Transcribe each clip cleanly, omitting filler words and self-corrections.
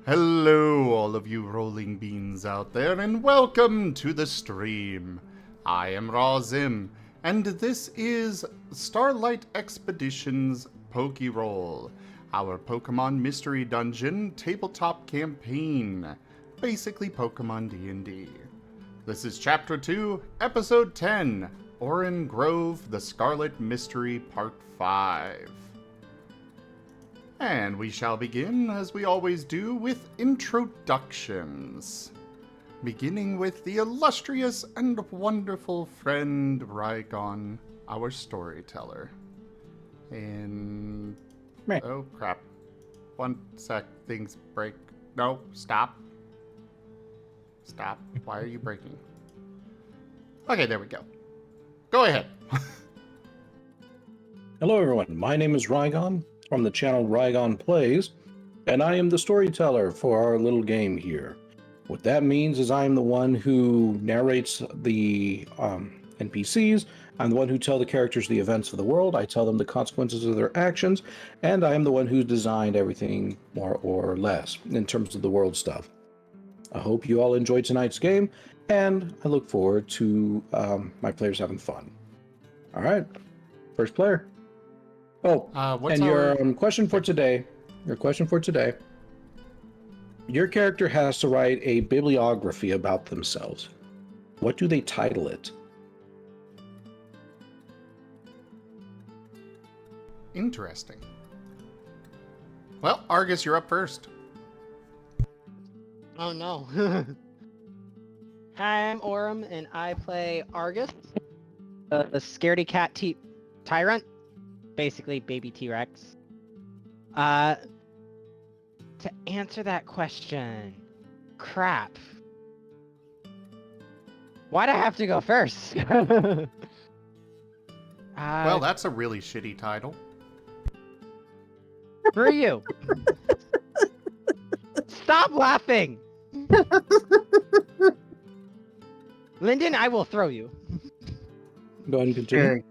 Hello, all of you rolling beans out there, and welcome to the stream. I am Razim, and this is Starlight Expedition's Pokerole, our Pokemon Mystery Dungeon tabletop campaign, basically Pokemon D&D. This is Chapter 2, Episode 10, Oran Grove, the Scarlet Mystery, Part 5. And we shall begin, as we always do, with introductions. Beginning with the illustrious and wonderful friend Rygon, our storyteller. And... oh crap. One sec, things break. No, stop. Stop. Why are you breaking? Okay, there we go. Go ahead. Hello everyone, my name is Rygon from the channel Rygon Plays, and I am the storyteller for our little game here. What that means is I am the one who narrates the NPCs, I'm the one who tells the characters the events of the world, I tell them the consequences of their actions, and I am the one who's designed everything more or less in terms of the world stuff. I hope you all enjoyed tonight's game, and I look forward to my players having fun. Alright, first player. Oh, and your question for today, your character has to write a bibliography about themselves. What do they title it? Interesting. Well, Argus, you're up first. Oh no. Hi, I'm Aurum, and I play Argus, the scaredy cat tyrant. Basically, baby T-Rex. To answer that question, crap. Why'd I have to go first? Well, that's a really shitty title. For you. Stop laughing! Lyndon, I will throw you. Go ahead and continue.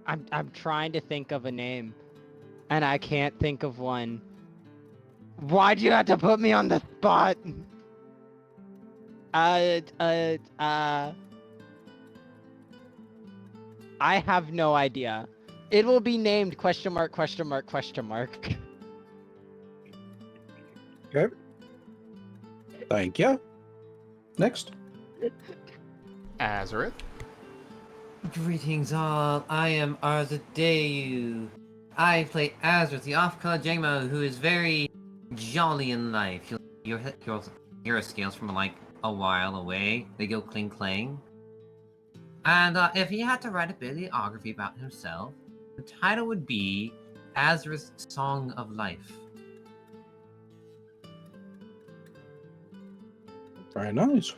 I'm trying to think of a name, and I can't think of one. Why'd you have to put me on the spot? I have no idea. It will be named question mark. Okay. Thank you. Next. Azareth. Greetings all, I am Arzadeyu. I play Azrath, the off-color jangmo-o who is very jolly in life. You'll hear his scales from like a while away. They go cling-clang. And if he had to write a bibliography about himself, the title would be Azrath's Song of Life. Very nice.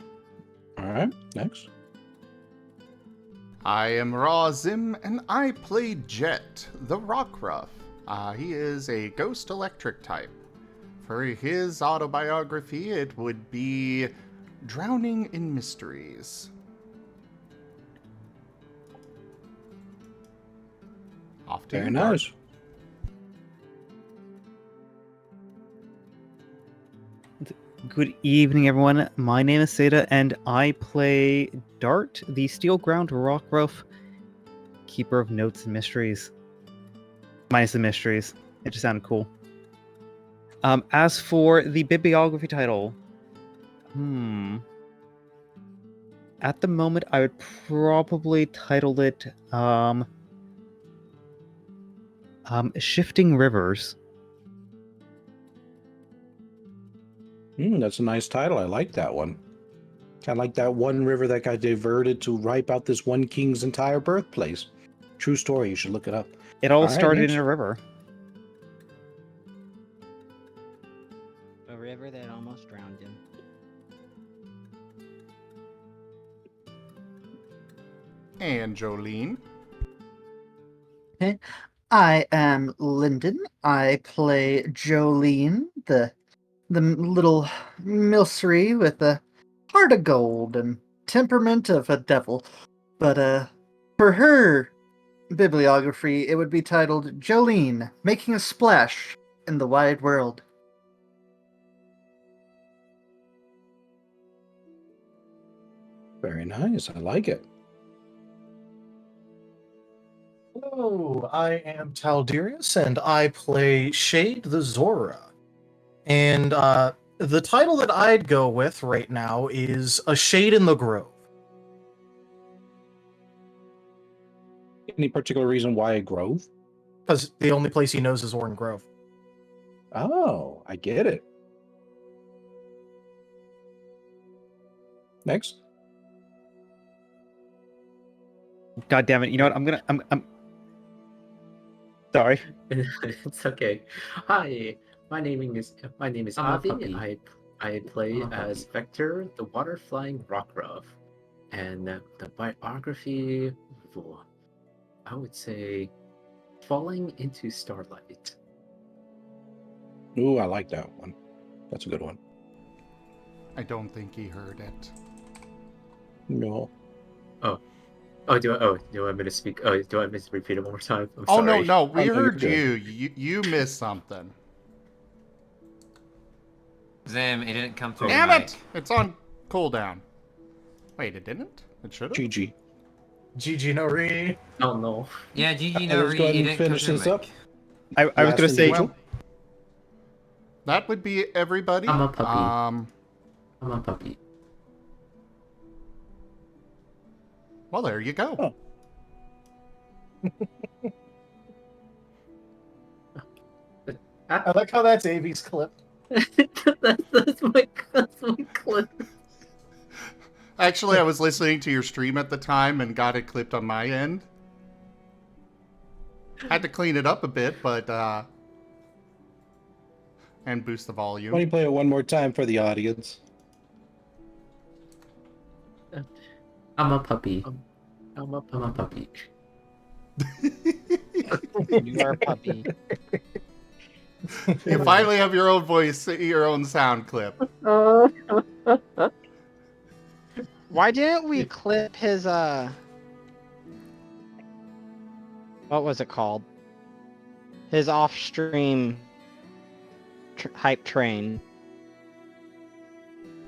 Alright, next. I am Razim, and I play Jet, the Rockruff. He is a ghost electric type. For his autobiography, it would be Drowning in Mysteries. Off to Very you, nice. Good evening, everyone. My name is Seda, and I play Dart, the Steelground Rockruff, keeper of notes and mysteries. Minus the mysteries. It just sounded cool. As for the bibliography title, at the moment, I would probably title it, Shifting Rivers. That's a nice title. I like that one. Kind of like that one river that got diverted to wipe out this one king's entire birthplace. True story. You should look it up. It all started in a river. A river that almost drowned him. And Jolene. Okay. I am Lyndon. I play Jolene, the little milcery with a heart of gold and temperament of a devil. But for her, bibliography, it would be titled Jolene, Making a Splash in the Wide World. Very nice. I like it. Hello, I am Talderius, and I play Shade the Zora. And the title that I'd go with right now is A Shade in the Grove. Any particular reason why a grove? Because the only place he knows is Oran Grove. Oh, I get it. Next. God damn it! You know what? I'm sorry. It's okay. Hi, my name is I'm a Avi. puppy. I play I'm a as Vector, the water flying rockruff, and the biography. Oh, I would say, falling into Starlight. Ooh, I like that one. That's a good one. I don't think he heard it. No. Do you want me to speak? Oh, do I want me to repeat it one more time? I'm Oh, sorry. no, we Oh, no, you're heard good. you missed something. Zim, it didn't come through. Damn your it! mic. It's on cooldown. Wait, it didn't? It should have? GG. GG no re. Oh no. Yeah, GG Let's no go re. ahead It and didn't come finish through this your up. mic. I was Last gonna say, individual. That would be everybody. I'm a puppy. I'm a puppy. Well, there you go. Oh. I like how that's Avi's clip. that's my clip. Actually, I was listening to your stream at the time and got it clipped on my end. Had to clean it up a bit, but and boost the Why don't you volume. play it one more time for the audience? I'm a puppy. I'm a puppy. You are a puppy. You finally have your own voice, your own sound clip. Why didn't we clip his what was it called? His off-stream hype train.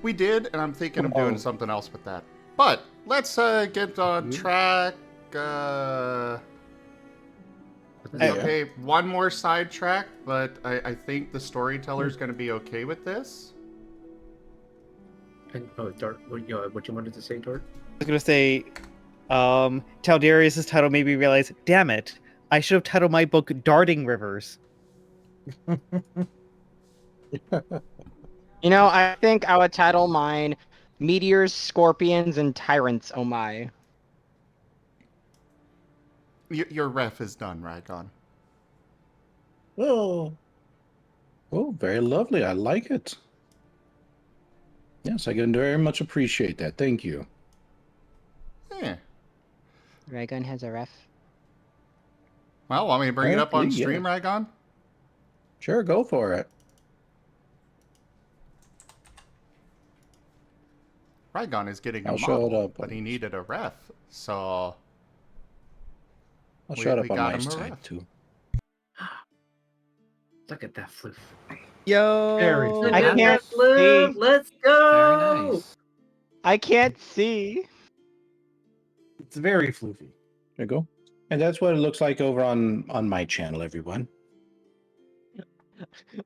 We did, and I'm thinking of doing something else with that. But let's get on track. Okay, one more sidetrack, but I think the storyteller's going to be okay with this. And Dart, what you wanted to say, Dart? I was gonna say, Taldarius's title made me realize, damn it, I should have titled my book "Darting Rivers." You know, I think I would title mine Meteors, Scorpions, and Tyrants, oh my. Your ref is done, Ragon. Oh. Oh, very lovely. I like it. Yes, I can very much appreciate that. Thank you. Yeah. Raygun has a ref. Well, want me to bring it up on Yeah. stream, Ragon? Sure, go for it. Ragon is getting a I'll show it model, up but on- he needed a ref, so I'll We- shut we up on got my him a side, ref. too. Look at that floof. Yo, Very Look I at can't that floof. see. Let's Very go. nice. I can't see. It's very floofy. There you go. And that's what it looks like over on my channel, everyone.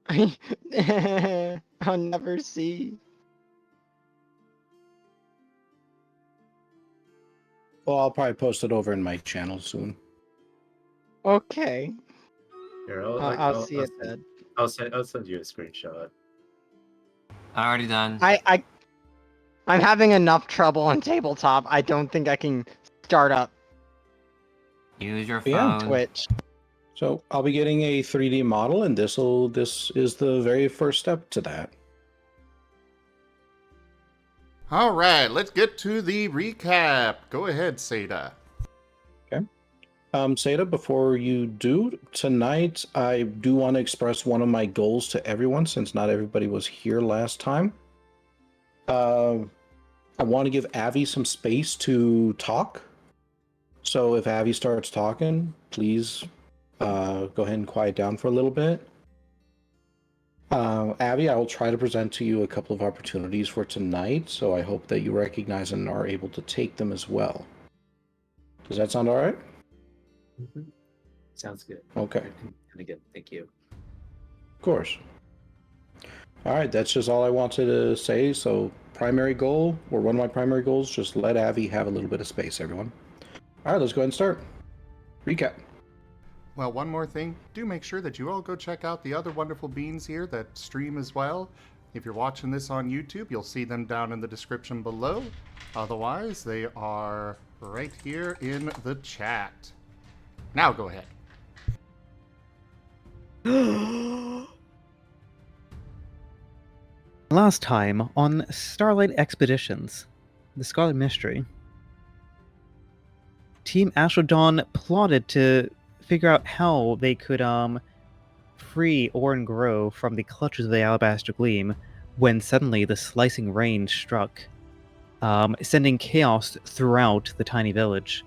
I'll never see. Well, I'll probably post it over in my channel soon. Okay. Here, I'll see it then. I'll send you a screenshot. Already done. I'm having enough trouble on tabletop. I don't think I can start up Use your Yeah. phone. Twitch. So I'll be getting a 3D model, and this is the very first step to that. all right, let's get to the recap. Go ahead, Seda. Seda, before you do, tonight I do want to express one of my goals to everyone, since not everybody was here last time. I want to give Avi some space to talk. So if Avi starts talking, please go ahead and quiet down for a little bit. Abby, I will try to present to you a couple of opportunities for tonight, so I hope that you recognize and are able to take them as well. Does that sound all right? Mhm. Sounds good. Okay. And again, thank you. Of course. All right, that's just all I wanted to say. So primary goal, or one of my primary goals, just let Avi have a little bit of space, everyone. All right, let's go ahead and start. Recap. Well, one more thing. Do make sure that you all go check out the other wonderful beans here that stream as well. If you're watching this on YouTube, you'll see them down in the description below. Otherwise, they are right here in the chat. Now go ahead. Last time on Starlight Expeditions, the Scarlet Mystery, Team Astral Dawn plotted to figure out how they could free Oran Grow from the clutches of the Alabaster Gleam when suddenly the slicing rain struck, sending chaos throughout the tiny village.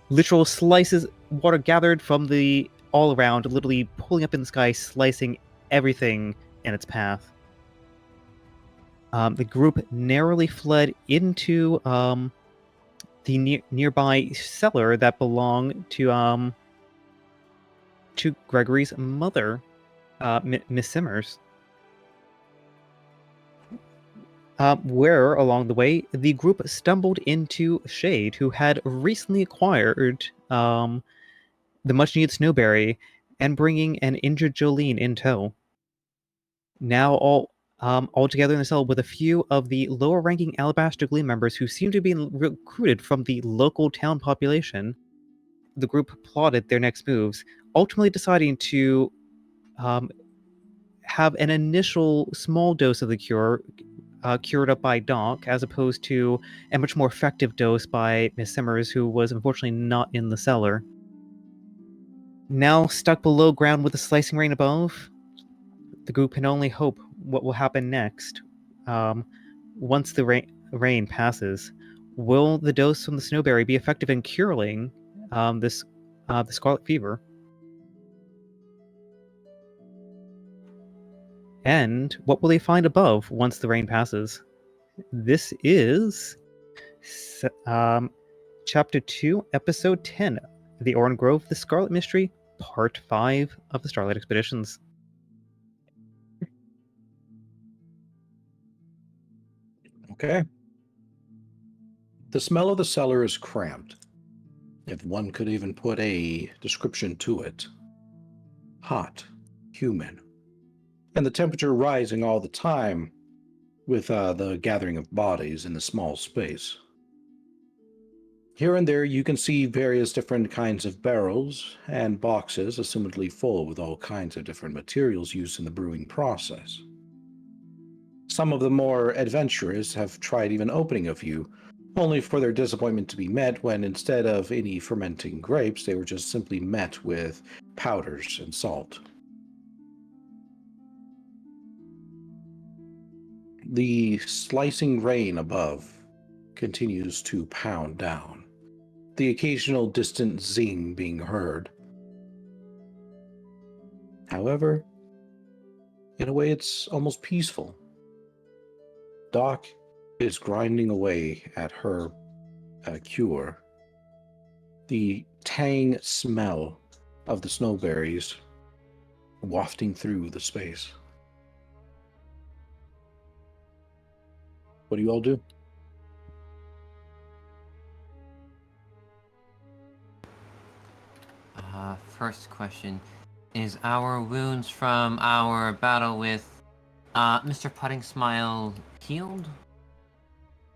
Literal slices, water gathered from the all around, literally pulling up in the sky, slicing everything in its path. The group narrowly fled into the nearby cellar that belonged to Gregory's mother, Miss Simmers. Where, along the way, the group stumbled into Shade, who had recently acquired the much-needed Snowberry and bringing an injured Jolene in tow. Now all together in the cell with a few of the lower-ranking Alabaster Gleam members who seem to be recruited from the local town population, the group plotted their next moves, ultimately deciding to have an initial small dose of the cure cured up by Doc, as opposed to a much more effective dose by Miss Simmers, who was unfortunately not in the cellar. Now stuck below ground with the slicing rain above, the group can only hope what will happen next. Once the rain passes, will the dose from the Snowberry be effective in curing the Scarlet Fever? And what will they find above once the rain passes? This is Chapter 2, Episode 10, The Oran Grove, The Scarlet Mystery, Part 5 of the Starlight Expeditions. Okay. The smell of the cellar is cramped, if one could even put a description to it. Hot, humid, and the temperature rising all the time with the gathering of bodies in the small space. Here and there you can see various different kinds of barrels and boxes, assumedly full with all kinds of different materials used in the brewing process. Some of the more adventurous have tried even opening a few, only for their disappointment to be met when instead of any fermenting grapes, they were just simply met with powders and salt. The slicing rain above continues to pound down, the occasional distant zing being heard. However, in a way it's almost peaceful. Doc is grinding away at her cure. The tang smell of the snowberries wafting through the space. What do you all do? First question. Is our wounds from our battle with Mr. Pudding Smile healed?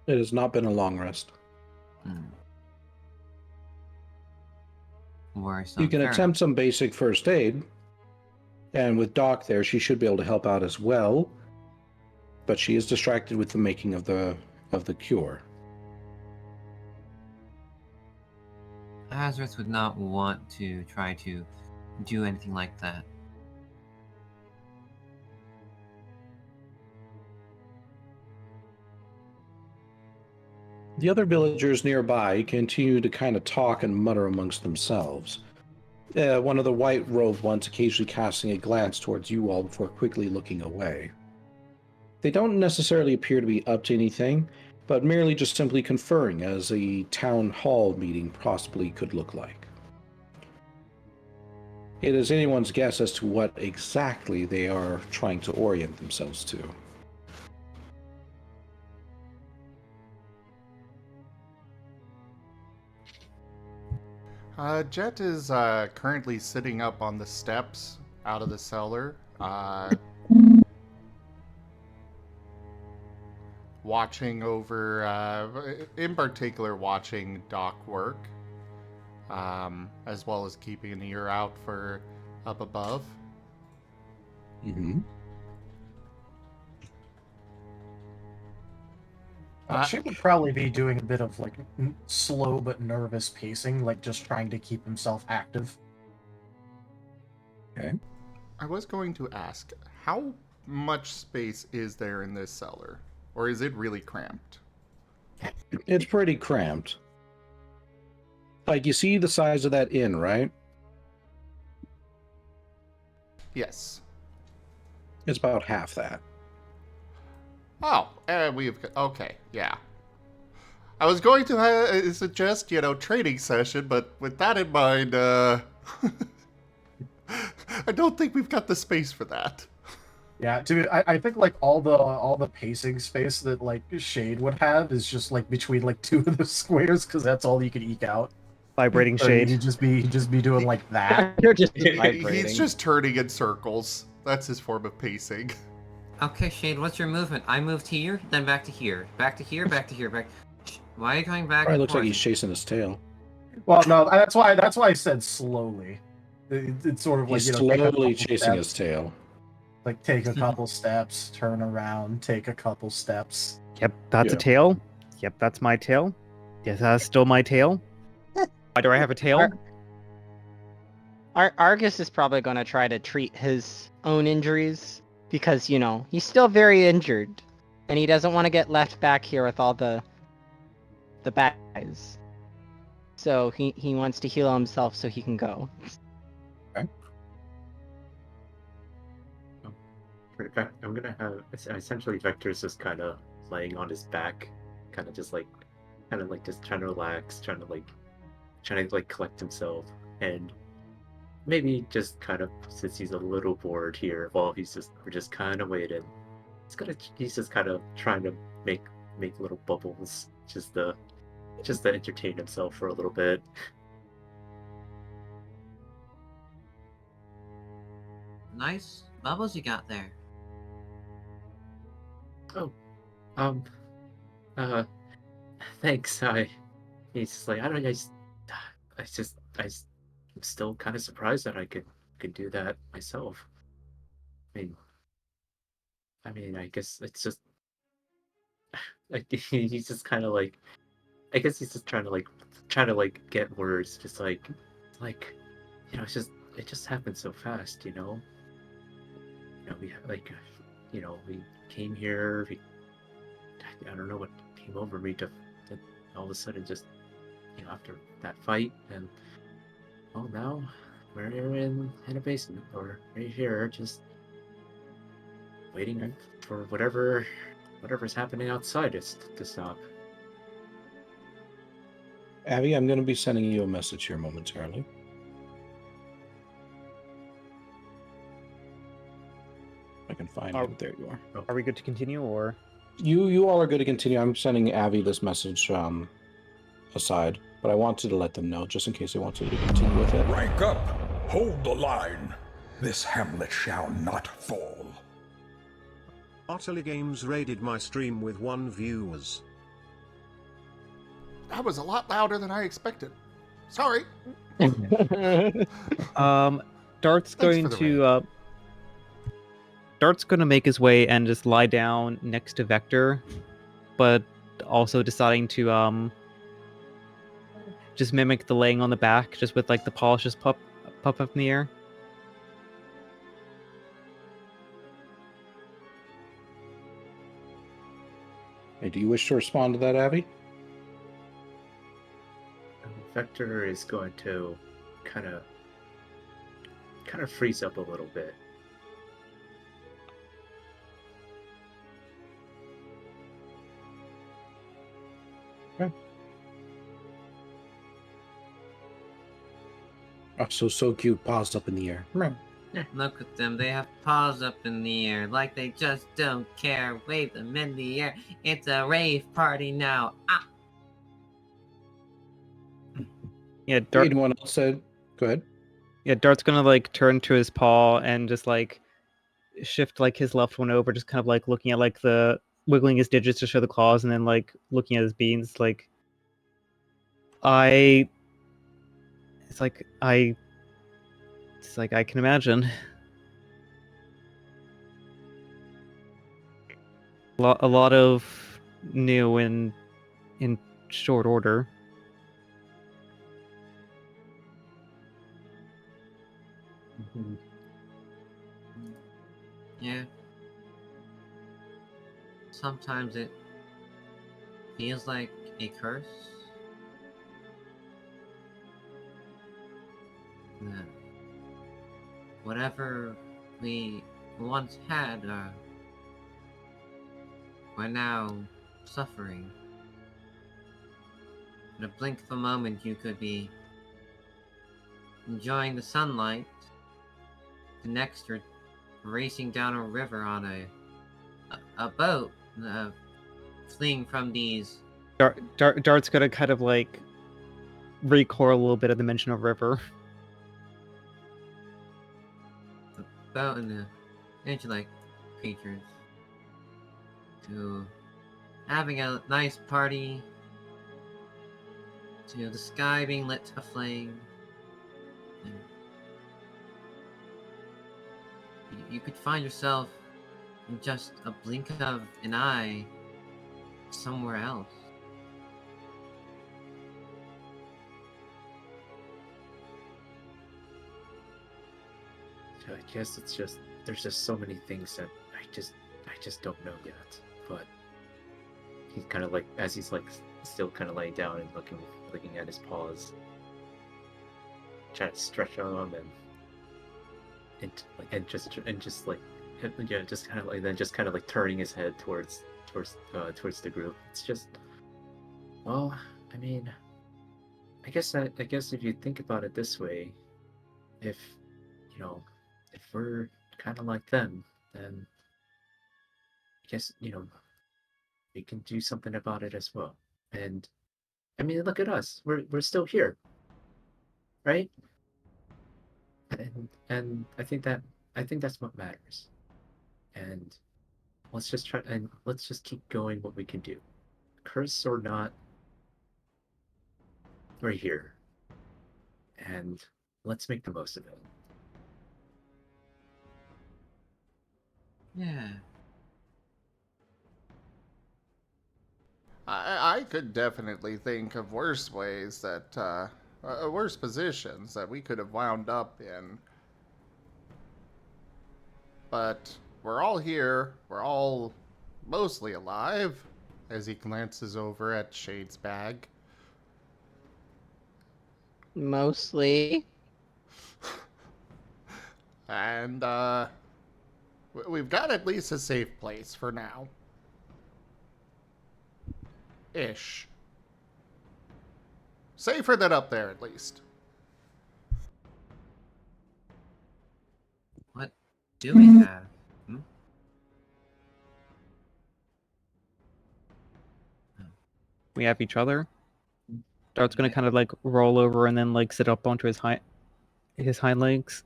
It has not been a long rest. Worrisome. You can Fair attempt some basic first aid, and with Doc there, she should be able to help out as well, but she is distracted with the making of the cure. Azareth would not want to try to do anything like that. The other villagers nearby continue to kind of talk and mutter amongst themselves. One of the white-robed ones occasionally casting a glance towards you all before quickly looking away. They don't necessarily appear to be up to anything, but merely just simply conferring as a town hall meeting possibly could look like. It is anyone's guess as to what exactly they are trying to orient themselves to. Jet is currently sitting up on the steps out of the cellar, watching over, in particular, watching Doc work, as well as keeping an ear out for up above. Mm-hmm. She would probably be doing a bit of like slow but nervous pacing, like just trying to keep himself active. Okay. I was going to ask, how much space is there in this cellar? Or is it really cramped? It's pretty cramped. Like, you see the size of that inn, right? Yes. It's about half that. Oh, okay, yeah. I was going to suggest, training session, but with that in mind, I don't think we've got the space for that. Yeah, I think like all the pacing space that like Shade would have is just like between like two of the squares because that's all you could eke out. Vibrating So shade. he'd just be doing like that. You're just vibrating. He's just turning in circles. That's his form of pacing. Okay, Shade, what's your movement? I moved here, then back to here. Back to here, back to here, back... Why are you going back Probably and looks forth? like he's chasing his tail. Well, no, that's why I said slowly. It's sort of like He's take a slowly couple chasing steps, his tail. like take a couple steps, turn around, take a couple steps. Yep, that's a Yeah. tail. Yep, that's my tail. Yes, that's still my tail. Why do I have a tail? Argus is probably going to try to treat his own injuries because, he's still very injured. And he doesn't want to get left back here with all the bad guys. So he wants to heal himself so he can go. In fact, I'm gonna have essentially Vector's just kind of laying on his back, kind of just trying to relax, trying to collect himself, and maybe just kind of, since he's a little bored here, while we're just kind of waiting. He's just kind of trying to make little bubbles, just to entertain himself for a little bit. Nice bubbles you got there. Oh, thanks. He's just like, I don't know, I'm still kind of surprised that I could do that myself. I mean, I guess it's just, like, he's just kind of like, I guess he's just trying to get words, just like, it just happened so fast, we came here. I don't know what came over me to all of a sudden just, after that fight, and now we're here in a basement, or right here, just waiting for whatever's happening outside to stop. Abby, I'm going to be sending you a message here momentarily. I can find it. There you are. Are we good to continue, or? You all are good to continue. I'm sending Abby this message aside, but I wanted to let them know, just in case they wanted to continue with it. Rank up! Hold the line! This hamlet shall not fall. Utterly Games raided my stream with 1 viewers. That was a lot louder than I expected. Sorry. Dart's going to make his way and just lie down next to Vector, but also deciding to just mimic the laying on the back, just with like the polish just pop up in the air. Hey, do you wish to respond to that, Abby? vector is going to kind of freeze up a little bit. Oh, so cute, paused up in the air. Look at them, they have paws up in the air, like they just don't care. Wave them in the air, it's a rave party now. Ah! Yeah, Dart. Anyone else said? Go ahead. Yeah, Dart's gonna like turn to his paw and just like shift like his left one over, just kind of like looking at like the wiggling his digits to show the claws, and then like looking at his beans. Like, it's like I can imagine. A lot of new in short order. Yeah. Sometimes it feels like a curse. That whatever we once had, we're now suffering. In a blink of a moment, you could be enjoying the sunlight. The next, you're racing down a river on a boat, fleeing from these. Dart's gonna kind of like recoil a little bit at the mention of river. The boat and the angel-like creatures. To having a nice party. To the sky being lit aflame. And you could find yourself in just a blink of an eye somewhere else. So I guess it's just there's just so many things that I just don't know yet. But he's kind of like, as he's like still kind of laying down and looking at his paws, trying to stretch them and just like yeah, just kind of like then just kind of like turning his head towards the group. It's just, well, I mean, I guess if you think about it this way, if if we're kind of like them, then I guess we can do something about it as well. And I mean, look at us. We're still here, right? And I think that's what matters. And let's just keep going what we can do. Curse or not, we're here. And let's make the most of it. Yeah. I could definitely think of worse ways that, worse positions that we could have wound up in. But we're all here. We're all mostly alive, as he glances over at Shade's bag. Mostly. And, we've got at least a safe place for now. Ish. Safer than up there, at least. What do we have? We have each other. Dart's gonna kind of like roll over and then like sit up onto his hind legs.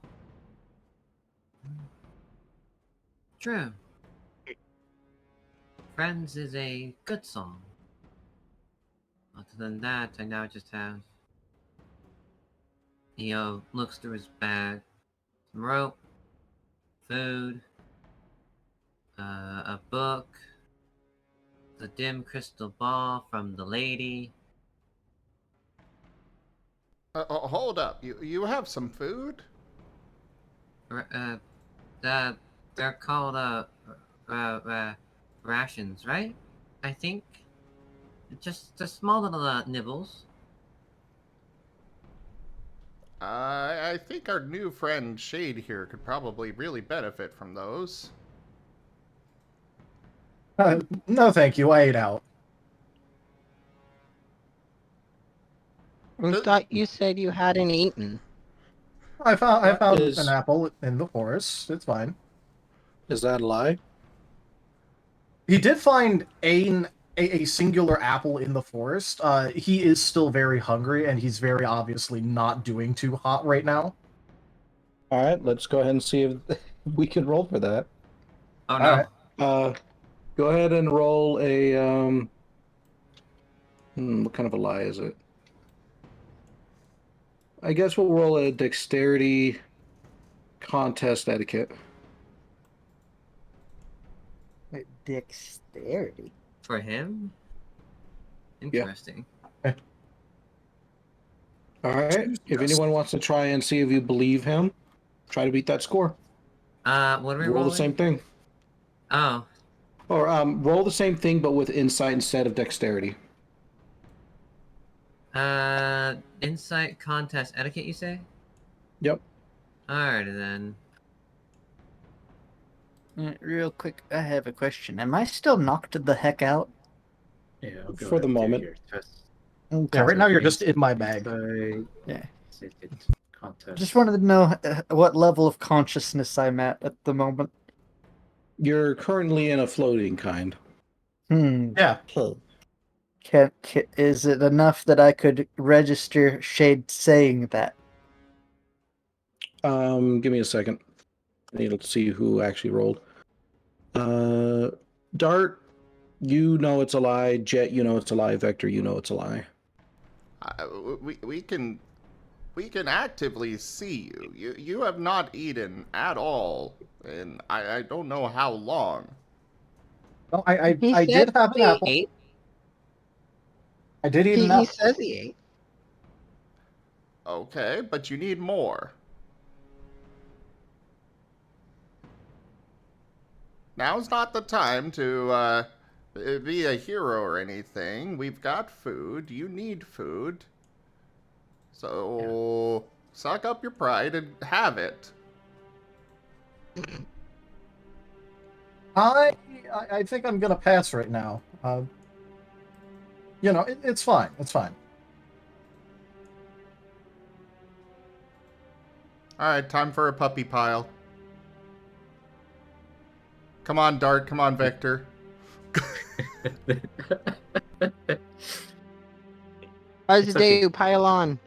True. Friends is a good song. Other than that, I now just have. He looks through his bag. Some rope, food, a book, the dim crystal ball from the lady. Hold up. You have some food? They're called rations, right? I think. Just small little nibbles. I think our new friend Shade here could probably really benefit from those. No, thank you. I ate out. I thought you said you hadn't eaten. I found Is- an apple in the forest. It's fine. Is that a lie? He did find a singular apple in the forest. He is still very hungry, and he's very obviously not doing too hot right now. All right, let's go ahead and see if we can roll for that. Oh no. Alright. Go ahead and roll a what kind of a lie is it? I guess we'll roll a dexterity contest etiquette. Dexterity. For him? Yeah. Interesting. All right. If anyone wants to try and see if you believe him, try to beat that score. What are we Roll rolling? the same thing. Oh. Or roll the same thing, but with insight instead of dexterity. Insight contest etiquette, you say? Yep. Alrighty then. Real quick, I have a question. Am I still knocked the heck out? Yeah, I'll go For ahead the and do moment. your test. Yeah, right now you're just in my bag. Yeah. Contest. Just wanted to know what level of consciousness I'm at the moment. You're currently in a floating kind. Yeah. Is it enough that I could register Shade saying that? Give me a second. I need to see who actually rolled. Dart, you know it's a lie. Jet, you know it's a lie. Vector, you know it's a lie. We can actively see you. You have not eaten at all, and I don't know how long. No, I He did said have an he apple. ate. I did eat an He apple. says he ate. Okay, but you need more. Now's not the time to be a hero or anything. We've got food. You need food. So suck up your pride and have it. I think I'm gonna pass right now. It's fine. It's fine. All right, time for a puppy pile. Come on, Dart. Come on, Vector. Azadeu, pile on.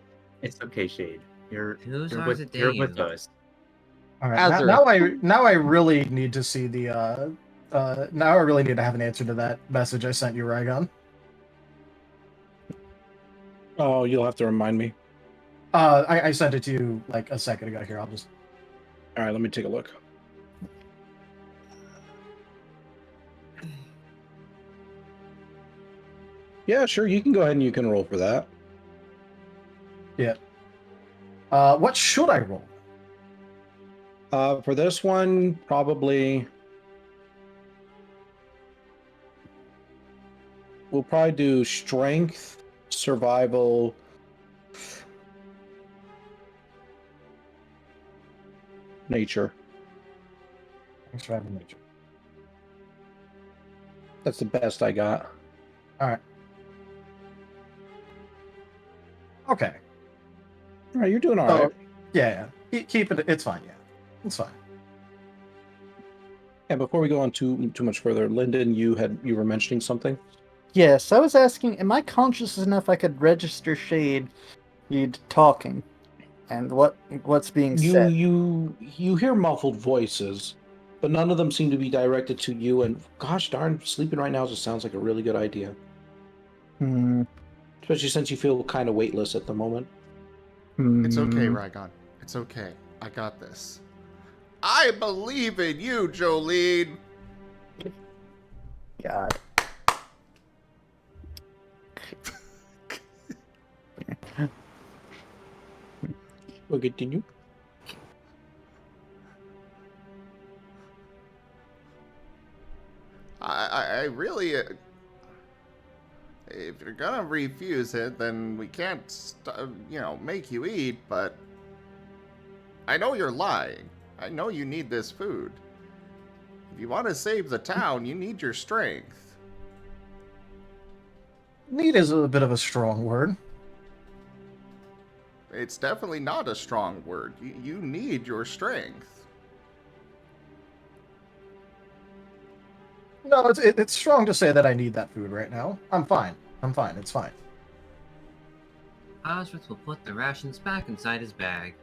It's okay, Shade. You're Who's you're with Arzadeu? us. All right. Azure. Now I really need to see the now I really need to have an answer to that message I sent you, Rygon. Oh, you'll have to remind me. I sent it to you like a second ago. Here, I'll just. All right, let me take a look. Yeah, sure. You can go ahead and you can roll for that. Yeah. What should I roll? For this one, probably we'll probably do strength, survival, nature. Thanks for having me. That's the best I got. All right. Okay. All right, you're doing all So, right. yeah. Keep it. It's fine. Yeah, it's fine. And before we go on too much further, Lyndon, you were mentioning something. Yes, I was asking, am I conscious enough I could register Shade talking? And what's being said? You hear muffled voices, but none of them seem to be directed to you. And gosh darn, sleeping right now just sounds like a really good idea. Especially since you feel kind of weightless at the moment. It's okay, Rygon. It's okay. I got this. I believe in you, Jolene. God. We'll continue. I really... if you're gonna refuse it, then we can't, make you eat, but I know you're lying. I know you need this food. If you want to save the town, you need your strength. Need is a bit of a strong word. It's definitely not a strong word. You need your strength. No, it's strong to say that I need that food right now. I'm fine. I'm fine. It's fine. Osric will put the rations back inside his bag.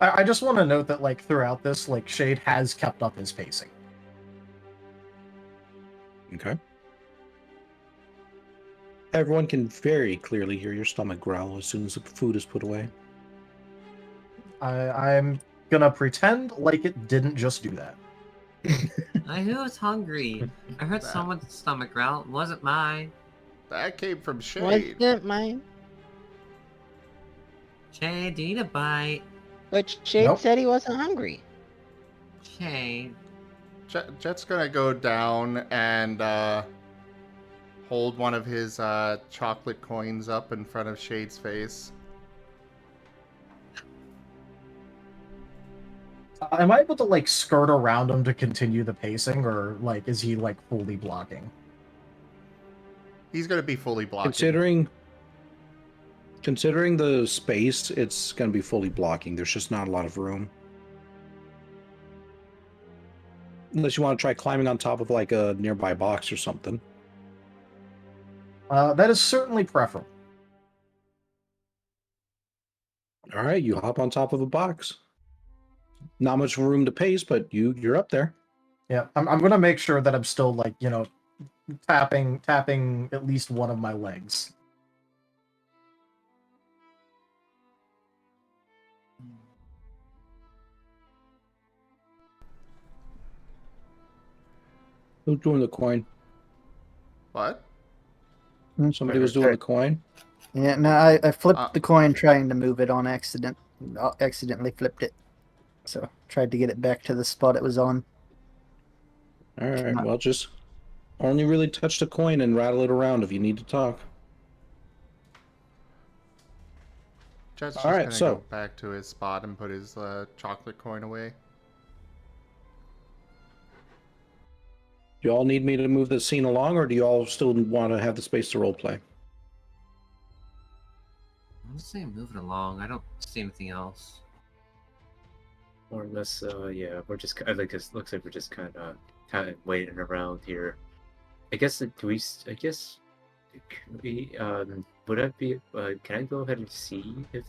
I just want to note that, like, throughout this, like, Shade has kept up his pacing. Okay. Everyone can very clearly hear your stomach growl as soon as the food is put away. I'm gonna pretend like it didn't just do that. I knew I was hungry. I heard That- someone's stomach growl. It wasn't mine. That came from Shade. Wasn't it mine? Shade, do you need a bite? But Shade Nope. said he wasn't hungry. Shade. Jet's gonna go down and hold one of his chocolate coins up in front of Shade's face. Am I able to, like, skirt around him to continue the pacing, or, like, is he, like, fully blocking? He's gonna be fully blocking. Considering the space, it's going to be fully blocking. There's just not a lot of room. Unless you want to try climbing on top of, like, a nearby box or something. That is certainly preferable. All right, you hop on top of a box. Not much room to pace, but you're up there. Yeah, I'm gonna make sure that I'm still, like, you know, tapping at least one of my legs. Who's doing the coin? What? Somebody was doing the coin. Yeah, no, I flipped Uh, the coin trying to move it on accident. Accidentally flipped it. So tried to get it back to the spot it was on. All right, well, just only really touch the coin and rattle it around if you need to talk. Jet's All just right, gonna so- go back to his spot and put his chocolate coin away. Do you all need me to move the scene along, or do you all still want to have the space to roleplay? I'm just saying move it along. I don't see anything else. More or less, yeah, we're just like this. Looks like we're just kind of waiting around here. I guess do we? I guess could we? Would that be? Can I go ahead and see if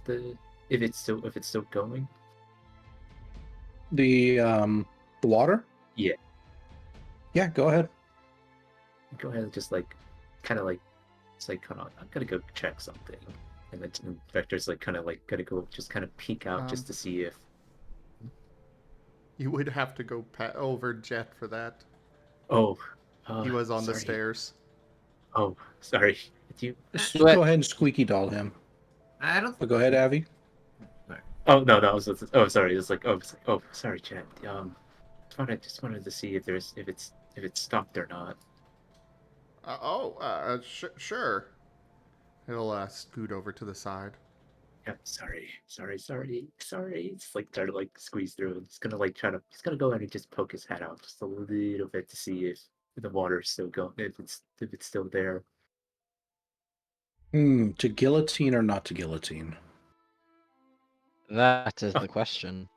it's still going? The water? Yeah. Yeah, go ahead. Go ahead and just like, kind of like, it's like, hold on, I'm gonna go check something, and then Vector's like, kind of like, gonna go just kind of peek out just to see if. You would have to go over Jet for that. Oh, He was on the sorry. stairs. Oh, sorry. Did you? Just What? go ahead and squeaky doll him. I don't. But go ahead, Avi. Oh no, I was. Oh, sorry. It's like, oh, sorry, Chad. Just wanted to see if it's stopped or not. Sure. He'll scoot over to the side. Yeah, sorry. It's like trying to like squeeze through. He's gonna like he's gonna go ahead and just poke his head out just a little bit to see if the water's still going, if it's still there. To guillotine or not to guillotine? That is the question.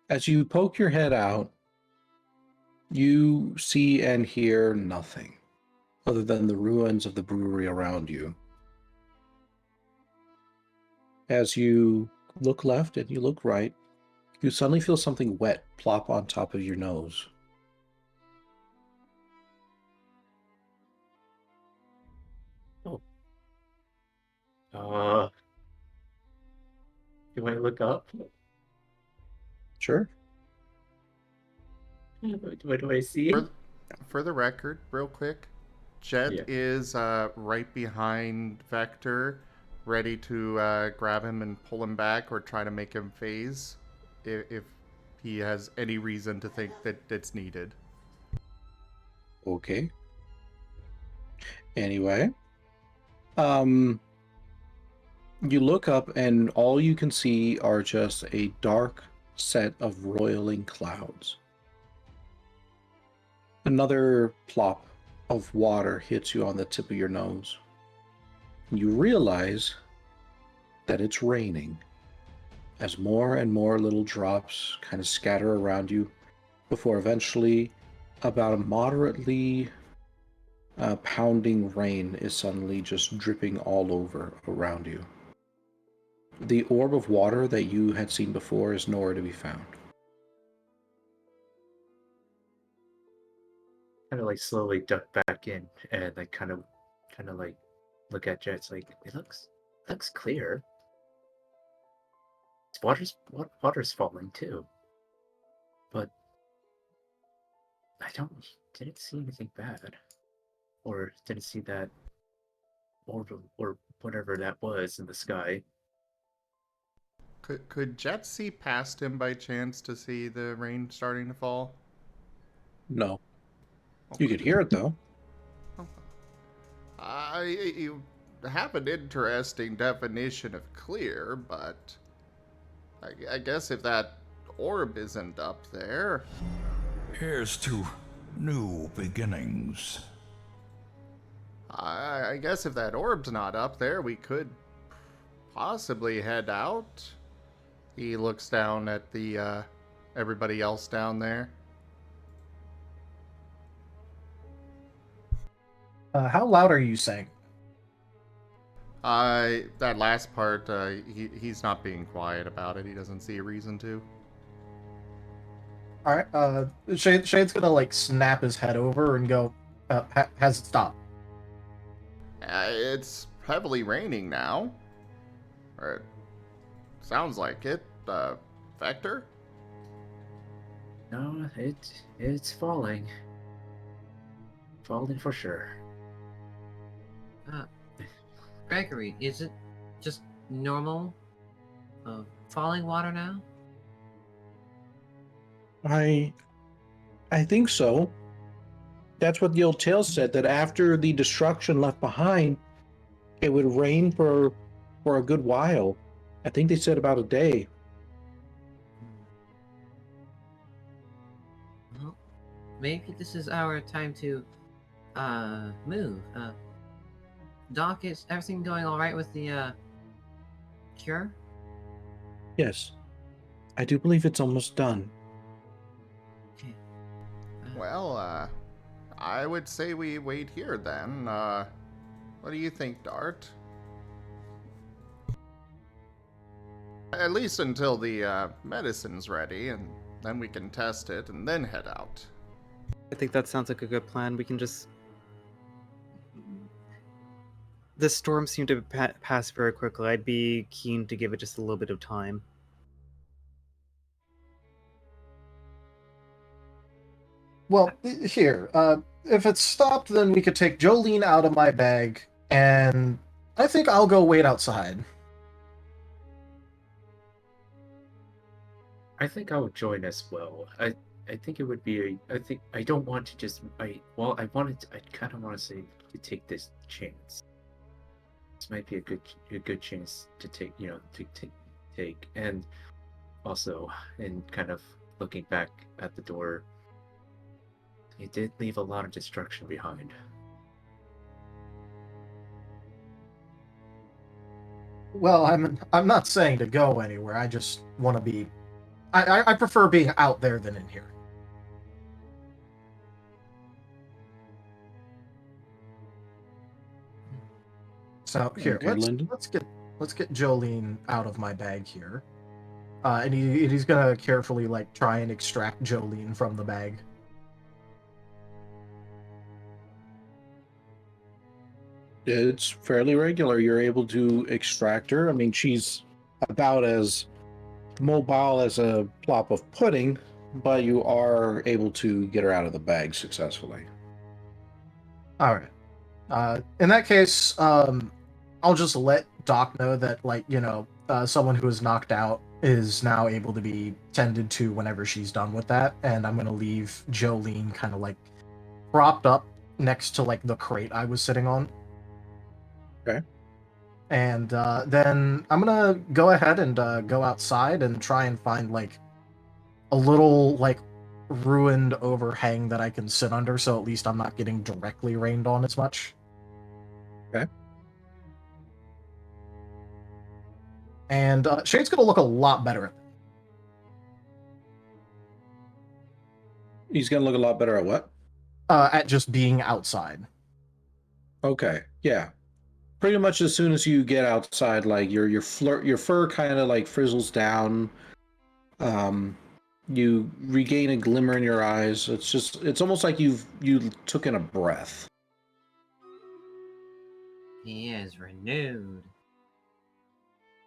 As you poke your head out, you see and hear nothing other than the ruins of the brewery around you. As you look left and you look right, you suddenly feel something wet plop on top of your nose. Do I look up? Sure. What do I see? For the record, real quick, Jet Yeah. is right behind Vector, ready to grab him and pull him back or try to make him phase if he has any reason to think that it's needed. Okay. Anyway, You look up, and all you can see are just a dark set of roiling clouds. Another plop of water hits you on the tip of your nose. You realize that it's raining as more and more little drops kind of scatter around you before eventually about a moderately pounding rain is suddenly just dripping all over around you. The orb of water that you had seen before is nowhere to be found. Kind of like slowly duck back in and like kind of like look at Jet's like it looks clear. Water's falling too, but I didn't see anything bad, or didn't see that orb or whatever that was in the sky. Could Jet see past him by chance to see the rain starting to fall? No. You could hear it, though. You have an interesting definition of clear, but I guess if that orb isn't up there... Here's to new beginnings. I guess if that orb's not up there, we could possibly head out. He looks down at the everybody else down there. How loud are you saying? That last part, he's not being quiet about it. He doesn't see a reason to. All right. Shade's gonna like snap his head over and go, has it stopped? It's heavily raining now. Or it sounds like it. Vector? No, it's falling. Falling for sure. Gregory, is it just normal falling water now? I think so. That's what the old tale said, that after the destruction left behind, it would rain for a good while. I think they said about a day. Well, maybe this is our time to move. Doc, is everything going all right with the cure? Yes. I do believe it's almost done. Okay. Well, I would say we wait here then. What do you think, Dart? At least until the medicine's ready, and then we can test it and then head out. I think that sounds like a good plan. We can just... The storm seemed to pass very quickly. I'd be keen to give it just a little bit of time. Well, here. If it's stopped, then we could take Jolene out of my bag, and I think I'll go wait outside. I think I would join as well. I think it would be I don't want to just I kind of want to say to take this chance. This might be a good chance to take, take, and also in kind of looking back at the door, it did leave a lot of destruction behind. Well, I'm not saying to go anywhere. I just want to be. I prefer being out there than in here. So here, Okay, Lyndon. let's get Jolene out of my bag here, and he's gonna carefully like try and extract Jolene from the bag. It's fairly regular. You're able to extract her. I mean, she's about as mobile as a plop of pudding, but you are able to get her out of the bag successfully. All right. In that case, I'll just let Doc know that, like, someone who is knocked out is now able to be tended to whenever she's done with that, and I'm gonna leave Jolene kind of like propped up next to like the crate I was sitting on. Okay. And then I'm gonna go ahead and go outside and try and find like a little like ruined overhang that I can sit under, so at least I'm not getting directly rained on as much. Okay. And Shade's gonna look a lot better at He's gonna look a lot better at what? at just being outside. Okay, yeah. Pretty much as soon as you get outside, like your fur kind of like frizzles down. You regain a glimmer in your eyes. It's almost like you took in a breath. He is renewed.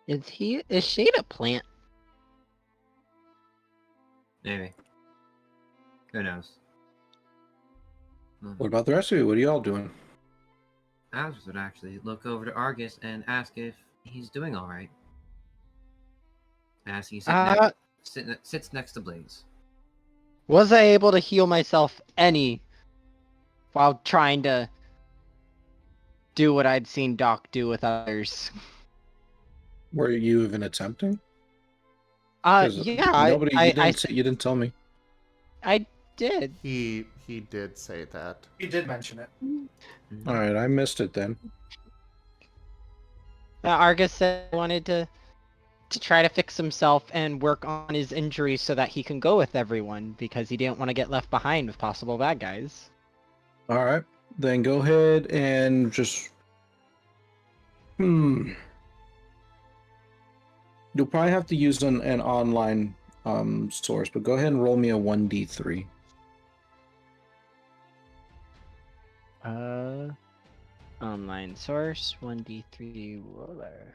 Is Shade a plant? Maybe. Who knows? What about the rest of you? What are y'all doing? Azrath would actually look over to Argus and ask if he's doing all right. As he sits next to Blaze. Was I able to heal myself any while trying to do what I'd seen Doc do with others? Were you even attempting? 'Cause Yeah, you didn't tell me. I did. He did say that. He did mention it. All right, I missed it then. Argus said he wanted to try to fix himself and work on his injuries so that he can go with everyone because he didn't want to get left behind with possible bad guys. All right, then go ahead and just. You'll probably have to use an online source, but go ahead and roll me a 1d3. Online source 1d3 roller.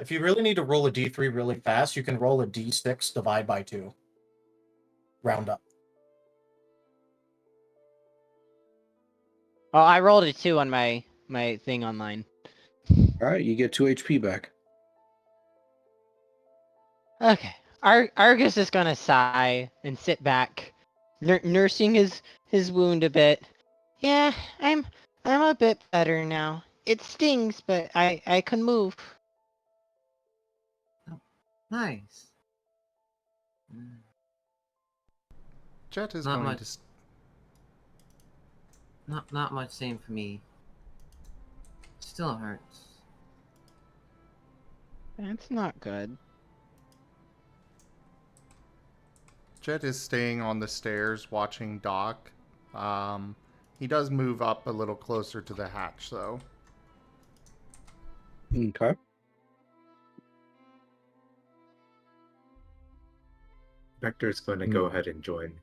If you really need to roll a d3 really fast, you can roll a d6 divide by 2. Round up. Oh, I rolled a 2 on my thing online. All right, you get 2 HP back. Okay. Argus is gonna sigh and sit back, nursing his wound a bit. Yeah, I'm a bit better now. It stings, but I can move. Oh, nice. Jet is Not going much. to. Not much same for me. Still hurts. That's not good. Jet is staying on the stairs watching Doc. He does move up a little closer to the hatch, though. Okay. Vector's going to go ahead and join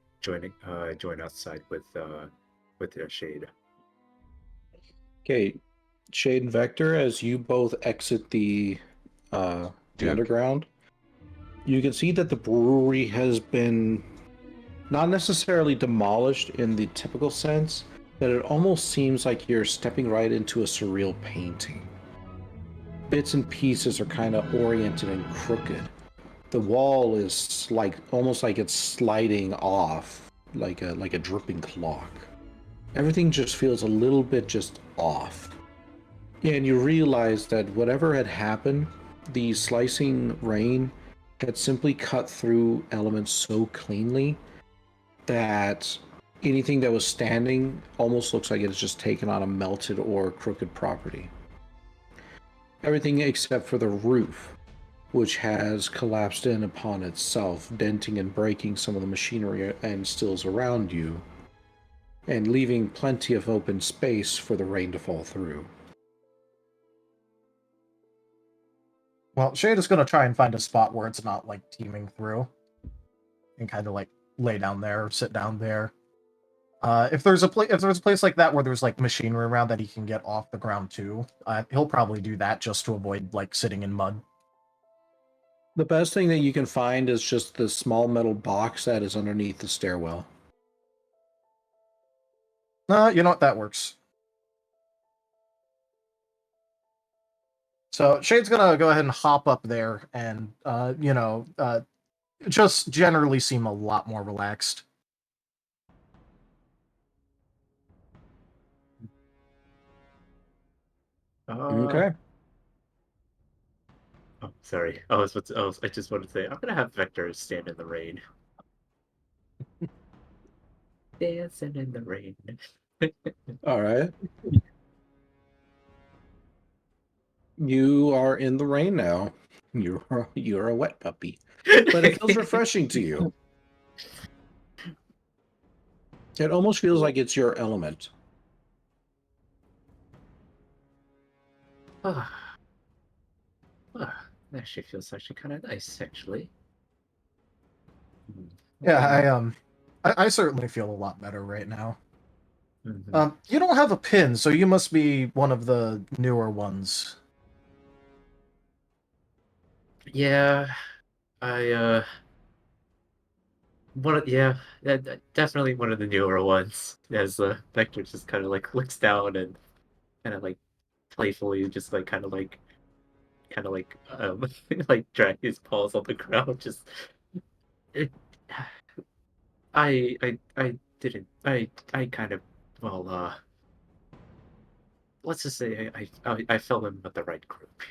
outside with their Shade. Okay, Shade and Vector, as you both exit the underground, you can see that the brewery has been not necessarily demolished in the typical sense, but it almost seems like you're stepping right into a surreal painting. Bits and pieces are kind of oriented and crooked. The wall is almost like it's sliding off, like a dripping clock. Everything just feels a little bit just off. And you realize that whatever had happened, the slicing rain had simply cut through elements so cleanly that anything that was standing almost looks like it's just taken on a melted or crooked property. Everything except for the roof, which has collapsed in upon itself, denting and breaking some of the machinery and stills around you, and leaving plenty of open space for the rain to fall through. Well, Shade is going to try and find a spot where it's not like teeming through, and kind of like lay down there, or sit down there. If there's a place like that where there's like machinery around that he can get off the ground too, he'll probably do that just to avoid like sitting in mud. The best thing that you can find is just the small metal box that is underneath the stairwell. You know what? That works. So Shade's gonna go ahead and hop up there and, just generally seem a lot more relaxed. Okay. Oh, sorry. I just wanted to say I'm gonna have Vector stand in the rain. Dancing in the rain. All right. You are in the rain now. You're a wet puppy, but it feels refreshing to you. It almost feels like it's your element. Ah, that actually feels actually kind of nice, actually. Yeah, I certainly feel a lot better right now. Mhm. You don't have a pin, so you must be one of the newer ones. Yeah, I definitely one of the newer ones. As Vector just kind of like looks down and kind of like playfully just like kind of like like drag his paws on the ground. Just it, I didn't I kind of well let's just say I fell in with the right group.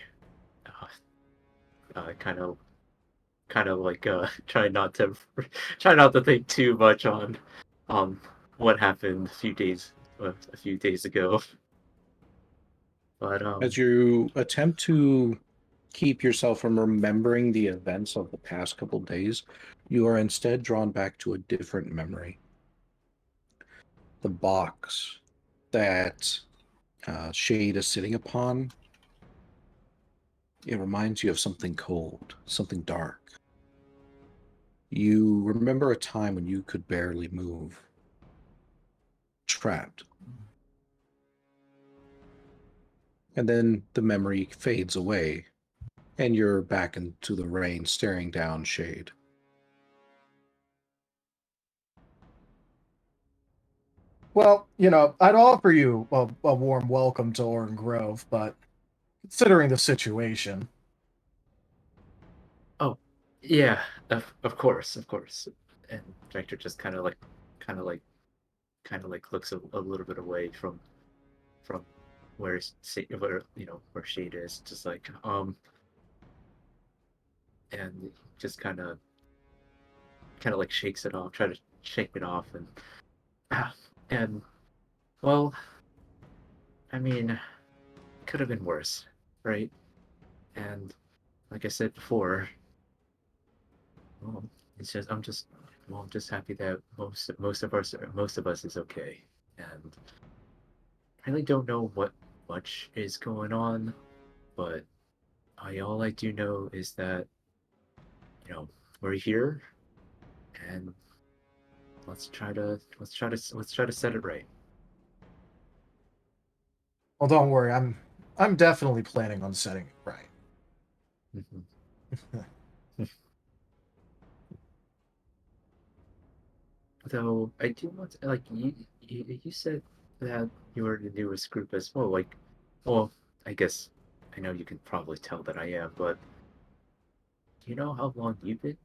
Uh, kind of like try not to try not to think too much on um what happened a few days ago. But As you attempt to keep yourself from remembering the events of the past couple days, you are instead drawn back to a different memory. The box that Shade is sitting upon, it reminds you of something cold, something dark. You remember a time when you could barely move, trapped. And then the memory fades away, and you're back into the rain staring down Shade. Well, I'd offer you a warm welcome to Oran Grove, but considering the situation, oh yeah, of course, of course. And Vector just kind of like kind of like looks a little bit away from where where Shade is, just like and just kind of like shakes it off, try to shake it off, and and well, I mean, could have been worse, right? And like I said before, well, it's just I'm just happy that most of us is okay, and I really don't know what much is going on, but all I do know is that we're here, and let's try to set it right. well, don't worry, I'm definitely planning on setting it right. Mhm. Though I do want to, like you said that you were the newest group as well. Like, well, I guess I know you can probably tell that I am, but do you know how long you've been?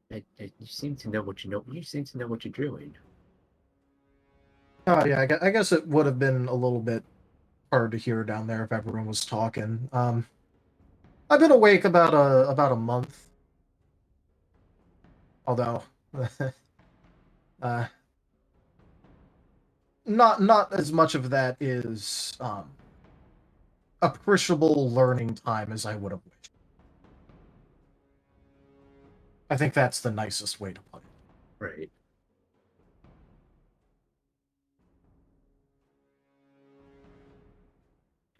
You seem to know what you know. You seem to know what you're doing. Oh yeah, I guess it would have been a little bit hard to hear down there if everyone was talking. I've been awake about a month, although uh, not as much of that is appreciable learning time as I would have wished. I think that's the nicest way to put it. Right.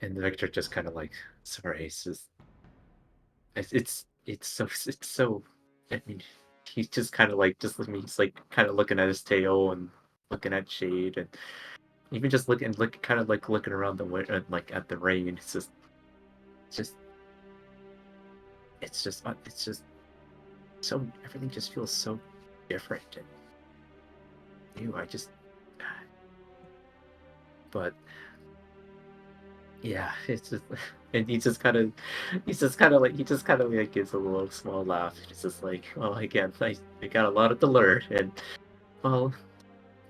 And Victor just kind of like, sorry, it's so. I mean, he's just kind of like he's like kind of looking at his tail and looking at Shade and even just kind of like looking around the window, like at the rain. It's just, it's just so everything just feels so different and new. But yeah, it's just, and he just kind of like gives a little small laugh. It's just like, well, again, I got a lot to learn, and well,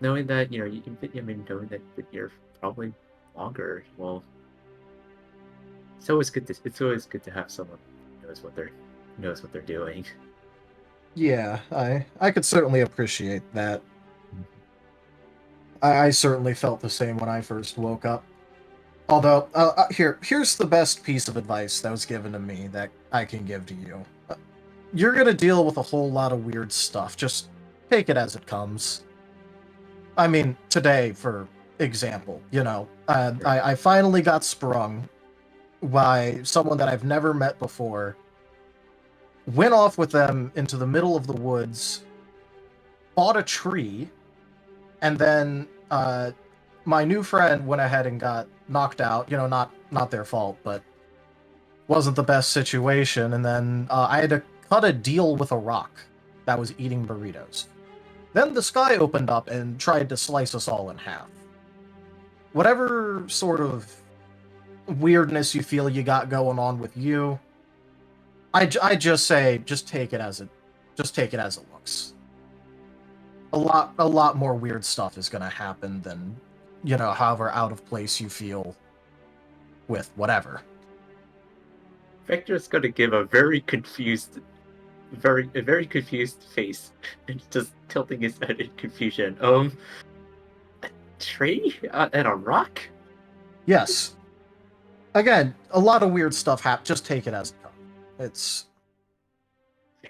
knowing that I mean, knowing that you're probably longer, well, it's always good to have someone knows what they're doing. Yeah, I could certainly appreciate that. I certainly felt the same when I first woke up. Although, here's the best piece of advice that was given to me that I can give to you. You're gonna deal with a whole lot of weird stuff. Just take it as it comes. I mean, today, for example, I finally got sprung by someone that I've never met before. Went off with them into the middle of the woods, fought a tree, and then my new friend went ahead and got knocked out. Not their fault, but wasn't the best situation. And then I had to cut a deal with a rock that was eating burritos. Then the sky opened up and tried to slice us all in half. Whatever sort of weirdness you feel you got going on with you, I just say just take it as it looks. A lot more weird stuff is gonna happen than however out of place you feel with whatever. Vector's gonna give a very confused face and just tilting his head in confusion. A tree and a rock? Yes. Again, a lot of weird stuff happens. Just take it as it comes.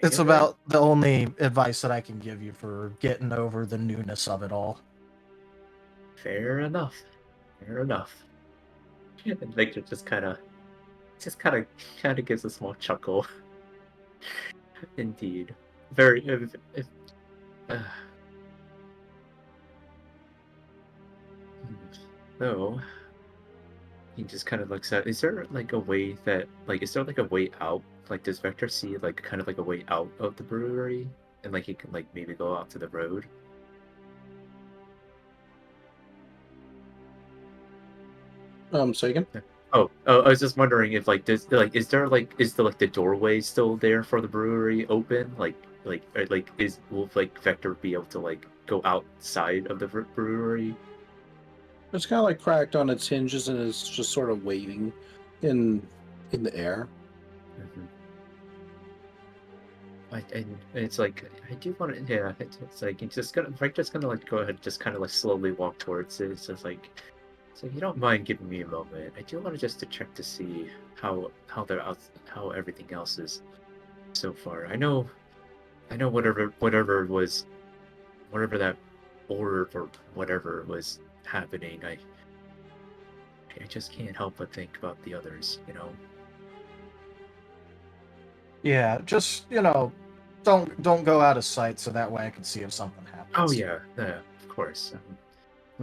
It's about the only advice that I can give you for getting over the newness of it all. Fair enough. And Victor just kind of gives a small chuckle. Indeed, very. So he just kind of looks at. Is there like a way that Is there like a way out? Like, does Vector see like kind of like a way out of the brewery, and like he can like maybe go out to the road? Say again? Oh, I was just wondering if is the doorway still there for the brewery open? Will Vector be able to like go outside of the brewery? It's kind of like cracked on its hinges and it's just sort of waving in the air. And it's like I do want to. Yeah, it's like Vector's gonna like go ahead and just kind of like slowly walk towards it. It's just like. So you don't mind giving me a moment? I do want to check to see how everything else is so far. I know whatever that orb or whatever was happening. I just can't help but think about the others. Yeah, just don't go out of sight so that way I can see if something happens. Oh yeah, of course.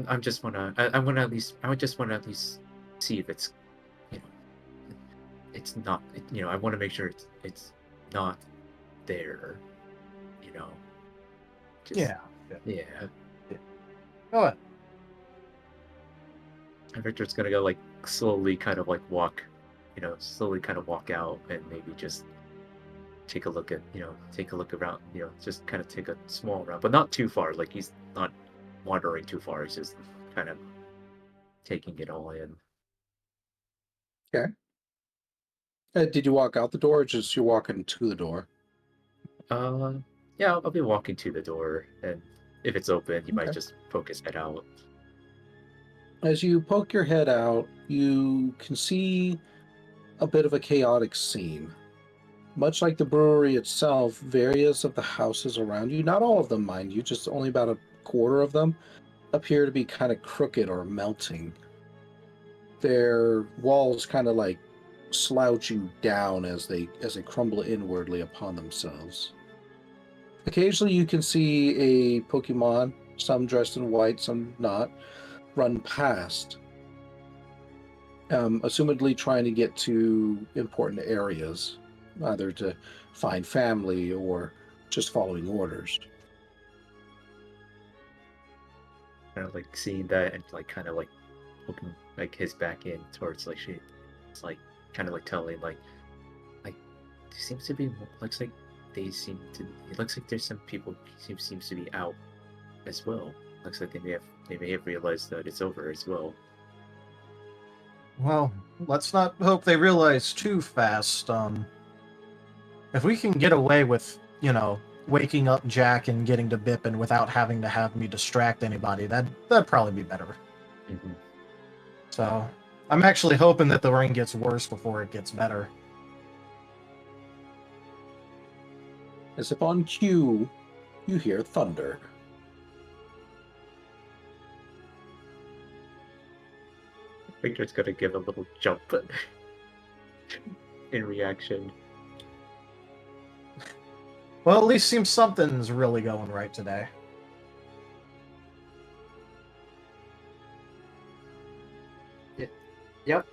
I just want to at least see if it's, it's not. I want to make sure it's not there. Yeah. Go ahead. And Victor's gonna go like slowly, kind of like walk, walk out and maybe just take a look around, just kind of take a small round, but not too far. Like he's not wandering too far. He's just kind of taking it all in. Okay. Did you walk out the door or just you're walking to the door? Yeah, I'll be walking to the door, and if it's open, you might just poke his head out. As you poke your head out, you can see a bit of a chaotic scene. Much like the brewery itself, various of the houses around you, not all of them, mind you, just only about a quarter of them, appear to be kind of crooked or melting. Their walls kind of like slouching down as they crumble inwardly upon themselves. Occasionally you can see a Pokemon, some dressed in white, some not, run past, assumedly trying to get to important areas, either to find family or just following orders. Kind of like seeing that and like kind of like looking like his back in towards like she, it's like kind of like telling like seems to be looks like they seem to. It looks like there's some people seems to be out as well. Looks like they may have realized that it's over as well. Well, let's not hope they realize too fast. If we can get away with, waking up Jack and getting to Bippin without having to have me distract anybody, that'd probably be better. Mm-hmm. So, I'm actually hoping that the rain gets worse before it gets better. As if on cue, you hear thunder. Victor's gonna give a little jump in reaction. Well, at least seems something's really going right today. Yep.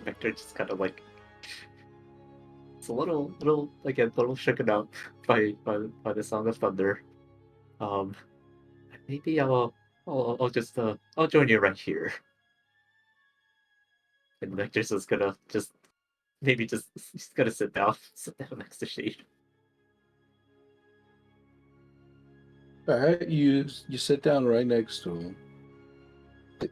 Victor just kind of like it's a little shaken up by the sound of thunder. Maybe I'll just I'll join you right here. And Victor's just gonna he's gonna sit down next to Shade. All right, you sit down right next to him.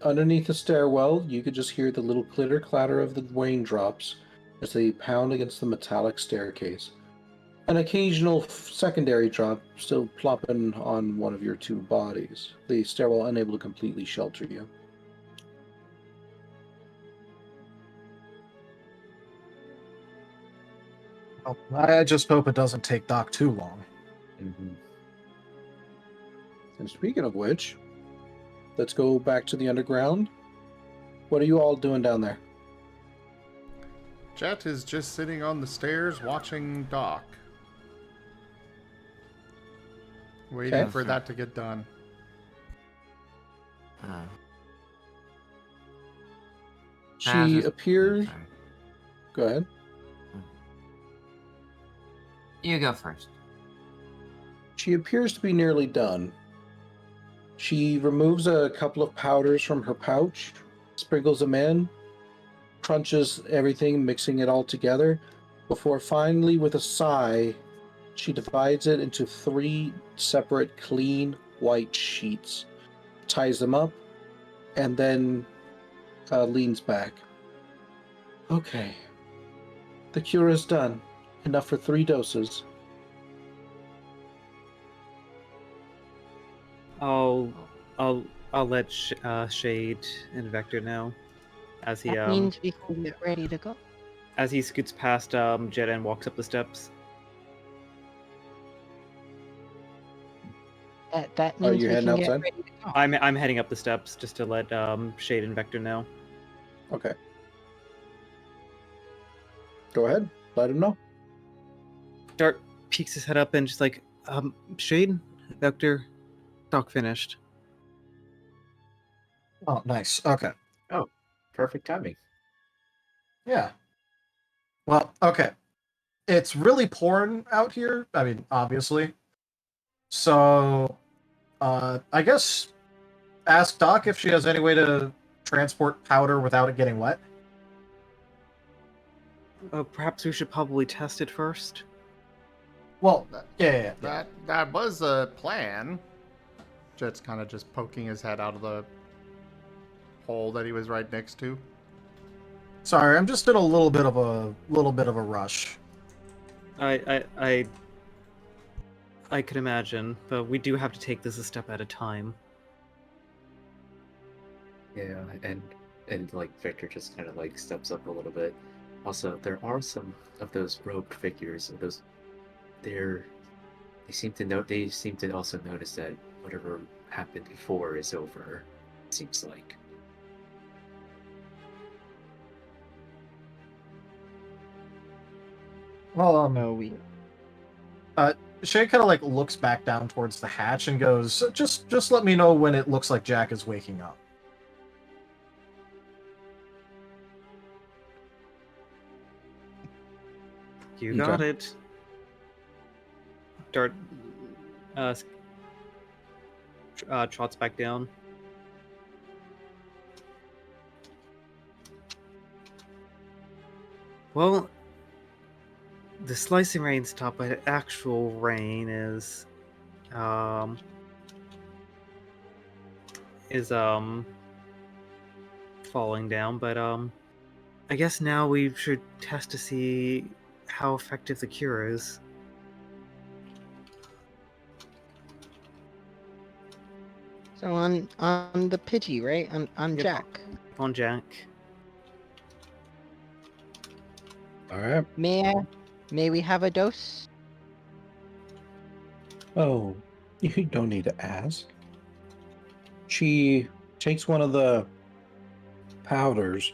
Underneath the stairwell, you could just hear the little clitter clatter of the raindrops as they pound against the metallic staircase. An occasional secondary drop still plopping on one of your two bodies, the stairwell unable to completely shelter you. Well, I just hope it doesn't take Doc too long. Mm-hmm. And speaking of which, let's go back to the underground. What are you all doing down there? Jet is just sitting on the stairs watching Doc. Waiting Okay. for that to get done. She appears... Sorry. Go ahead. You go first. She appears to be nearly done. She removes a couple of powders from her pouch, sprinkles them in, crunches everything, mixing it all together, before finally, with a sigh, she divides it into 3 separate, clean, white sheets, ties them up, and then leans back. Okay. The cure is done. Enough for 3 doses. I'll let Shade and Vector know as he That means we can get ready to go. as he scoots past Jet and walks up the steps. That Are means you we heading can get outside? ready to go. I'm heading up the steps just to let Shade and Vector know. Okay. Go ahead. Let him know. Dart peeks his head up and just like, Shade, Vector, Doc finished. Oh, nice. Okay. Oh, perfect timing. Yeah. Well, okay. It's really pouring out here. I mean, obviously. So, I guess ask Doc if she has any way to transport powder without it getting wet. Perhaps we should probably test it first. Well, yeah. That was a plan. Jet's kind of just poking his head out of the hole that he was right next to. Sorry, I'm just in a little bit of a rush. I could imagine, but we do have to take this a step at a time. Yeah, and like Victor just kind of like steps up a little bit. Also, there are some of those robed figures. They seem to also notice that whatever happened before is over. It seems like. Well, we. Shay kind of like looks back down towards the hatch and goes, "Just let me know when it looks like Jack is waking up." You got Okay. it. Dart trots back down. Well, the slicing rain stopped, but the actual rain is falling down. But I guess now we should test to see how effective the cure is. So on the Pidgey, right? On Yep. Jack. On Jack. All right. May we have a dose? Oh, you don't need to ask. She takes one of the powders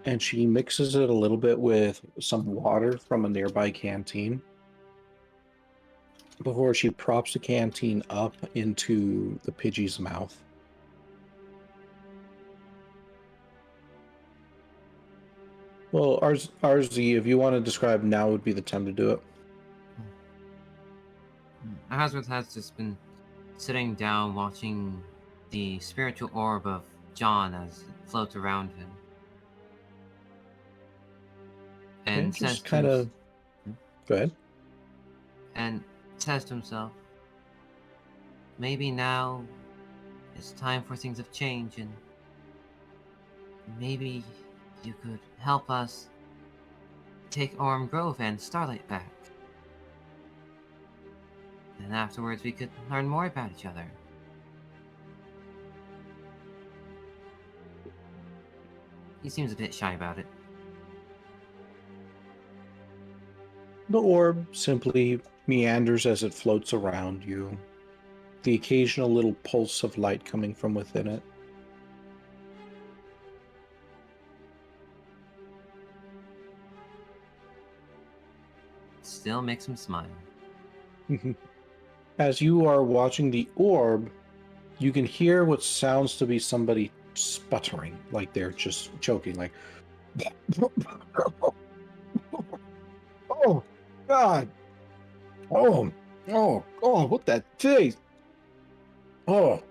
and she mixes it a little bit with some water from a nearby canteen before she props the canteen up into the Pidgey's mouth. Well, RZ, if you want to describe, now would be the time to do it. Azrath has just been sitting down watching the spiritual orb of John as it floats around him. And says just kind of... Go ahead. And says to himself, maybe now it's time for things to change, and maybe you could help us take Aurum Grove and Starlight back. And afterwards we could learn more about each other. He seems a bit shy about it. The orb simply meanders as it floats around you, the occasional little pulse of light coming from within it. Still makes him smile. As you are watching the orb, you can hear what sounds to be somebody sputtering, like they're just choking, like, oh, God, oh, what that taste? Oh,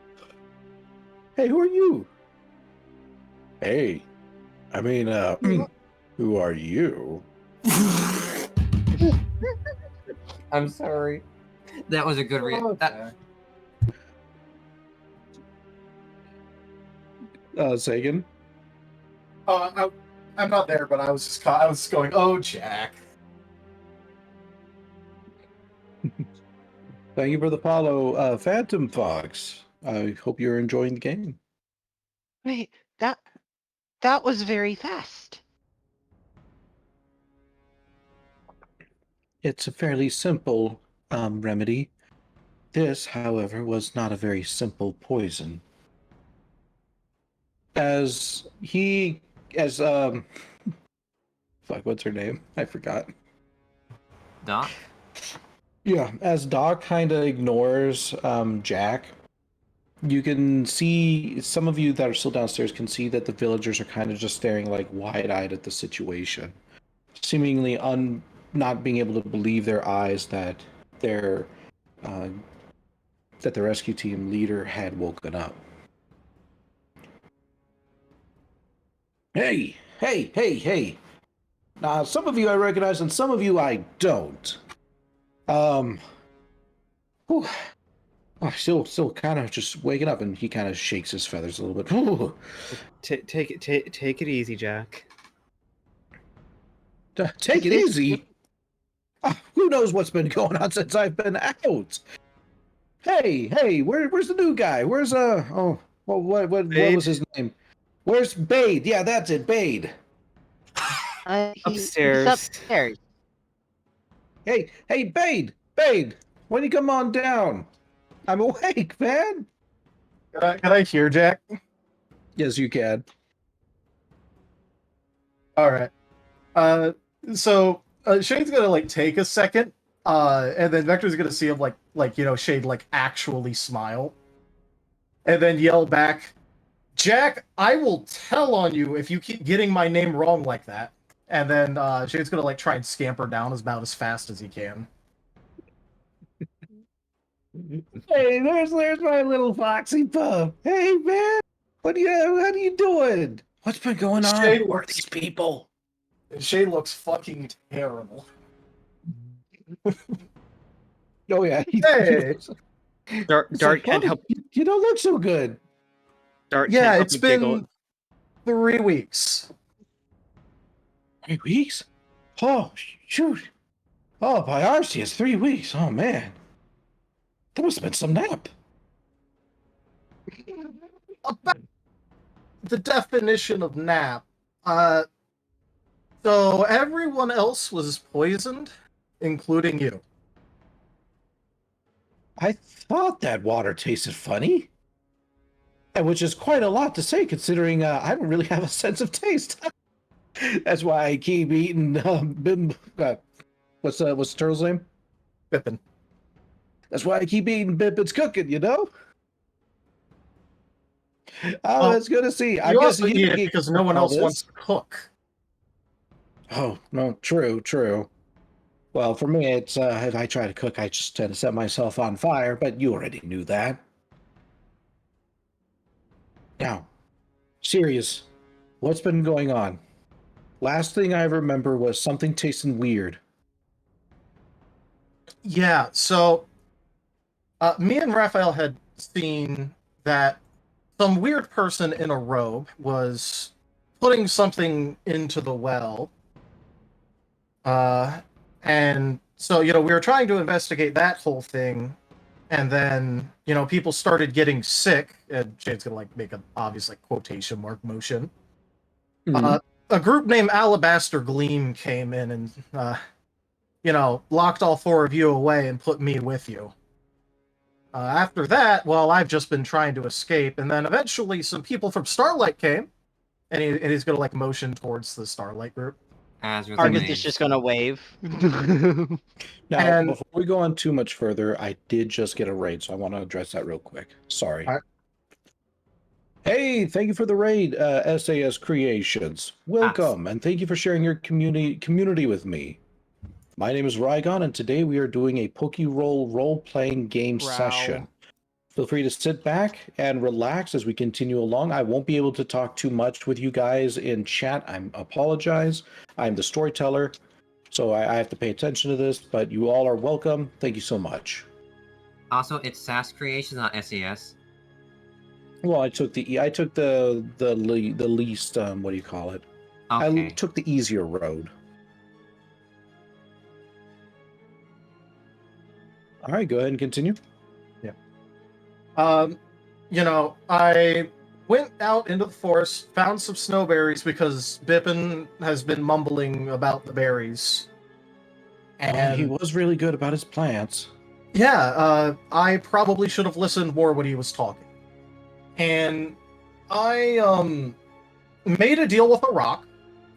hey, who are you? Hey, I mean, who are you? I'm sorry. That was a good Sagan? Oh, I'm not there, but I was just going, oh, Jack. Thank you for the follow, Phantom Fox. I hope you're enjoying the game. Wait, that was very fast. It's a fairly simple remedy. This, however, was not a very simple poison. Fuck, what's her name? I forgot. Doc? Yeah, as Doc kind of ignores Jack, you can see, some of you that are still downstairs can see that the villagers are kind of just staring like wide-eyed at the situation, seemingly not being able to believe their eyes that the rescue team leader had woken up. Hey! Now, some of you I recognize and some of you I don't. I'm still kind of just waking up, and he kind of shakes his feathers a little bit. Take it easy, Jack. Take it easy? Who knows what's been going on since I've been out? Hey, where's the new guy? Where's what was his name? Where's Bade? Yeah, that's it, Bade. He's Upstairs. upstairs. Hey, Bade, when you come on down? I'm awake, man. Can I hear Jack? Yes, you can. All right. So Shade's gonna like take a second, and then Vector's gonna see him Shade like actually smile, and then yell back, "Jack, I will tell on you if you keep getting my name wrong like that." And then Shade's gonna like try and scamper down about as fast as he can. Hey, there's my little foxy pup. Hey, man, how you doing? What's been going on? Shade Who are looks- these people? Shade looks fucking terrible. Oh yeah. Hey. Dart can't help. You don't look so good. Dart Yeah, can't help it's but giggle. been 3 weeks. 3 weeks? Oh, shoot. Oh, by Arceus, 3 weeks. Oh, man. That must have been some nap. About the definition of nap. So everyone else was poisoned, including you. I thought that water tasted funny. And which is quite a lot to say, considering I don't really have a sense of taste. That's why I keep eating what's the turtle's name? Pippin. That's why I keep eating Pippin's cooking, you know? Oh, Well, that's good to see. I You guess also you eat didn't it get because no one all else this. wants to cook. Oh, no, true. Well, for me, it's if I try to cook, I just tend to set myself on fire, but you already knew that. Now, serious, what's been going on? Last thing I remember was something tasting weird. Yeah, so me and Raphael had seen that some weird person in a robe was putting something into the well. And so, we were trying to investigate that whole thing. And then, people started getting sick. And Shade's going to make an obvious quotation mark motion. Mhm. A group named Alabaster Gleam came in and, locked all 4 of you away and put me with you. After that, well, I've just been trying to escape, and then eventually some people from Starlight came, and he's gonna motion towards the Starlight group. Azure Argus is just gonna wave. Now, And- before we go on too much further, I did just get a raid, so I want to address that real quick. Sorry. All right. Hey, thank you for the raid, SAS Creations. Welcome, and thank you for sharing your community with me. My name is Rygon, and today we are doing a Pokerole role-playing game session. Feel free to sit back and relax as we continue along. I won't be able to talk too much with you guys in chat. I apologize. I'm the storyteller, so I have to pay attention to this, but you all are welcome. Thank you so much. Also, it's SAS Creations, not SAS. Well, I took the least what do you call it? Okay. I took the easier road. All right, go ahead and continue. I went out into the forest, found some snowberries because Bippin has been mumbling about the berries. And he was really good about his plants. Yeah, I probably should have listened more when he was talking. And I made a deal with a rock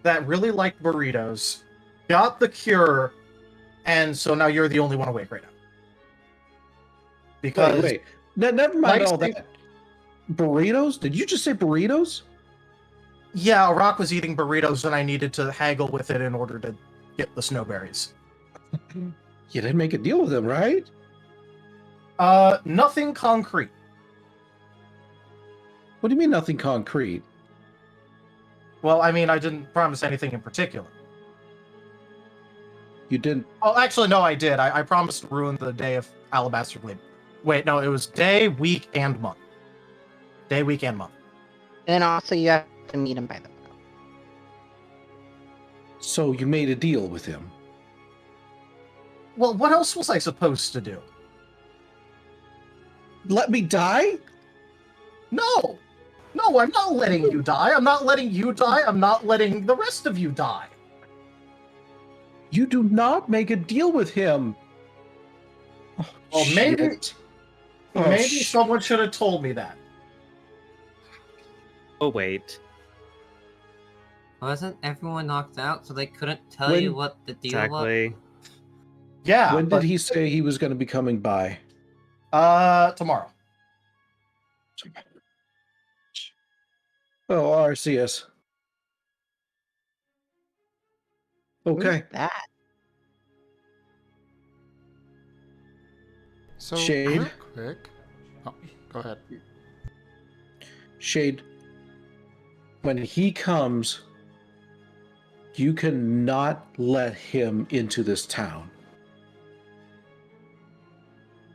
that really liked burritos, got the cure, and so now you're the only one awake right now. Because Wait. Never mind all Like- that. Burritos? Did you just say burritos? yeah, a rock was eating burritos and I needed to haggle with it in order to get the snowberries. You didn't make a deal with him, right? Nothing concrete. What do you mean nothing concrete? Well, I mean, I didn't promise anything in particular. You didn't. Oh, actually, no, I did. I promised to ruin the day of Alabaster Gleam. Wait, no, it was day, week, and month. Day, week, and month. And also, you have to meet him by the well. So you made a deal with him. Well, what else was I supposed to do? Let me die? No! No, I'm not letting you die. I'm not letting you die. I'm not letting the rest of you die. You do not make a deal with him. Oh, Well, maybe- shit. Oh, Maybe sh- someone should have told me that. Oh, wait. Wasn't everyone knocked out, so they couldn't tell you what the deal was? Exactly. Yeah. When did he say he was going to be coming by? Tomorrow. Oh, RCS. Okay. That. So, Shade? real quick. Oh, go ahead. Shade, when he comes, you cannot let him into this town.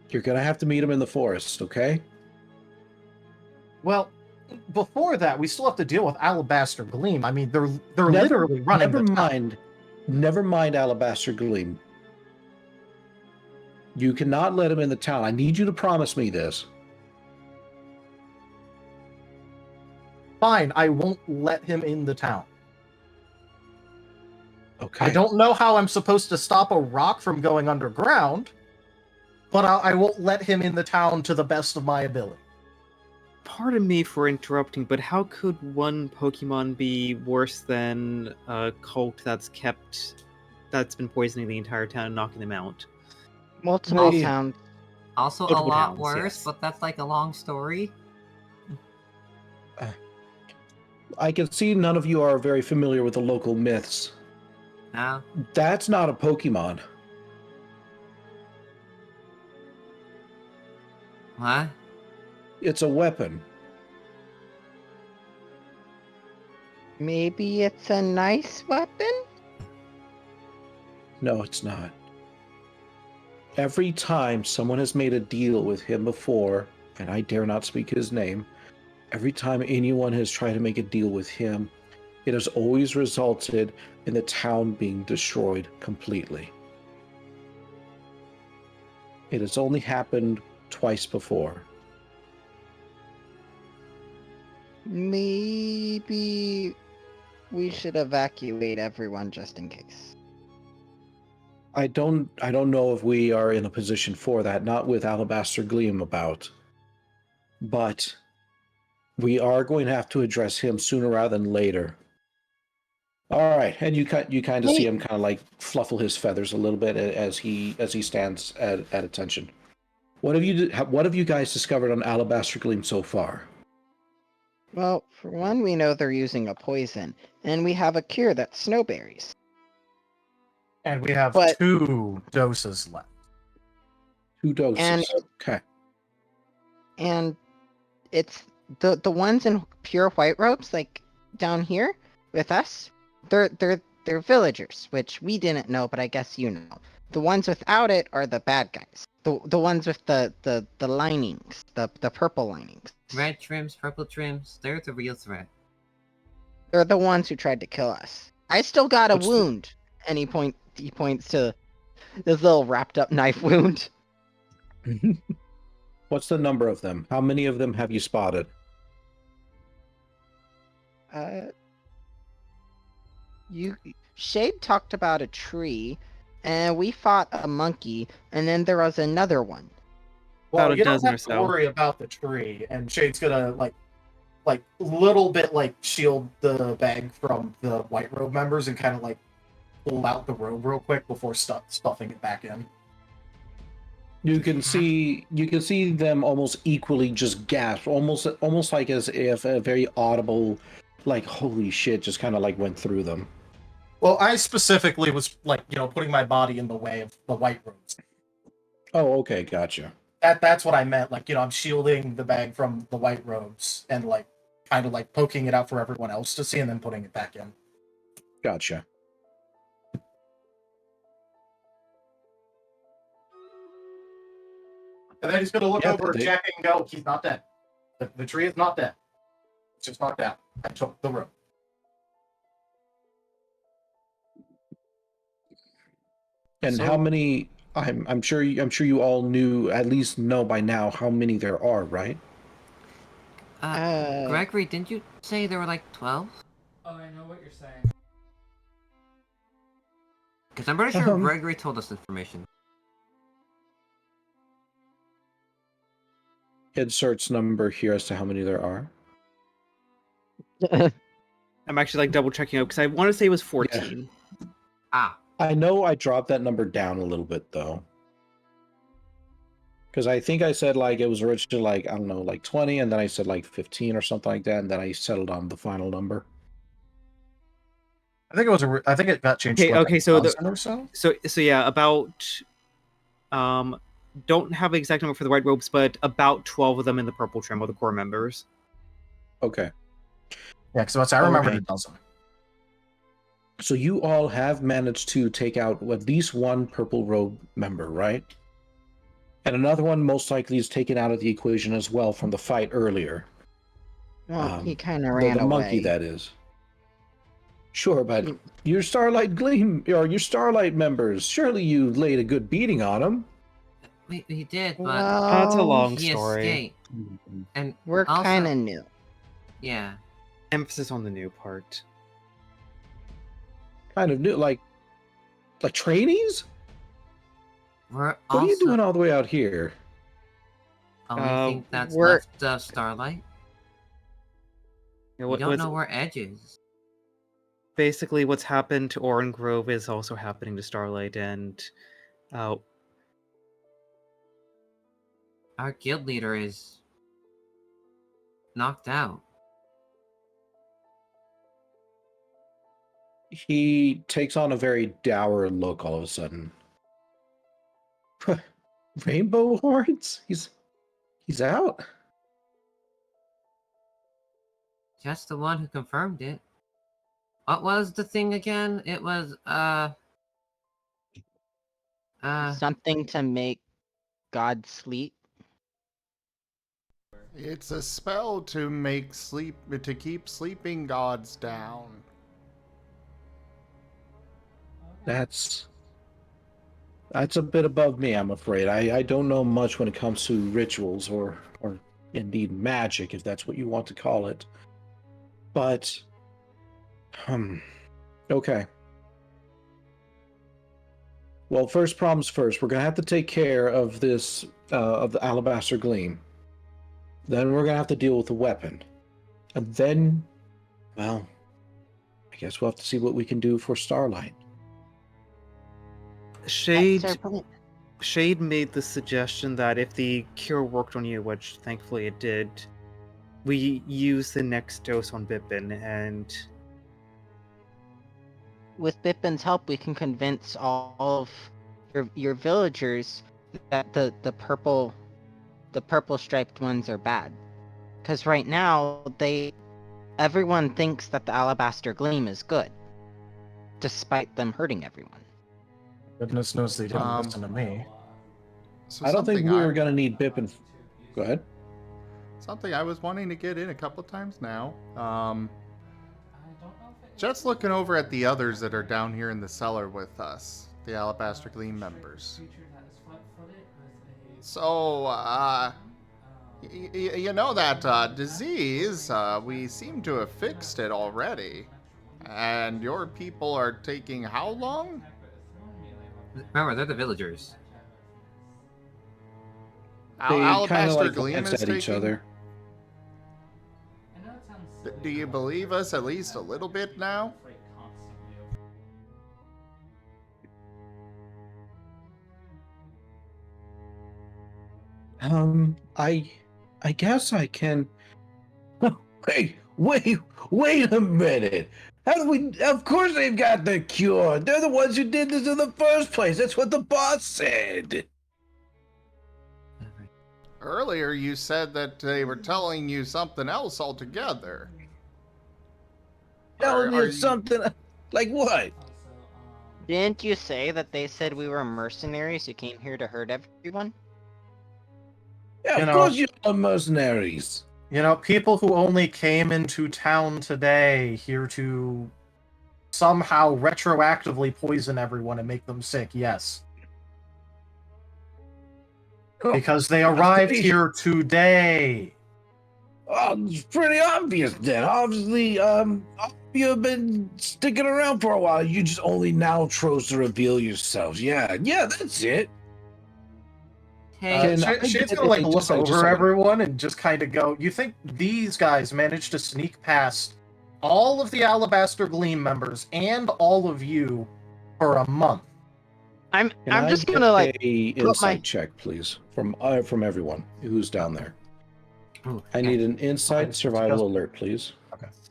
You're going to have to meet him in the forest, okay? Well, before that, we still have to deal with Alabaster Gleam. I mean, they're Never- literally running Never the town. mind. Never mind Alabaster Gleam. You cannot let him in the town. I need you to promise me this. Fine, I won't let him in the town. Okay. I don't know how I'm supposed to stop a rock from going underground, but I won't let him in the town to the best of my ability. Pardon me for interrupting, but how could one Pokemon be worse than a cult that's been poisoning the entire town and knocking them out? Multiple Maybe- towns. Also, a Multiple lot towns, worse, yes. but that's like a long story. I can see none of you are very familiar with the local myths. No? That's not a Pokemon. What? It's a weapon. Maybe it's a nice weapon? No, it's not. Every time someone has made a deal with him before, and I dare not speak his name, every time anyone has tried to make a deal with him, it has always resulted in the town being destroyed completely. It has only happened twice before. Maybe we should evacuate everyone just in case. I don't know if we are in a position for that, not with Alabaster Gleam about. But we are going to have to address him sooner rather than later. All right, and you kind of see him kind of like fluffle his feathers a little bit as he stands at attention. What have you guys discovered on Alabaster Gleam so far? Well, for one, we know they're using a poison, and we have a cure that's snowberries. And we have But- 2 doses left. 2 doses. And- Okay. And it's the ones in pure white robes, like down here with us. They're villagers, which we didn't know, but I guess you know. The ones without it are the bad guys. The ones with the linings, the purple linings. Red trims, purple trims, they're the real threat. They're the ones who tried to kill us. I still got a What's the- wound. And he points to this little wrapped up knife wound. What's the number of them? How many of them have you spotted? Shade talked about a tree, and we fought a monkey, and then there was another one. Well, About a you don't dozen have or to so. worry about the tree, and Shade's gonna like little bit like shield the bag from the white robe members and kind of like pull out the robe real quick before stuffing it back in. You can see them almost equally just gasp, almost like as if a very audible, like holy shit, just kind of like went through them. Well, I specifically was like, putting my body in the way of the white robes. Oh, okay, gotcha. That's what I meant. Like, I'm shielding the bag from the white robes and like kind of like poking it out for everyone else to see and then putting it back in. Gotcha. And then he's gonna look Yeah, over at they- Jack and go, he's not dead. The tree is not dead. It's just knocked out. I took the rope. And So- how many? I'm sure you all at least know by now how many there are, right? Gregory, didn't you say there were like 12? Oh, I know what you're saying. Because I'm pretty sure Um, Gregory told us information. Inserts number here as to how many there are. I'm actually like double checking out because I want to say it was 14. Ah, I know I dropped that number down a little bit though. Because I think I said like it was originally like, I don't know, like 20, and then I said like 15 or something like that, and then I settled on the final number. I think it was. I think it got changed. Okay, to like okay, a so dozen or so. So yeah, about don't have an exact number for the white robes, but about 12 of them in the purple trim are the core members. Okay. Yeah, because I remember Okay. a dozen. So you all have managed to take out at least one purple robe member, right? And another one most likely is taken out of the equation as well from the fight earlier. Well, he kind of The ran away. monkey, that is. Sure, but your Starlight Gleam, or your Starlight members, surely you laid a good beating on them. We did, but That's a long he story. escaped. And We're also, kind of new. Yeah. Emphasis on the new part. Kind of new, like trainees? We're What also are you doing all the way out here? only thing that's we're- left of Starlight. You know, We what- don't what's- know where Edge is. Basically, what's happened to Oran Grove is also happening to Starlight, and Our guild leader is knocked out. He takes on a very dour look all of a sudden. Rainbow horns? He's out? Just the one who confirmed it. What was the thing again? It was Something to make God sleep. It's a spell to keep sleeping gods down. That's a bit above me, I'm afraid. I don't know much when it comes to rituals or indeed magic, if that's what you want to call it. But okay. Well, first problems first. We're gonna have to take care of this of the Alabaster Gleam. Then we're gonna have to deal with the weapon. And then, well, I guess we'll have to see what we can do for Starlight. Shade That's our point. Shade made the suggestion that if the cure worked on you, which thankfully it did, we use the next dose on Bippin, and With Bippin's help, we can convince all of your villagers that the purple striped ones are bad. Because right now everyone thinks that the Alabaster Gleam is good, despite them hurting everyone. Goodness knows they didn't Um, listen to me. So I don't think something we're gonna need Bippin. Go ahead. Something I was wanting to get in a couple times now. Just looking over at the others that are down here in the cellar with us, the Alabaster Gleam members. So, you know that disease, we seem to have fixed it already. And your people are taking how long? Remember, they're the villagers. They kind of Alabaster like Gleam glance is at each taking... other. Do you believe us at least a little bit now? I guess I can. Wait a minute. How do we? Of course they've got the cure. They're the ones who did this in the first place. That's what the boss said. Earlier you said that they were telling you something else altogether. Telling Are you you- something like what? Didn't you say that they said we were mercenaries who came here to hurt everyone? Yeah, You of know- course you are mercenaries. You know, people who only came into town today here to somehow retroactively poison everyone and make them sick, yes. Because they arrived here today. Oh, it's pretty obvious then. Obviously, you've been sticking around for a while. You just only now chose to reveal yourselves. Yeah, that's it. Hey, Shade's gonna like look over everyone and just kind of go, you think these guys managed to sneak past all of the Alabaster Gleam members and all of you for a month? I'm Can just I gonna get like a put insight my- check, please, from everyone who's down there. Ooh, I need an insight survival alert, please.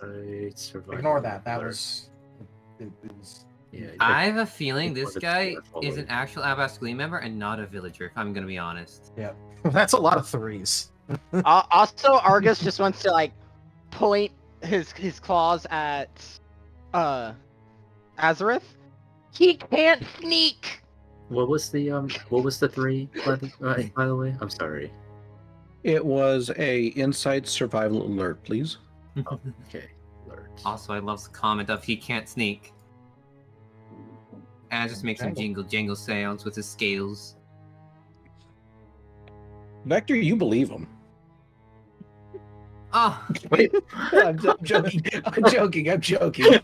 Ignore that. That was. Yeah, I have a feeling Ignore this the guy follow. is an actual Alabaster Gleam member and not a villager, if I'm gonna be honest. Yeah. That's a lot of threes. Also, Argus just wants to like point his claws at Azareth. He can't sneak. What was the 3 by the way? I'm sorry. It was a insight survival alert, please. Oh, okay. Alert. Also, I love the comment of he can't sneak. And just makes some jingle jangle sounds with his scales. Vector, you believe him. Oh, Wait. I'm joking. I'm joking.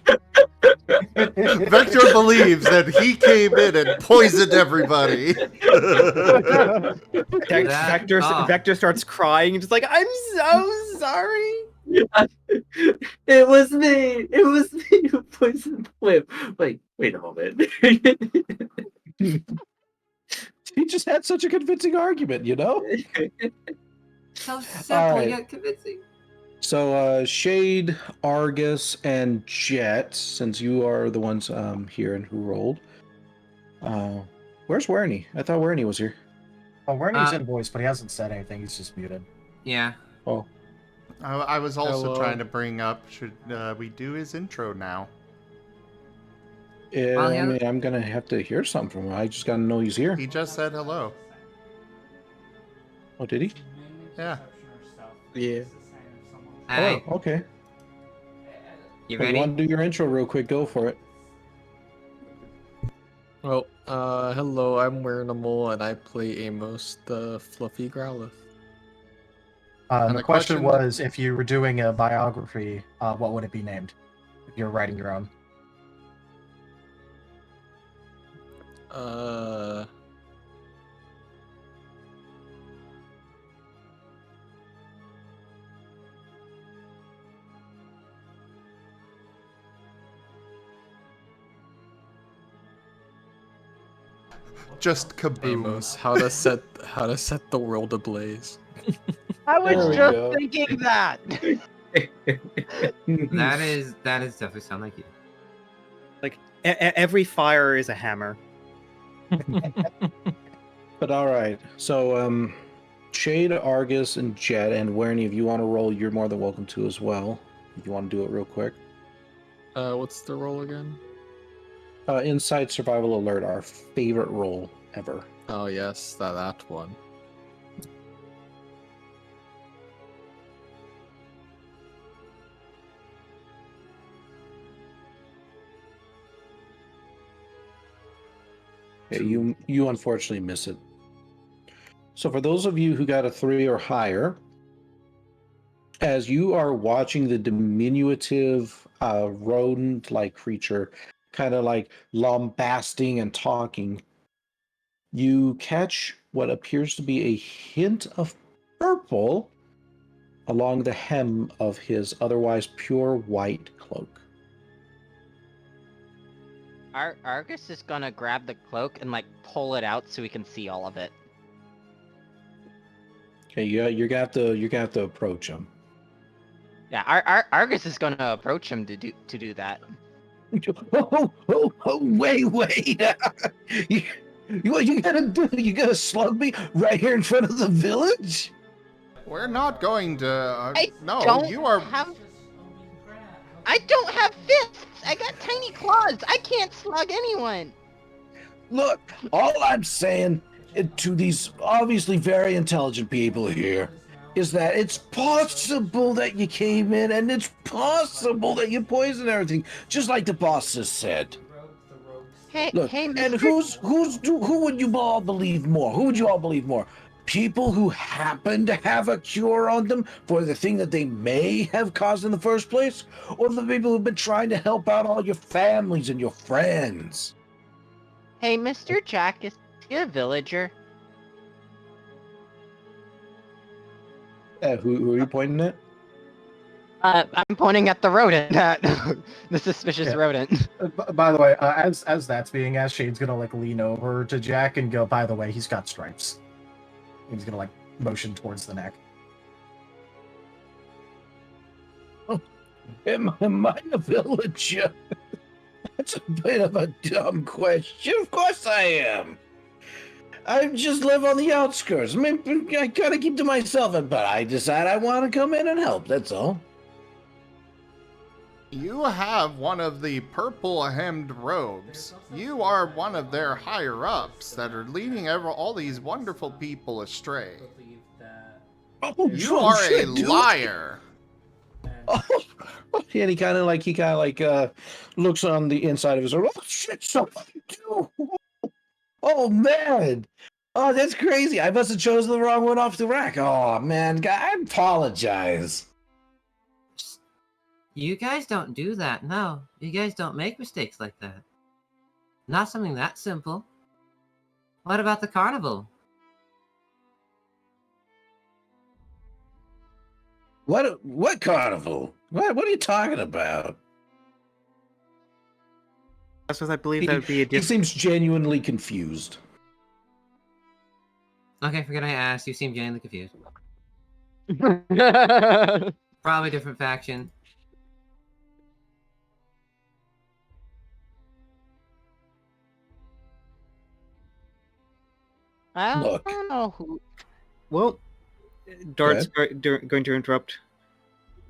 Vector believes that he came in and poisoned everybody. Vector starts crying and just like, I'm so sorry. It was me. It was me who poisoned Flip. Wait a moment. He just had such a convincing argument, you know? so simple right. yet convincing. So, Shade, Argus, and Jet, since you are the ones here and who rolled. Where's Werny? I thought Werny was here. Oh, Werny's in voice, but he hasn't said anything. He's just muted. Yeah. Oh. I was also Hello. trying to bring up, should we do his intro now? Yeah, I mean, I'm going to have to hear something from him. I just got to know he's here. He just said hello. Oh, did he? Yeah. Yeah. Hey, Oh, okay. you If you ready? want to do your intro real quick, go for it. Well, hello, I'm Wernimal, and I play Amos, the fluffy Growlithe. The question was, if you were doing a biography, what would it be named? If you're writing your own. Just kaboom. Amos, how to set the world ablaze. I was There we just go. thinking that. That is definitely sound like you. Like every fire is a hammer. But all right. So, Shade, Argus, and Jet, and Werny, if you want to roll, you're more than welcome to as well. If you want to do it real quick. What's the roll again? Inside Survival Alert, our favorite roll ever. Oh yes, that one. Yeah, you unfortunately miss it. So for those of you who got a 3 or higher, as you are watching the diminutive rodent-like creature kind of like lambasting and talking, you catch what appears to be a hint of purple along the hem of his otherwise pure white cloak. Argus is gonna grab the cloak and like pull it out so we can see all of it. Okay, you're gonna have to approach him. Yeah, Argus is gonna approach him to do that. Wait! What you gonna do? You gonna slug me right here in front of the village? We're not going to. No, don't you are. I don't have fists. I got tiny claws. I can't slug anyone. Look, all I'm saying to these obviously very intelligent people here is that it's possible that you came in and it's possible that you poisoned everything, just like the boss has said. Hey, Look, hey, and who would you all believe more? Who would you all believe more? People who happen to have a cure on them for the thing that they may have caused in the first place? Or the people who've been trying to help out all your families and your friends? Hey, Mr. Jack, is he a villager? Who are you pointing at? I'm pointing at the rodent, the suspicious rodent. By the way, as that's being asked, Shade's gonna like lean over to Jack and go, by the way, he's got stripes. He's gonna like motion towards the neck. Oh, am I a villager? That's a bit of a dumb question. Of course I am. I just live on the outskirts. I mean, I gotta keep to myself, but I decide I want to come in and help, that's all. You have one of the purple-hemmed robes. You are one of their higher-ups that are leading all these wonderful people astray. Oh, You are a liar. Oh, and he kind of like looks on the inside of his. Oh shit! Somebody do! Oh man! Oh, that's crazy. I must have chosen the wrong one off the rack. Oh man, I apologize. You guys don't do that, no. You guys don't make mistakes like that. Not something that simple. What about the carnival? What carnival? What are you talking about? That's what I believe that would be a He different. seems genuinely confused. Okay, forget I asked. You seem genuinely confused. Probably different faction. I Look. don't know who. Well, Dart's going to interrupt.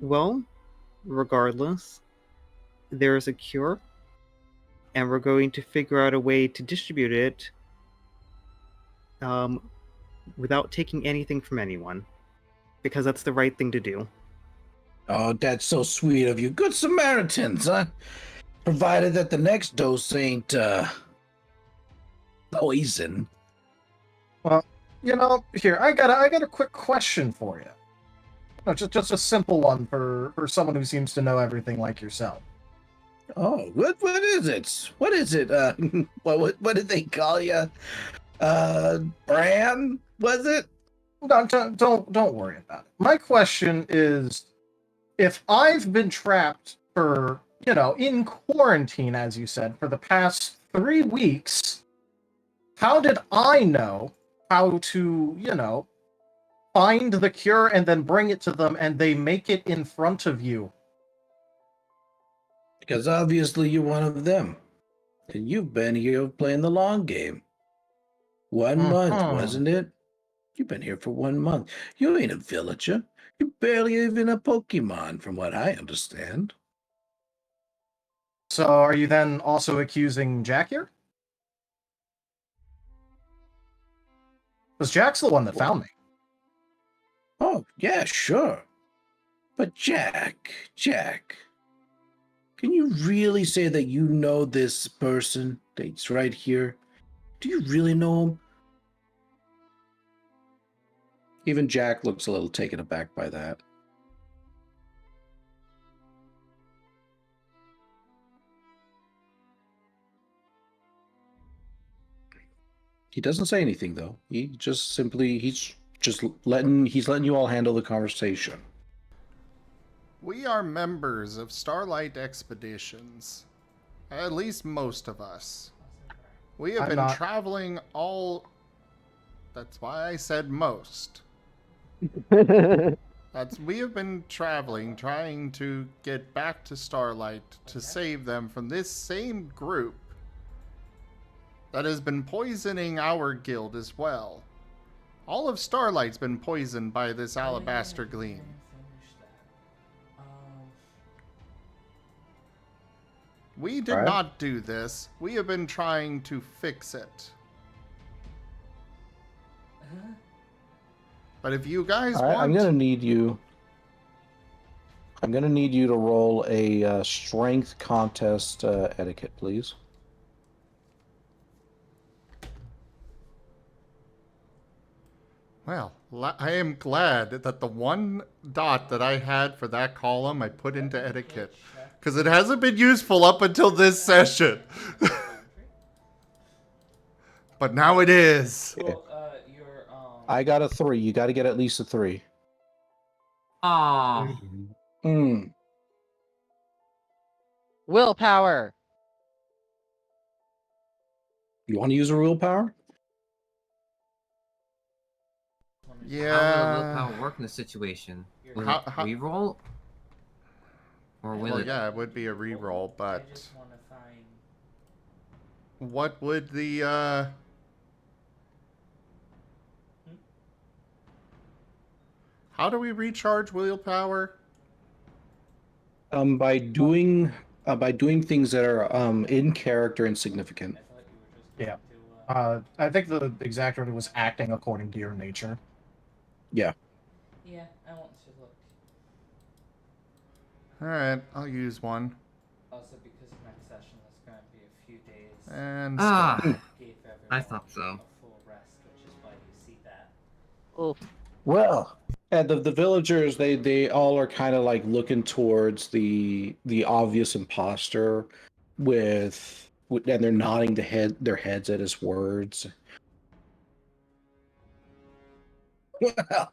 Well, regardless, there is a cure, and we're going to figure out a way to distribute it without taking anything from anyone, because that's the right thing to do. Oh, that's so sweet of you. Good Samaritans, huh? Provided that the next dose ain't poison. Well, here I got a quick question for you. No, just a simple one for someone who seems to know everything like yourself. Oh, what is it? What is it? What did they call you? Bran? Was it? No, don't worry about it. My question is, if I've been trapped for, in quarantine, as you said, for the past 3 weeks, how did I know how to, find the cure and then bring it to them and they make it in front of you? Because obviously you're one of them. And you've been here playing the long game. 1 month, wasn't it? You've been here for 1 month. You ain't a villager. You're barely even a Pokemon, from what I understand. So are you then also accusing Jack here? Because Jack's the one that found me. Oh, yeah, sure. But Jack, can you really say that you know this person that's right here? Do you really know him? Even Jack looks a little taken aback by that. He doesn't say anything though. He's letting you all handle the conversation. We are members of Starlight Expeditions. At least most of us. We have been traveling all... That's why I said most. We have been traveling, trying to get back to Starlight to save them from this same group that has been poisoning our guild as well. All of Starlight's been poisoned by this Alabaster Gleam. We did not do this. We have been trying to fix it. But if you guys want... I'm gonna need you to roll a strength contest etiquette, please. Well, I am glad that the one dot that I had for that column I put into etiquette. Because it hasn't been useful up until this session. But now it is. Well, I got a 3. You got to get at least a 3. Aww. Willpower. You want to use a willpower? Yeah. How will willpower work in this situation? Will it reroll? Or will it? Yeah, it would be a reroll, but... What would the, How do we recharge willpower? By doing things that are in character and significant. Yeah. I think the exact word was acting according to your nature. Yeah. Yeah, I want to look. Alright, I'll use one. Also, because next session is going to be a few days. And Gave I everyone thought so. a full rest, which is why you see that. Oof. Well, and the villagers, they all are kind of like looking towards the obvious imposter and they're nodding their heads at his words. Well,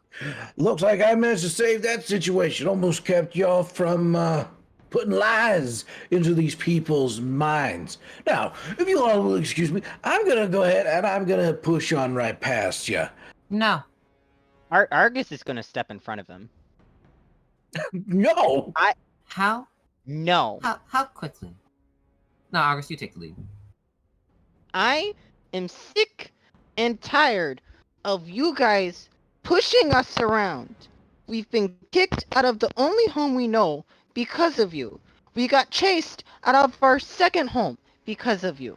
looks like I managed to save that situation. Almost kept y'all from putting lies into these people's minds. Now, if you all will excuse me, I'm gonna go ahead and I'm gonna push on right past you. No. Argus is gonna step in front of him. No. How? No. How quickly? No, August, you take the lead. I am sick and tired of you guys pushing us around. We've been kicked out of the only home we know because of you. We got chased out of our second home because of you.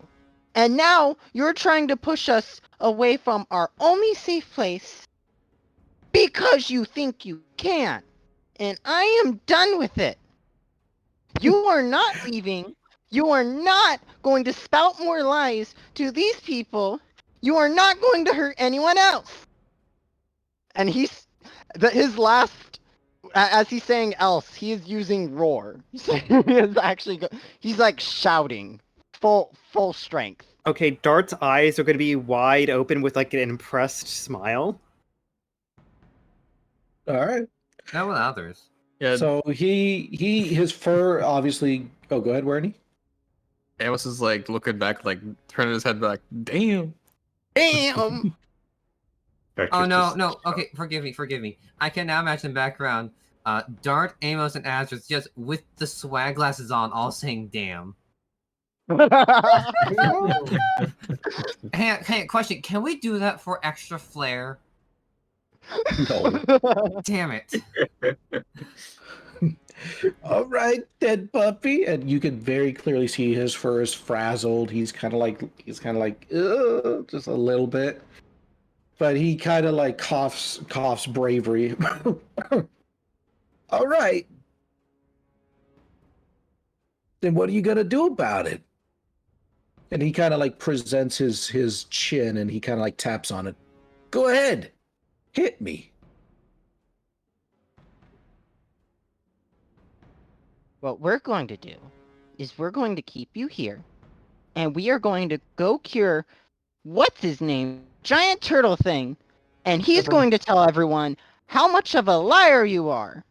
And now you're trying to push us away from our only safe place because you think you can. And I am done with it. You are not leaving. You are not going to spout more lies to these people. You are not going to hurt anyone else. And his last, as he's saying else, he is using roar. So he is actually, he's like shouting, full strength. Okay, Dart's eyes are going to be wide open with like an impressed smile. All right. How about others? Yeah, So his fur obviously. Oh, go ahead, Werny. Amos is like looking back, like turning his head back. Damn. Damn. Oh no. Okay, forgive me. I can now imagine the background. Dart, Amos, and Azrael just with the swag glasses on, all saying "damn." Hey, question: can we do that for extra flair? No. Damn it! All right, dead puppy, and you can very clearly see his fur is frazzled. He's kind of like just a little bit, but he kind of like coughs bravery. All right, then what are you gonna do about it? And he kind of like presents his chin, and he kind of like taps on it. Go ahead, hit me. What we're going to do is we're going to keep you here, and we are going to go cure what's his name, giant turtle thing, and he's going to tell everyone how much of a liar you are.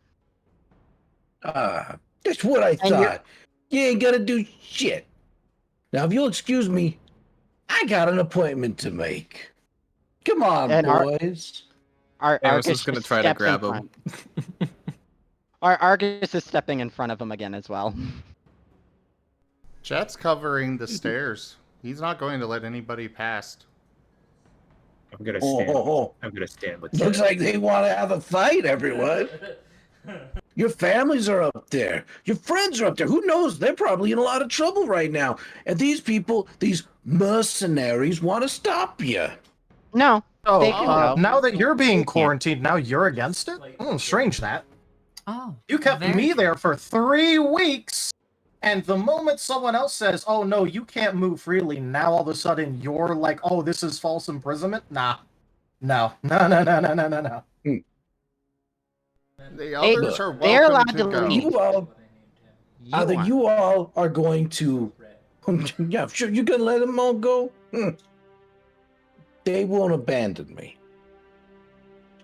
That's what I And thought. You ain't gonna do shit. Now, if you'll excuse me, I got an appointment to make. Come on, And boys. Our Amos Argus is gonna just try to steps in grab front. him. Our Argus is stepping in front of him again as well. Jet's covering the stairs. He's not going to let anybody past. I'm gonna stand. I'm gonna stand with Looks Jet. like they want to have a fight, everyone. Your families are up there. Your friends are up there. Who knows? They're probably in a lot of trouble right now. And these people, these mercenaries, want to stop you. No. Oh, They can go. now that you're being They can't. quarantined, now you're against it? Strange that. Oh, You kept me there for 3 weeks, and the moment someone else says, oh no, you can't move freely, now all of a sudden you're like, oh, this is false imprisonment? Nah. No. No. The others are they're welcome allowed to to go. leave. You all, either aren't. you all are going to, yeah, sure, you're gonna let them all go. They won't abandon me.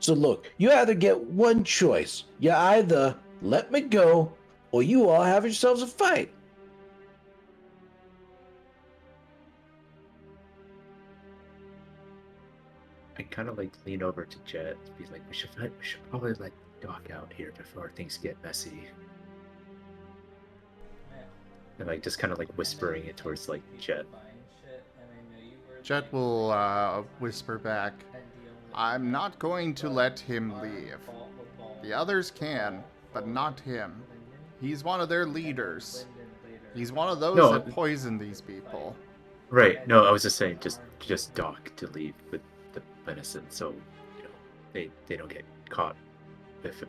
So look, you either get one choice. You either let me go, or you all have yourselves a fight. I kind of like lean over to Jet and be like, we should probably let Doc out here before things get messy. And like just kind of like whispering it towards like Jet. Jet will whisper back, I'm not going to let him leave. The others can, but not him. He's one of their leaders. He's one of those that poison these people. Right. No, I was just saying just Doc to leave with the medicine so, you know, they don't get caught if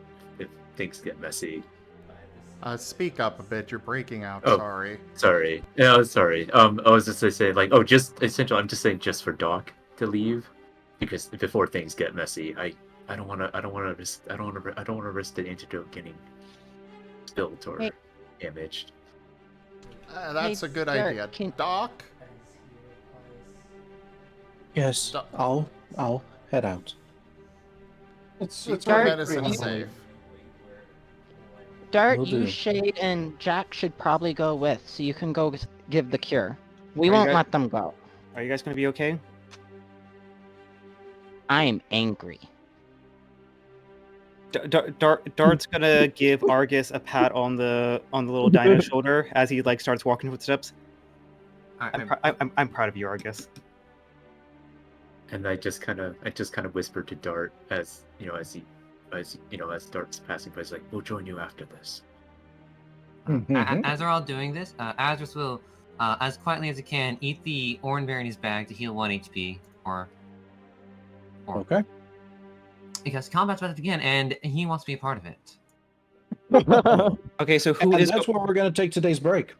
things get messy. Speak up a bit. You're breaking out. Oh. Sorry. Sorry. Yeah, sorry. I was just gonna say, like, oh, just essentially, I'm just saying, just for Doc to leave, because before things get messy, I don't want to risk the antidote getting spilled or damaged. That's a good idea. Doc? Yes, I'll head out. It's Dart, where medicine safe. Dart, Will you, do. Shade, and Jack should probably go with, so you can go give the cure. We Are you won't guys- let them go. Are you guys going to be okay? I am angry. Dart's gonna give Argus a pat on the little dino shoulder as he like starts walking footsteps. I'm proud of you, Argus. And I just kind of whisper to Dart as as Dart's passing by. He's like, "We'll join you after this." As they're all doing this, Azris will, as quietly as he can, eat the Oran berry in his bag to heal 1 HP. Or Okay. Because combat's about to begin, and he wants to be a part of it. Okay, so who And is? that's where we're going to take today's break.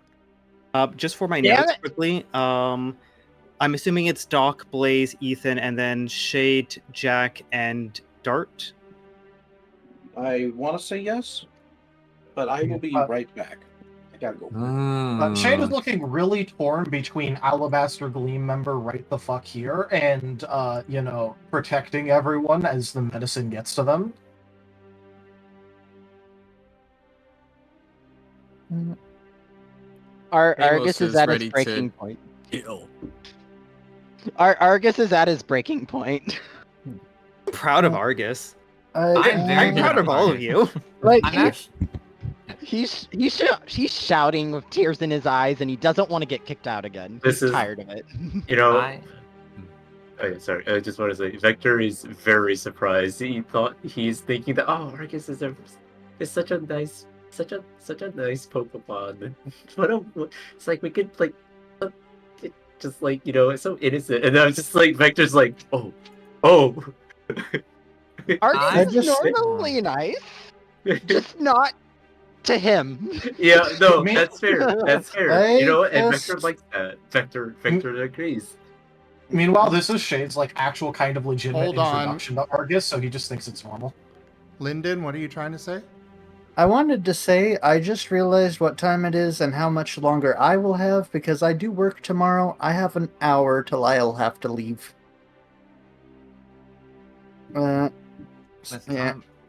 Just for my Damn notes it. quickly. I'm assuming it's Doc, Blaze, Ethan, and then Shade, Jack, and Dart. I want to say yes, but I will be right back. I gotta go. Shade is looking really torn between Alabaster Gleam member right the fuck here and, protecting everyone as the medicine gets to them. Argus is at his breaking point. Argus is at his breaking point. Proud of Argus. I'm very I'm proud of all of you. Like I'm he's shouting with tears in his eyes, and he doesn't want to get kicked out again. This He's is- tired of it. Sorry, I just want to say, Vector is very surprised. He's thinking that, oh, Argus is such a nice Pokemon. It's like we could just it's so innocent. And I was just like, Vector's like, oh. Argus is normally nice, just not to him. Yeah, no, Me- that's fair. That's fair. I And just- Vector likes that. Vector agrees. Meanwhile, this is Shade's actual kind of legitimate Hold on. introduction to Argus, so he just thinks it's normal. Lyndon, what are you trying to say? I wanted to say I just realized what time it is and how much longer I will have because I do work tomorrow. I have an hour till I'll have to leave. Yeah.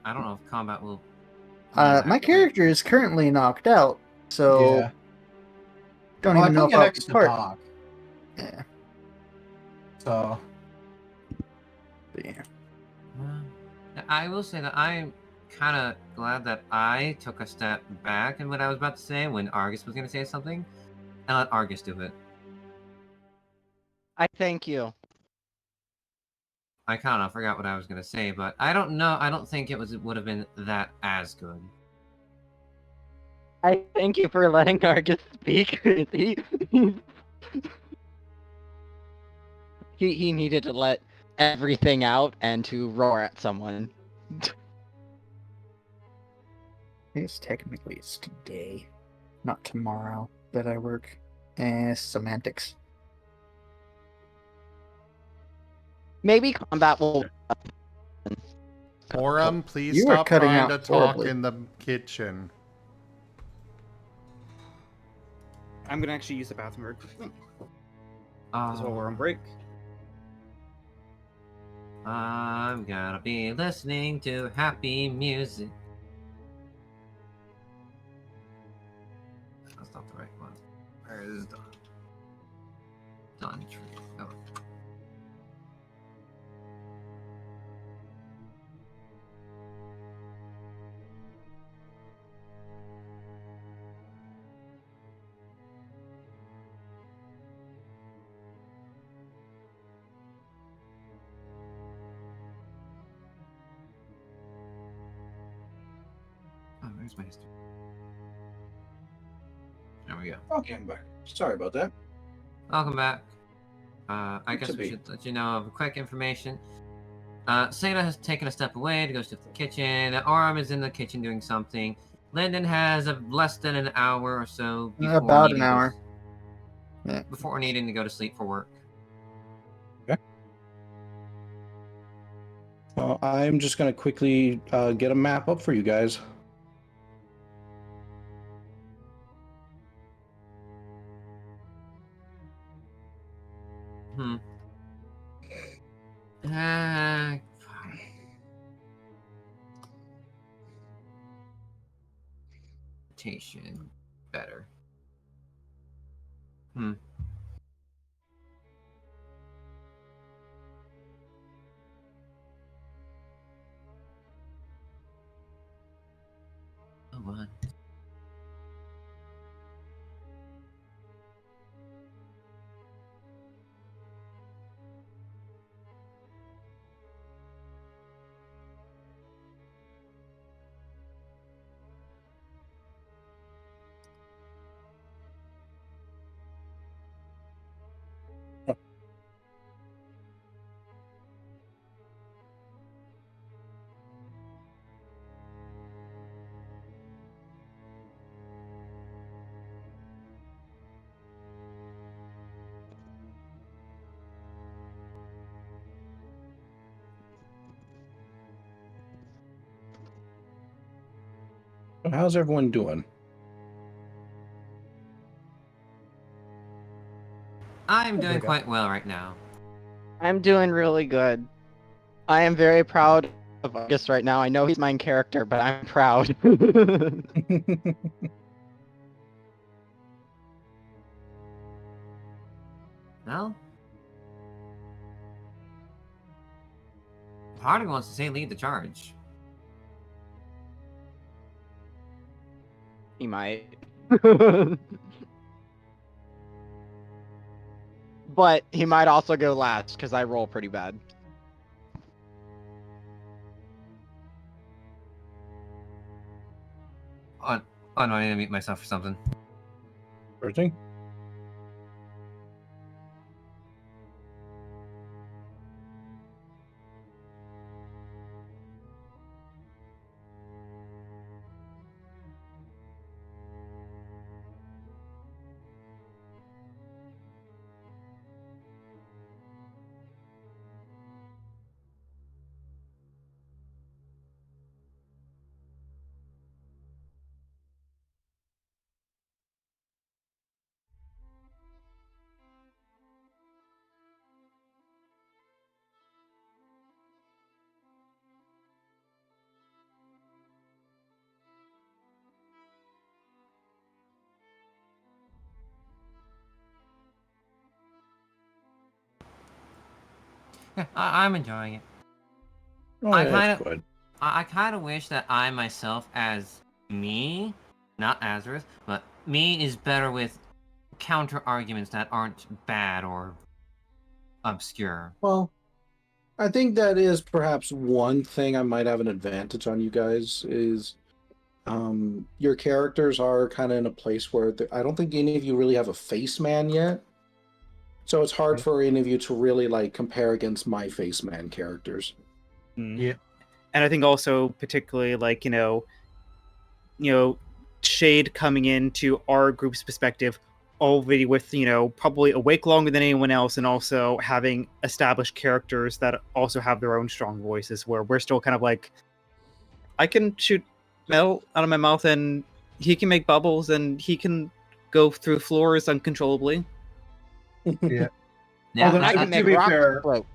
I don't know if combat will. My character is currently knocked out, so Yeah. don't Well, even I know put if you I'll next be to part. Doc, so But yeah. I will say that I'm kind of glad that I took a step back in what I was about to say when Argus was going to say something, and let Argus do it. I thank you. I kind of forgot what I was going to say, but I don't know. I don't think it would have been that as good. I thank you for letting Argus speak. He needed to let everything out and to roar at someone. It's technically it's today, not tomorrow that I work. Semantics. Maybe combat will. Aurum, please You are stop cutting trying out to talk horribly. in the kitchen. I'm gonna actually use the bathroom very quickly. As well, Um, we're on break. I'm gonna be listening to happy music. That's not the right one. Where is Dawn? Dawn tree. Oh. Oh, where's my history? There we go. Okay, I'm back. Sorry about that. Welcome back. I Good guess to we be. should let you know of quick information. Seda has taken a step away to go to the kitchen. Aurum is in the kitchen doing something. Lyndon has less than an hour or so before About an needing to- hour. Yeah. before needing to go to sleep for work. I'm just going to quickly get a map up for you guys. Fine. Rotation. Better. Oh, what? How's everyone doing? I'm doing quite well right now. I'm doing really good. I am very proud of August right now. I know he's my character, but I'm proud. Well, part of me wants to say lead the charge. He might. But he might also go last, because I roll pretty bad. Oh no, I need to mute myself for something. Everything? Yeah, I'm enjoying it. Oh, I yeah, kind that's of, good. I kind of wish that I myself, as me, not Azareth, but me is better with counter arguments that aren't bad or obscure. Well, I think that is perhaps one thing I might have an advantage on you guys is your characters are kind of in a place where I don't think any of you really have a face man yet. So it's hard for any of you to really like compare against my face man characters. Yeah. And I think also particularly like, Shade coming into our group's perspective already with, probably awake longer than anyone else and also having established characters that also have their own strong voices where we're still kind of like, I can shoot metal out of my mouth and he can make bubbles and he can go through floors uncontrollably. Yeah. Yeah, Although, I to can make be rocks fair, float.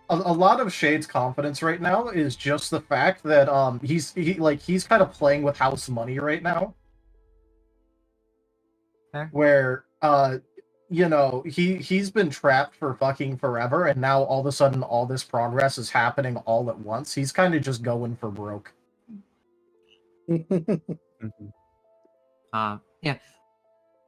a lot of Shade's confidence right now is just the fact that he's kind of playing with house money right now. Fair. Where he's been trapped for fucking forever, and now all of a sudden all this progress is happening all at once. He's kind of just going for broke. Yeah.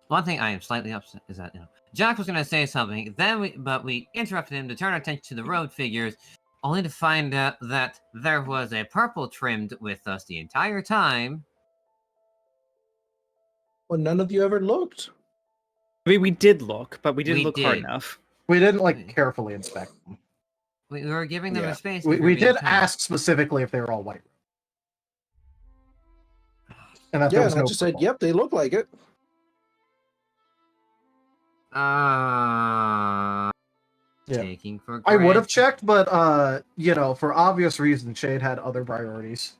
One thing I am slightly upset is that Jack was going to say something, but we interrupted him to turn our attention to the road figures, only to find out that there was a purple trimmed with us the entire time. Well, none of you ever looked. I mean, we did look, but we didn't We look hard did. enough. We didn't carefully inspect them. We were giving them Yeah. a space. We being did told. ask specifically if they were all white. And that there Yeah, was and I no just said, purple. yep, they look like it. Taking for I would have granted. checked, but you know, for obvious reasons, Shade had other priorities.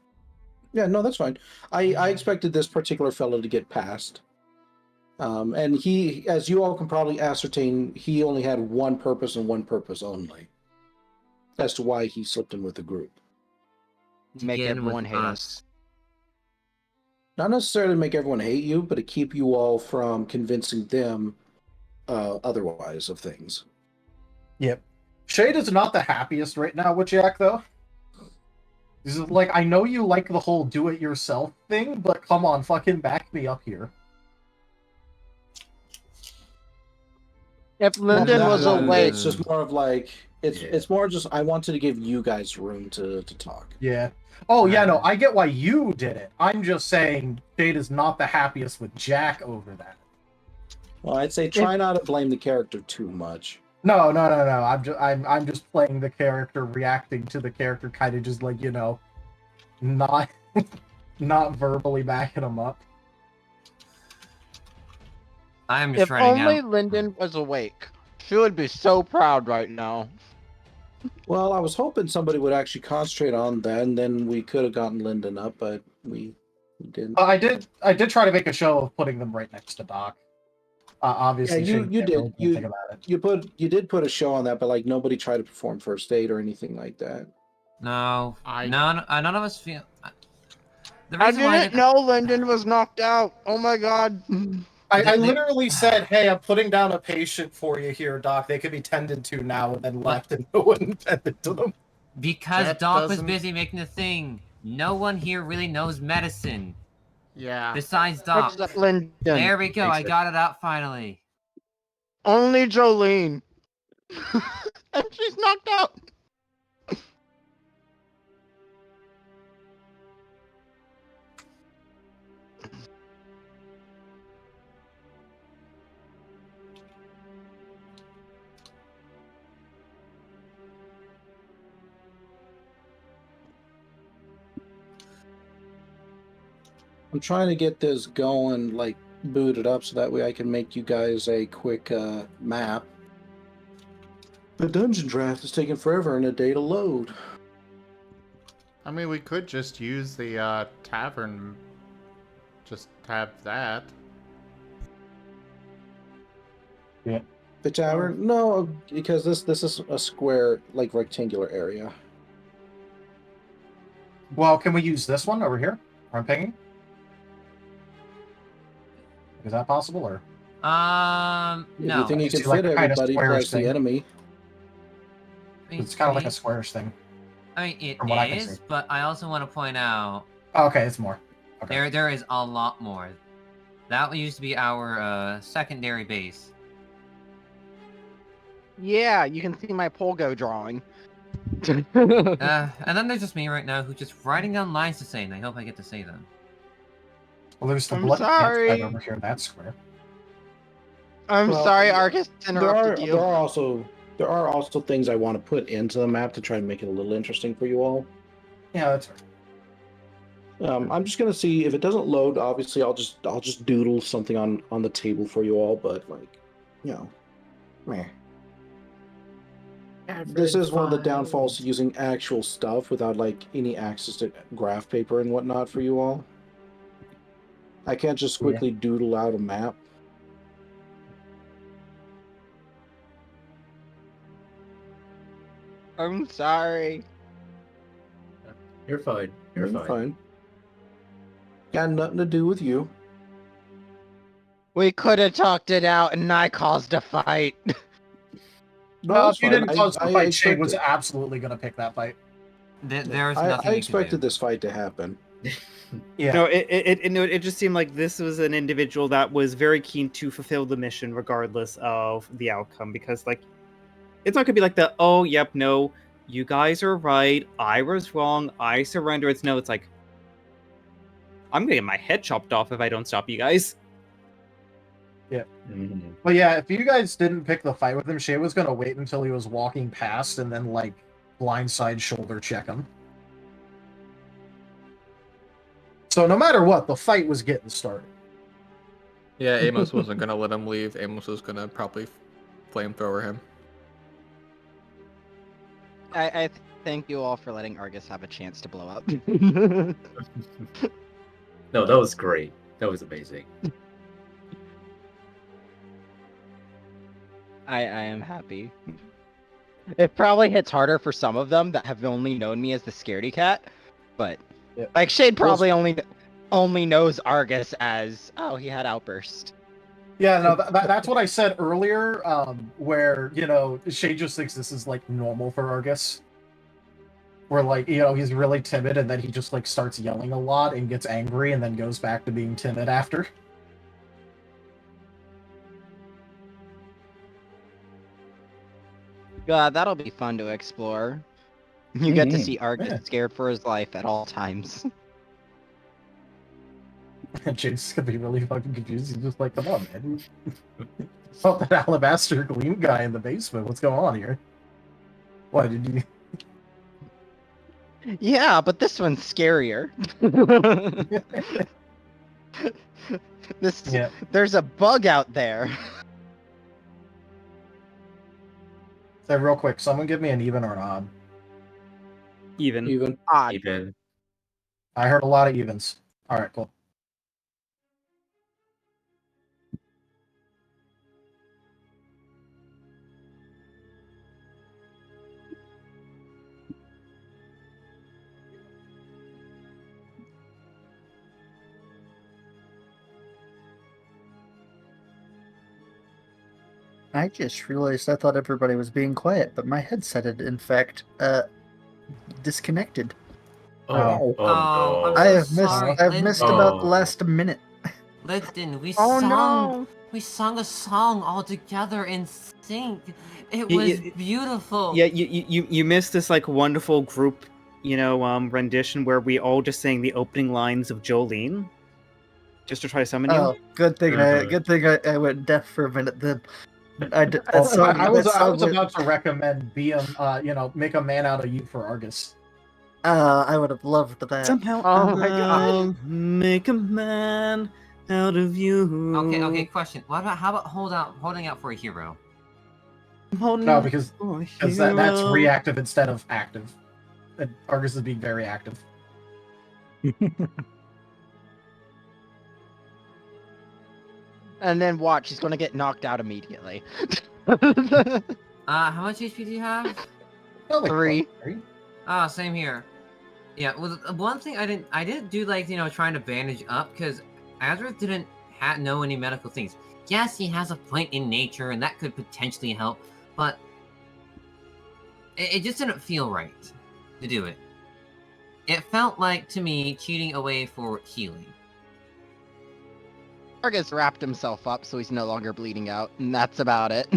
Yeah, no, that's fine. I expected this particular fellow to get passed. And he, as you all can probably ascertain, he only had one purpose and one purpose only as to why he slipped in with the group. Make Get in with everyone hate us. Not necessarily to make everyone hate you, but to keep you all from convincing them otherwise of things. Yep. Shade is not the happiest right now with Jack, though. This is like, I know you like the whole do-it-yourself thing, but come on, fucking back me up here. If Lyndon Well, was that one, awake, it's just more of like it's more just I wanted to give you guys room to talk. Yeah. Oh, yeah, no, I get why you did it. I'm just saying Shade is not the happiest with Jack over that. Well, I'd say try not to blame the character too much. No. I'm just playing the character, reacting to the character, kind of just like, you know, not not verbally backing him up. I am just if writing only out. Lyndon was awake, she would be so proud right now. Well, I was hoping somebody would actually concentrate on that, and then we could have gotten Lyndon up, but we didn't. I did try to make a show of putting them right next to Doc. Obviously, Yeah, you Shane did. really didn't think about it. You did put a show on that, but like nobody tried to perform first aid or anything like that. No, none of us feel. The I reason why didn't know Lyndon was knocked out. Oh my god. I literally said, "Hey, I'm putting down a patient for you here, Doc. They could be tended to now," and then left, and no one tended to them. Because That Doc was doesn't- busy making the thing. No one here really knows medicine. Yeah. Besides Doc. Except Lyndon. There we go. I got it out finally. Only Jolene. And she's knocked out. I'm trying to get this going, like booted up, so that way I can make you guys a quick map. The dungeon draft is taking forever and a day to load. I mean, we could just use the tavern. Just have that. Yeah. The tavern? No, because this is a square, like rectangular area. Well, can we use this one over here? Where I'm pinging? Is that possible, or? If No. you think you It's can like fit a kind of everybody squarish plus the thing. enemy. It's kind of like a squarish thing. I mean, it from what I can is, see. but I also want to point out Oh, okay, it's more. Okay. there is a lot more. That used to be our secondary base. Yeah, you can see my Polgo drawing. And then there's just me right now who's just writing down lines to say, and I hope I get to say them. Well, there's the I'm blood sorry. right over here in that square. I'm Well, sorry, Arcus interrupted you. There are also things I want to put into the map to try and make it a little interesting for you all. Yeah, that's right. I'm just gonna see if it doesn't load. Obviously, I'll just doodle something on the table for you all. But like, you know, meh. This is one of the downfalls to using actual stuff without like any access to graph paper and whatnot for you all. I can't just quickly doodle out a map. I'm sorry. You're fine. You're fine. Got nothing to do with you. We could have talked it out and I caused a fight. No, if you fine. didn't cause the I fight, Shane was expected- absolutely going to pick that fight. There's I nothing. expected this fight to happen. Yeah. No, it just seemed like this was an individual that was very keen to fulfill the mission regardless of the outcome, because like it's not gonna be like the oh yep no you guys are right, I was wrong, I surrender. It's no, it's like I'm gonna get my head chopped off if I don't stop you guys. Yeah. But yeah, if you guys didn't pick the fight with him, Shay was gonna wait until he was walking past and then like blindside shoulder check him. So no matter what, the fight was getting started. Yeah, Amos wasn't gonna let him leave. Amos was gonna probably flamethrower him. I thank you all for letting Argus have a chance to blow up. No, that was great. That was amazing. I am happy. It probably hits harder for some of them that have only known me as the scaredy cat, but like Shade probably only knows Argus as, oh, he had outburst. Yeah, no, that's what I said earlier, where, you know, Shade just thinks this is, like, normal for Argus. Where, like, you know, he's really timid, and then he just, like, starts yelling a lot and gets angry, and then goes back to being timid after. God, that'll be fun to explore. You get to Mhm. see Argus scared for his life at all times. And Jade's gonna be really fucking confused. He's just like, come on, man. Saw that Alabaster Gleam guy in the basement. What's going on here? Why did you... Yeah, but this one's scarier. There's a bug out there. Say real quick, someone give me an even or an odd. Even. Odd. Even. I heard a lot of evens. Alright, cool. I just realized I thought everybody was being quiet, but my headset had, in fact, disconnected. Oh, no. I have missed. sorry, I've missed about the last minute. Lyndon, we Oh, sung. no. We sung a song all together in sync. It Y- was y- beautiful. Yeah, you missed this like wonderful group, rendition where we all just sang the opening lines of Jolene, just to try to summon you. Oh, good thing I went deaf for a minute then. I was about to recommend make a man out of you for Argus. I would have loved that. Somehow Oh my God. I'll make a man out of you. Okay, question. How about holding out for a hero? No, because that's reactive instead of active. And Argus is being very active. And then watch, he's gonna get knocked out immediately. How much HP do you have? 3. Same here. Yeah, well, one thing I didn't do, like, trying to bandage up, because Azrath didn't know any medical things. Yes, he has a point in nature, and that could potentially help, but it just didn't feel right to do it. It felt like, to me, cheating away for healing. Argus wrapped himself up so he's no longer bleeding out, and that's about it.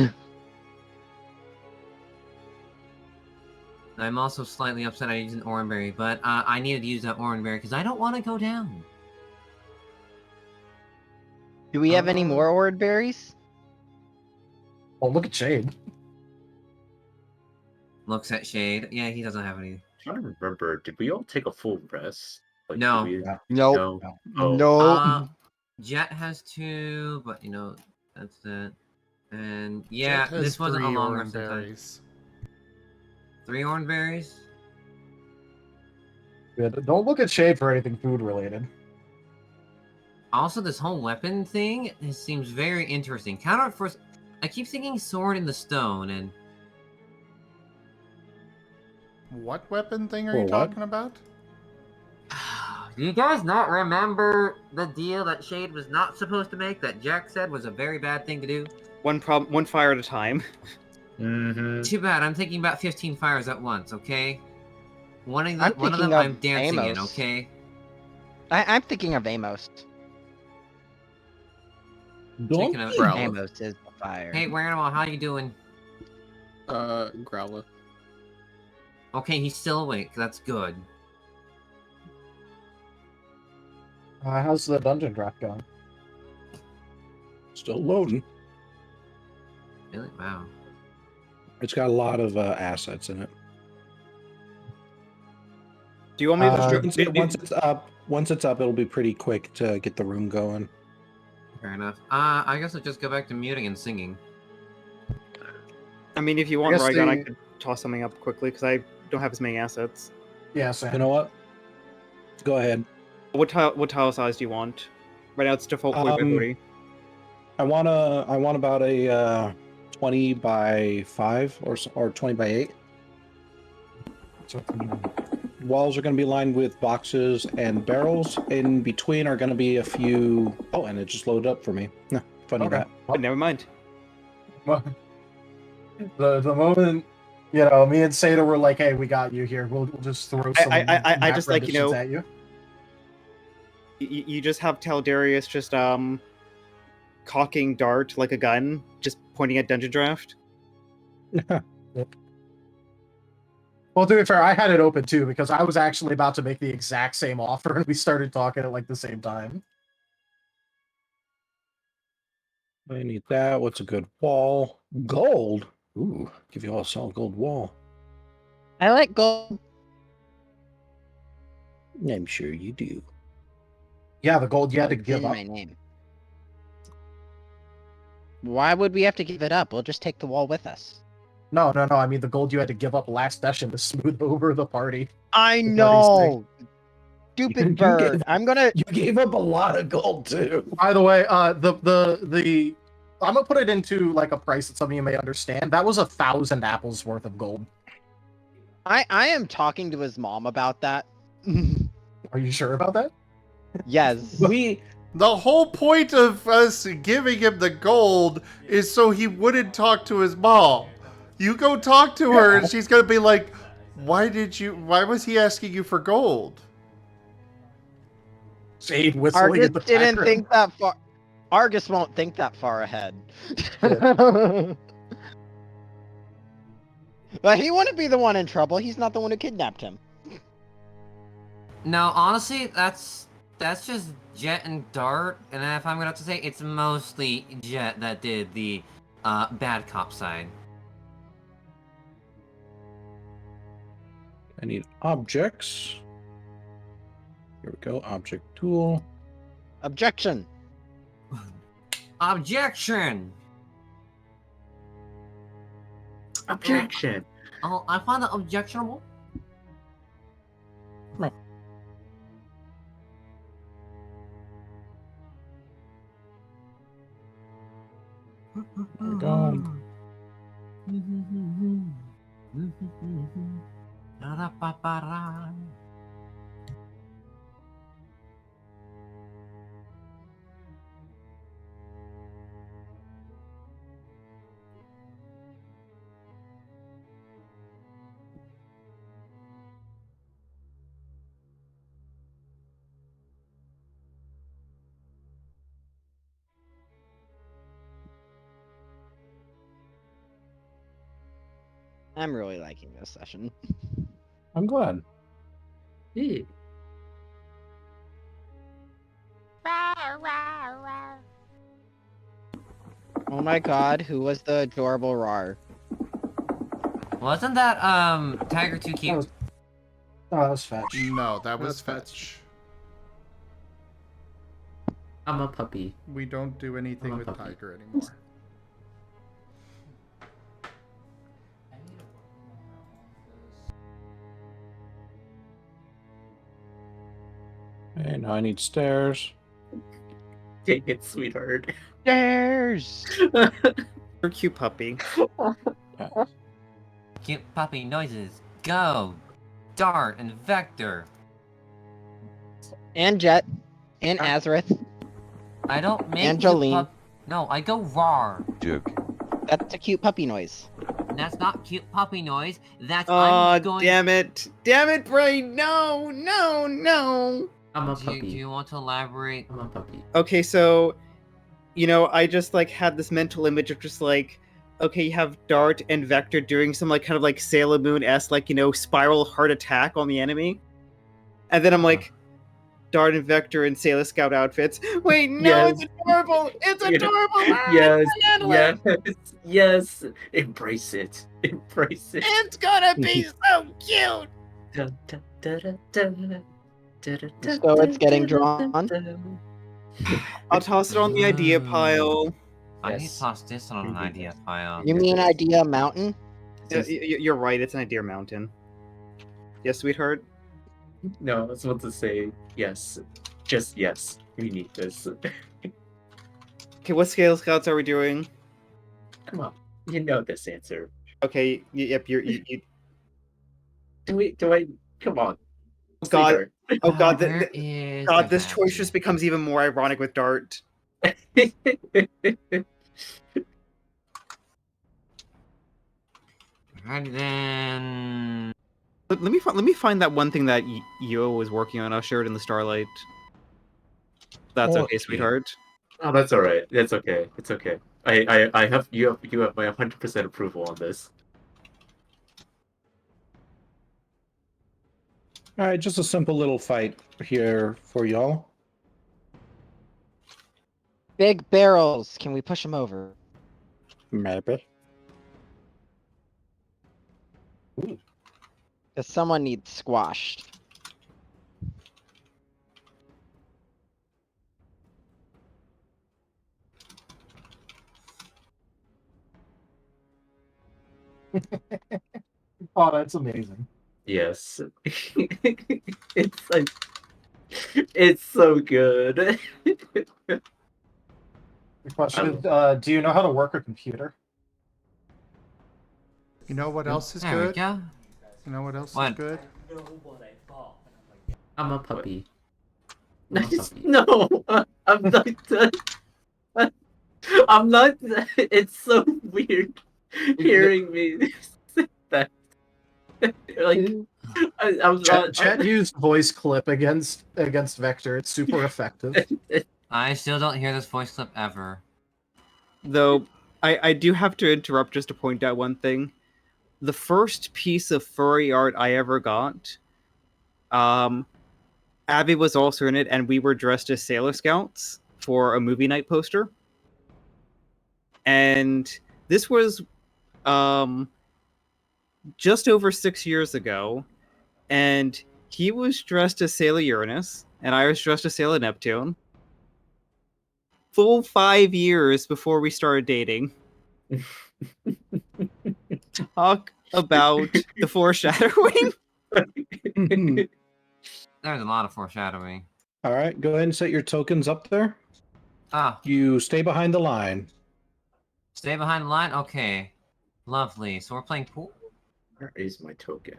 I'm also slightly upset I used an Oran berry, but I needed to use that Oran berry because I don't want to go down. Do we have any more Oran berries? Oh, look at Shade. Looks at Shade. Yeah, he doesn't have any. I'm trying to remember, did we all take a full rest? Like, No. did we- Nope. No. Oh. No. Jet has 2, but that's that. And yeah, Jet has this wasn't a 3 long Oran rest of time. berries. 3 Oran berries? Good. Don't look at Shade for anything food related. Also, this whole weapon thing seems very interesting. Counterforce. I keep thinking sword in the stone, and What weapon thing are you what? talking about? do you guys not remember the deal that Shade was not supposed to make? That Jack said was a very bad thing to do. One fire at a time. Mm-hmm. Too bad. I'm thinking about 15 fires at once. Okay. One of them thinking I'm of dancing in. Amos. Okay. I'm thinking of Amos. Speaking of Amos is the fire. Hey, Animal, how you doing? Growler. Okay, he's still awake. That's good. How's the dungeon draft going? Still loading. Really? Wow. It's got a lot of assets in it. Do you want me to once it's up, once it's up, it'll be pretty quick to get the room going. Fair enough. I guess I'll just go back to muting and singing. I mean, if you want guess Rygon, I the- could toss something up quickly because I don't have as many assets. Yeah, Sam. You know what? Go ahead. What tile size do you want? Right now it's default 40 by 40. I want about a 20 by 5 or 20 by 8. Walls are going to be lined with boxes and barrels. In between are going to be a few... Oh, and it just loaded up for me. Funny Okay. that. But never mind. Well, the moment, you know, me and Seda were like, "Hey, we got you here. We'll just throw some." I just, like, you know, at you. You just have Taldarius just cocking dart like a gun, just pointing at Dungeon Draft. Well, to be fair, I had it open too because I was actually about to make the exact same offer, and we started talking at like the same time. I need that. What's a good wall? Gold. Ooh, give you all a solid gold wall. I like gold. I'm sure you do. Yeah, the gold you had to It's give in up. my name. Why would we have to give it up? We'll just take the wall with us. No. I mean, the gold you had to give up last session to smooth over the party. I The party's know. You Stupid bird. gave- I'm gonna. You gave up a lot of gold too. By the way, the I'm gonna put it into like a price that some of you may understand. That was 1,000 apples worth of gold. I am talking to his mom about that. Are you sure about that? Yes. The whole point of us giving him the gold is so he wouldn't talk to his mom. You go talk to her and she's gonna be like, why was he asking you for gold? Shade whistling in the Argus didn't background. think that far. Argus won't think that far ahead. But he wouldn't be the one in trouble. He's not the one who kidnapped him. No, honestly, that's just Jet and Dart, and if I'm gonna have to say, it's mostly Jet that did the bad cop side. I need objects. Here we go. Object tool. Objection. Objection! Objection. Oh, I find that objectionable. There we go. I'm really liking this session. I'm glad. Yeah. Oh my god, who was the adorable Rar? Wasn't that Tiger too cute? Oh, that was fetch. No, that was That's fetch. I'm a puppy. We don't do anything I'm a with puppy. Tiger anymore. I need to work more on this. And now I need stairs. Take it, sweetheart. Stairs! You're a cute puppy. Cute puppy noises. Go! Dart and Vector. And Jet. And Azareth. I don't make And cute Jolene. No, I go rar. That's a cute puppy noise. That's not cute puppy noise. That's Oh, I'm going. damn it. Damn it, Brain. No, no, no. I'm a Do puppy. you want to elaborate? I'm a puppy. Okay, so, you know, I just, like, had this mental image of just, like, okay, you have Dart and Vector doing some, like, kind of, like, Sailor Moon-esque, like, you know, spiral heart attack on the enemy. And then I'm like, Dart and Vector in Sailor Scout outfits. Wait, no, Yes. it's adorable! It's Yeah. adorable! Ah, I Yes, can't handle it. yes. Embrace it. Embrace it. It's gonna be so cute! Dun, dun, dun, dun, dun. So it's getting drawn. I'll toss it on the idea pile. I need to toss this on an idea pile. You mean Idea Mountain? You're right, it's an idea mountain. Yes, sweetheart? No, I was about to say yes. Just yes. We need this. Okay, what scale scouts are we doing? Come on. You know this answer. Okay, yep, you Do I come on. God, oh God, Where is God, the this choice magic? just becomes even more ironic with Dart. And then Let me find that one thing that Yo was working on. I'll share it in the Starlight. That's okay, sweetheart. Oh, that's all right. That's okay. It's okay. I have you have my 100% approval on this. All right, just a simple little fight here for y'all. Big barrels. Can we push them over? Maybe. Because someone needs squashed. Oh, that's amazing. Yes. It's like it's so good. The question is, do you know how to work a computer? You know what else is there we good? go. You know what else What? is good? I'm a puppy. I'm a puppy. No, I'm not. I'm not. It's so weird hearing me say that. Like, I'm not. Chat used voice clip against Vector. It's super effective. I still don't hear this voice clip ever. Though, I do have to interrupt just to point out one thing. The first piece of furry art I ever got, Abby was also in it, and we were dressed as Sailor Scouts for a movie night poster. And this was just over 6 years ago, and he was dressed as Sailor Uranus, and I was dressed as Sailor Neptune. Full 5 years before we started dating. Talk about the foreshadowing. There's a lot of foreshadowing. All right, go ahead and set your tokens up there. Ah, You stay behind the line. stay behind the line? Okay. Lovely. So we're playing pool? Where is my token?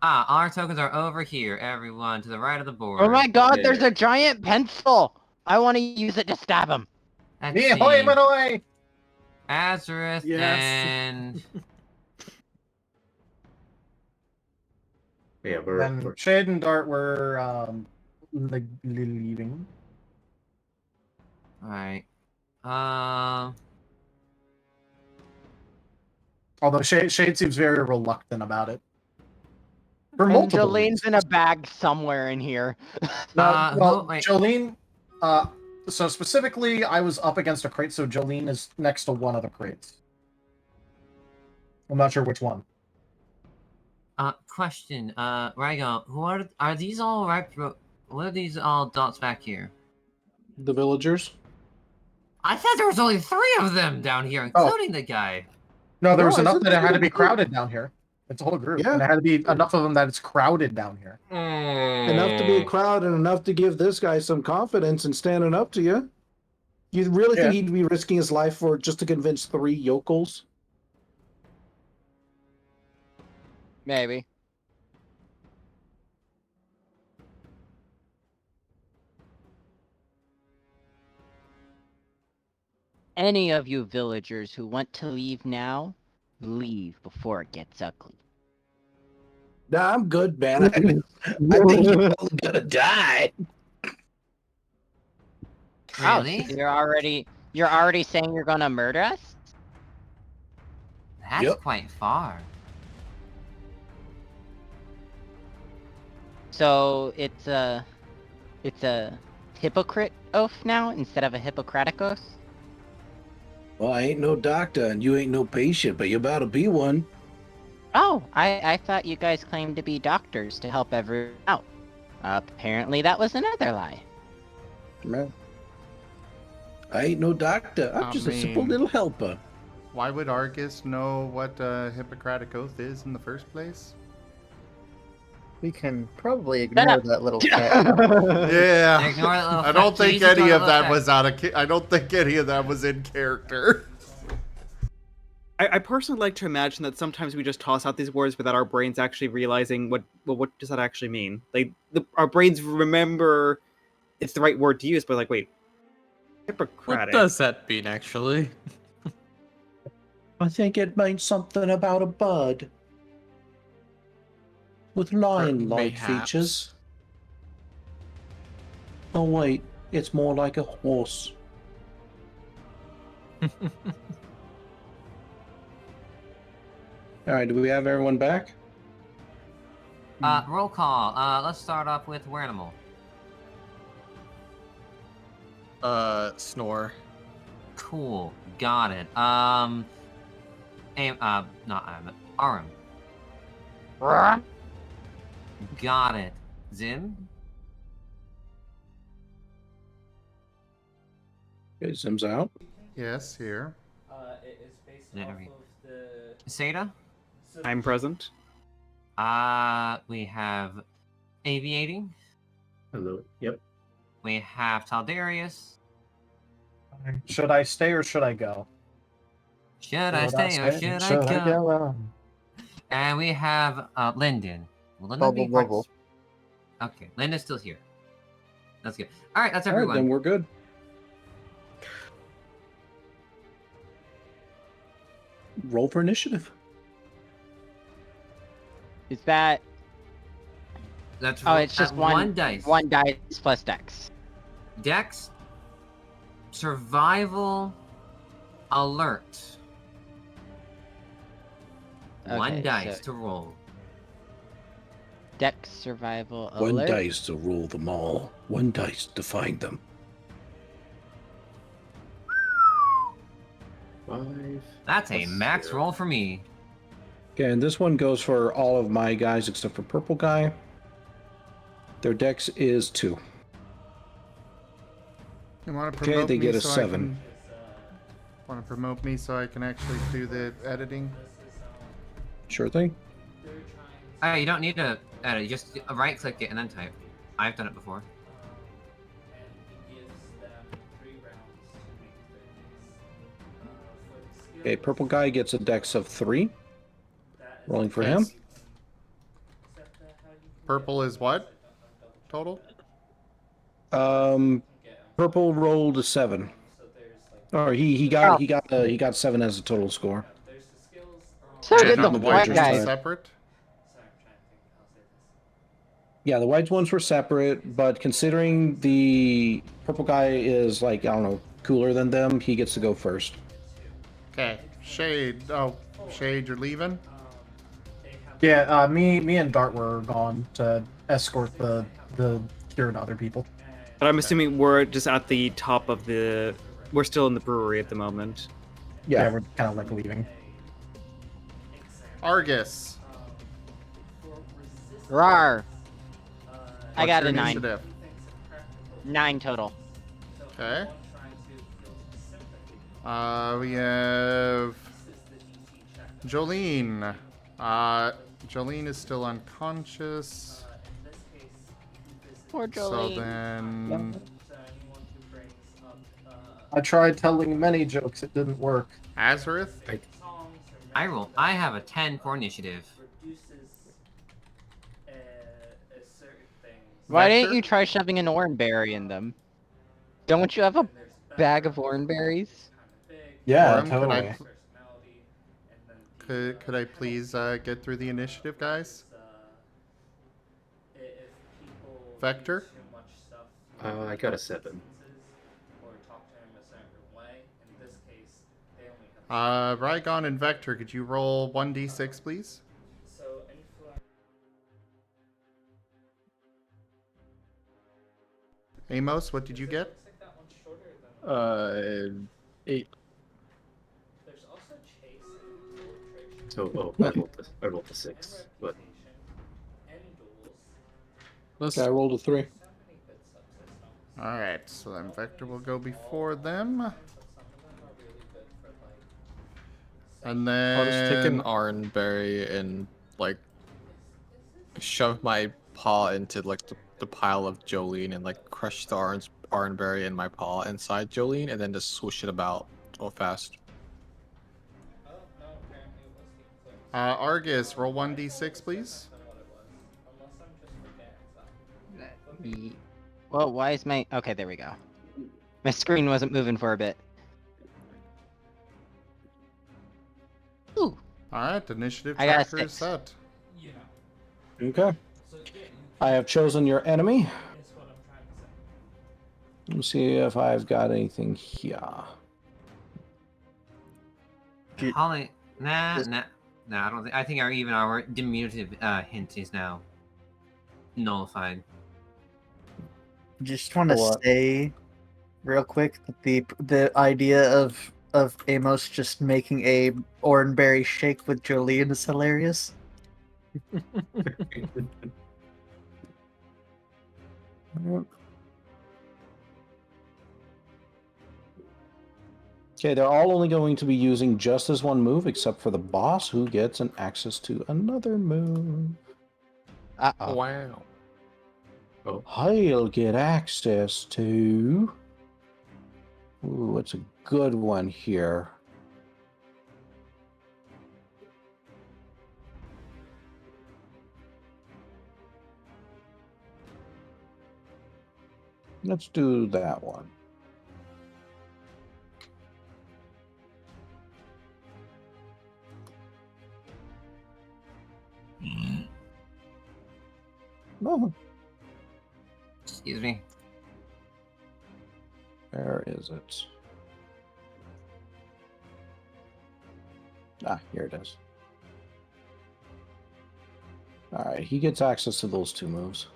Ah, our tokens are over here, everyone, to the right of the board. Oh my God! There's There. a giant pencil. I want to use it to stab him. Let's Me, see. ahoy, Manoy! Azareth Yes. and Yeah, Then we're Shade and Dart were like leaving. Alright. Although Shade seems very reluctant about it. For And multiple Jolene's in a bag somewhere in here. well, wait. Jolene, so specifically, I was up against a crate, so Jolene is next to one of the crates. I'm not sure which one. Question. Rygo, who are these all right? What are these all dots back here? The villagers. I thought there was only 3 of them down here, including the guy. No, there No, was I enough said that it there had to was be a group. crowded down here. It's a whole group, Yeah. and it had to be enough of them that it's crowded down here. Enough to be a crowd and enough to give this guy some confidence and standing up to you. You really think he'd be risking his life for just to convince 3 yokels? Maybe. Any of you villagers who want to leave now, leave before it gets ugly. Nah, I'm good, man. I think you're gonna die. Really? You're already saying you're gonna murder us? That's Yep. quite far. So it's a hypocrite oath now instead of a Hippocratic oath? Well, I ain't no doctor and you ain't no patient, but you're about to be one. Oh, I thought you guys claimed to be doctors to help everyone out. Apparently that was another lie. Man. I ain't no doctor. I'm I just a simple mean- little helper. Why would Argus know what a Hippocratic Oath is in the first place? We can probably ignore that little fact. Yeah, Ignore that little I don't fact. think Jesus, any ignore of that that little was out of. I don't think any of that was in character. I personally like to imagine that sometimes we just toss out these words without our brains actually realizing what does that actually mean. Like our brains remember it's the right word to use, but like, wait, What Hippocratic. does that mean, actually? I think it means something about a bird. With lion-like Mayhaps. features. Oh wait, it's more like a horse. Alright, do we have everyone back? Roll call. Let's start off with Wernimal. Snore. Cool. Got it. Not Aurum. Got it. Zim? Okay, Zim's out. Yes, here. It is based Yeah, off every- of the... Seda? I'm present. We have Aviating. Hello. Yep. We have Taldarius. Should I stay or should I go? Should I stay or should I go? And we have Lyndon. Will Lyndon Bubble, be part- bubble. Okay, Lyndon's still here. That's good. All right, that's Alright, everyone. then we're good. Roll for initiative. Is that? That's Oh, it's just one dice. One dice plus dex. Dex. Survival. Alert. One Okay, dice so to roll. Dex survival One alert. dice to rule them all. One dice to find them. 5. That's a Plus max 0. roll for me. Okay, and this one goes for all of my guys except for Purple Guy. Their dex is 2. You want to Okay, promote they me get a so 7. Want to promote me so I can actually do the editing? Sure thing. Oh, you don't need to edit. You just right click it and then type. I've done it before. Okay, Purple Guy gets a dex of 3. Rolling for him. Yes. Purple is what? Total? Purple rolled a 7. Or he got 7 as a total score. So And did the on white white guy. ones separate? Yeah, the white ones were separate, but considering the Purple Guy is like, I don't know, cooler than them, he gets to go first. Okay. Shade. Oh, Shade, you're leaving? Yeah, me and Dart were gone to escort the cured other people. But I'm assuming we're just at the top of the. We're still in the brewery at the moment. Yeah, we're kind of like leaving. Argus. Rar. I What's got your a 9. initiative? 9 total. Okay. We have Jolene. Jolene is still unconscious. Poor So Jolene. then I tried telling many jokes, it didn't work. Azareth. I have a 10 for initiative. Why Vector? didn't you try shoving an orange berry in them? Don't you have a bag of orange berries? Yeah, Aurum, totally. Could I please get through the initiative, guys? Vector? I got a 7. Rygon and Vector, could you roll 1d6, please? Amos, what did you get? 8. So, I rolled the 6, but Let's I rolled a 3. Alright, so then Vector will go before them. And then... I'll just take an Aurum berry and like shove my paw into like the pile of Jolene and like crush the Aurum berry in my paw inside Jolene and then just swoosh it about real fast. Argus, roll 1d6, please. Well, why is my... Okay, there we go. My screen wasn't moving for a bit. Ooh. Alright, initiative I got a tracker is 6. set. Okay. I have chosen your enemy. Let's see if I've got anything here. Holly, nah, I don't think. I think our diminutive hint is now nullified. Just want to What? say, real quick, that the idea of Amos just making a oranberry shake with Jolene is hilarious. Okay, they're all only going to be using just this one move, except for the boss, who gets an access to another move. Uh-oh. Wow. He'll get access to... Ooh, what's a good one here? Let's do that one. Oh, Excuse me. where is it? Ah, here it is. Alright, he gets access to those 2 moves.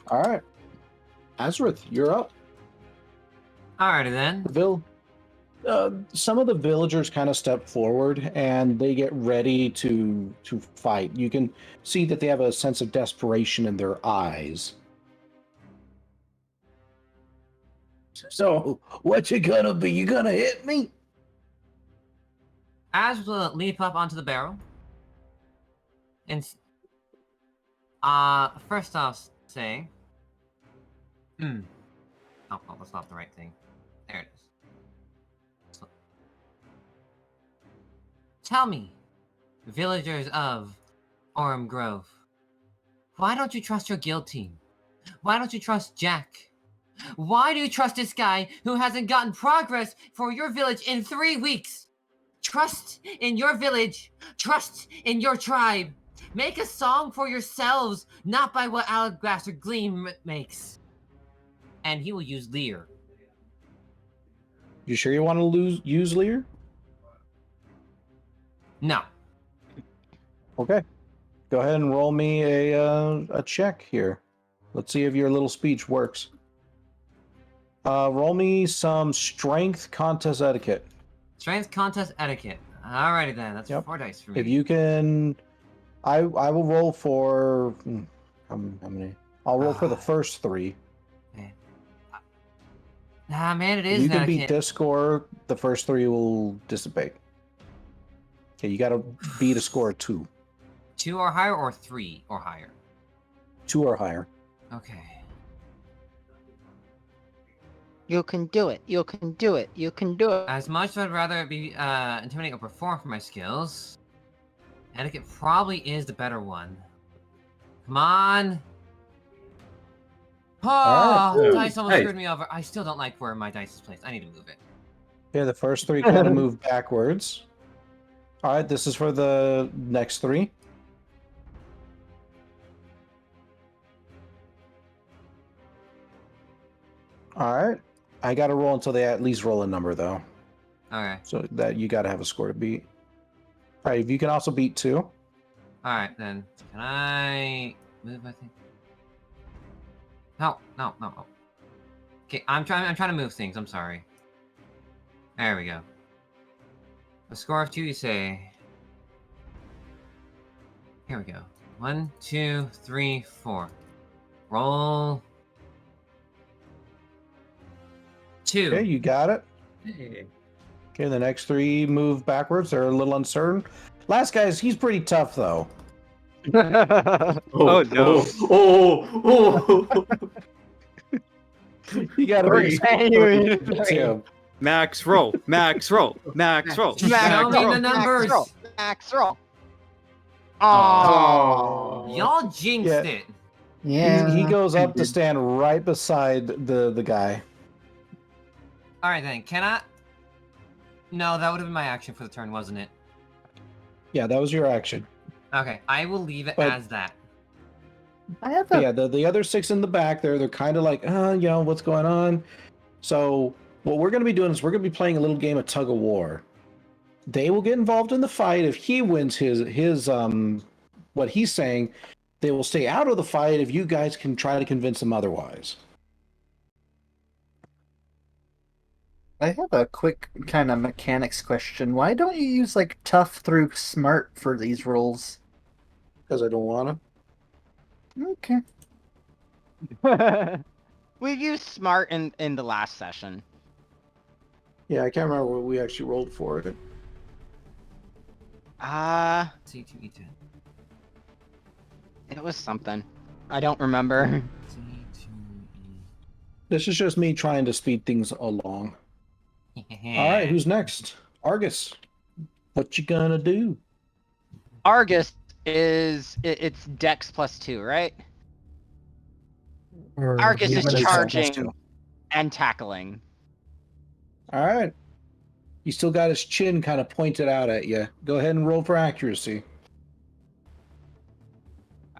Alright. Azrith, you're up. Alrighty then. Some of the villagers kind of step forward and they get ready to fight. You can see that they have a sense of desperation in their eyes. So, what you gonna be? You gonna hit me? Az will leap up onto the barrel. And first off, say, oh, that's not the right thing. There it is. So, tell me, villagers of Aurum Grove, why don't you trust your guild team? Why don't you trust Jack? Why do you trust this guy who hasn't gotten progress for your village in 3 weeks? Trust in your village. Trust in your tribe. Make a song for yourselves, not by what Alabaster Gleam makes. And he will use Lear. You sure you want to use Lear? No. Okay. Go ahead and roll me a check here. Let's see if your little speech works. Roll me some strength contest etiquette. Strength contest etiquette. Alrighty then, that's 4 dice for me. If you can, I will roll for how many? I'll roll for the first 3. Okay. Nah, man, it is. If you can beat etiquette. this score, the first 3 will dissipate. Okay, you got to beat a score of 2. 2 or higher, or 3 or higher? 2 or higher. Okay. You can do it. You can do it. You can do it. As much as I'd rather be intimidating or perform for my skills, etiquette probably is the better one. Come on. Oh, All right. dice almost Hey. screwed me over. I still don't like where my dice is placed. I need to move it. Okay, the first 3 kind of move backwards. All right, this is for the next 3. All right. I got to roll until they at least roll a number, though. Okay. So that you got to have a score to beat. All right, if you can also beat 2. All right, then. Can I move my thing? No. Okay, I'm trying to move things. I'm sorry. There we go. A score of 2, you say. Here we go. 1, 2, 3, 4. Roll. 2. Okay, you got it. Hey. Okay, the next 3 move backwards. They're a little uncertain. Last guy's, he's pretty tough, though. Oh, no. Oh! You gotta Furry. be him. Max roll. Max roll. Max roll. Show Max me roll. the numbers. Max roll. Oh. Y'all jinxed Yeah. it. Yeah. He goes up to stand right beside the guy. All right then. Can I? No, that would have been my action for the turn, wasn't it? Yeah, that was your action. Okay, I will leave it But- as that. I have But a yeah, the other 6 in the back there, they're kind of like, what's going on? So what we're going to be doing is we're going to be playing a little game of tug of war. They will get involved in the fight. If he wins his what he's saying, they will stay out of the fight if you guys can try to convince them otherwise. I have a quick kind of mechanics question. Why don't you use like tough through smart for these rolls? Because I don't want to. Okay. We've used smart in the last session. Yeah, I can't remember what we actually rolled for it. C2E10. It was something. I don't remember. C2E. This is just me trying to speed things along. All right, who's next? Argus. What you gonna do? Argus it's Dex +2, right? Argus Yeah, is but it's charging +2. and tackling. All right. He still got his chin kind of pointed out at you. Go ahead and roll for accuracy.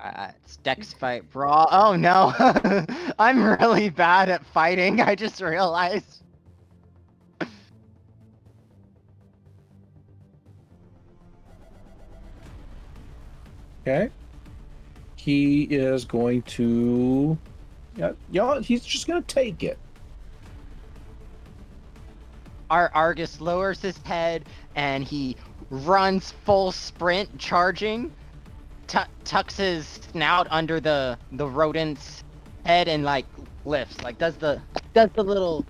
It's Dex fight brawl. Oh no, I'm really bad at fighting. I just realized. Okay. He is going to. Yeah, he's just going to take it. Argus lowers his head and he runs full sprint, charging. Tucks his snout under the rodent's head and like lifts, like does the little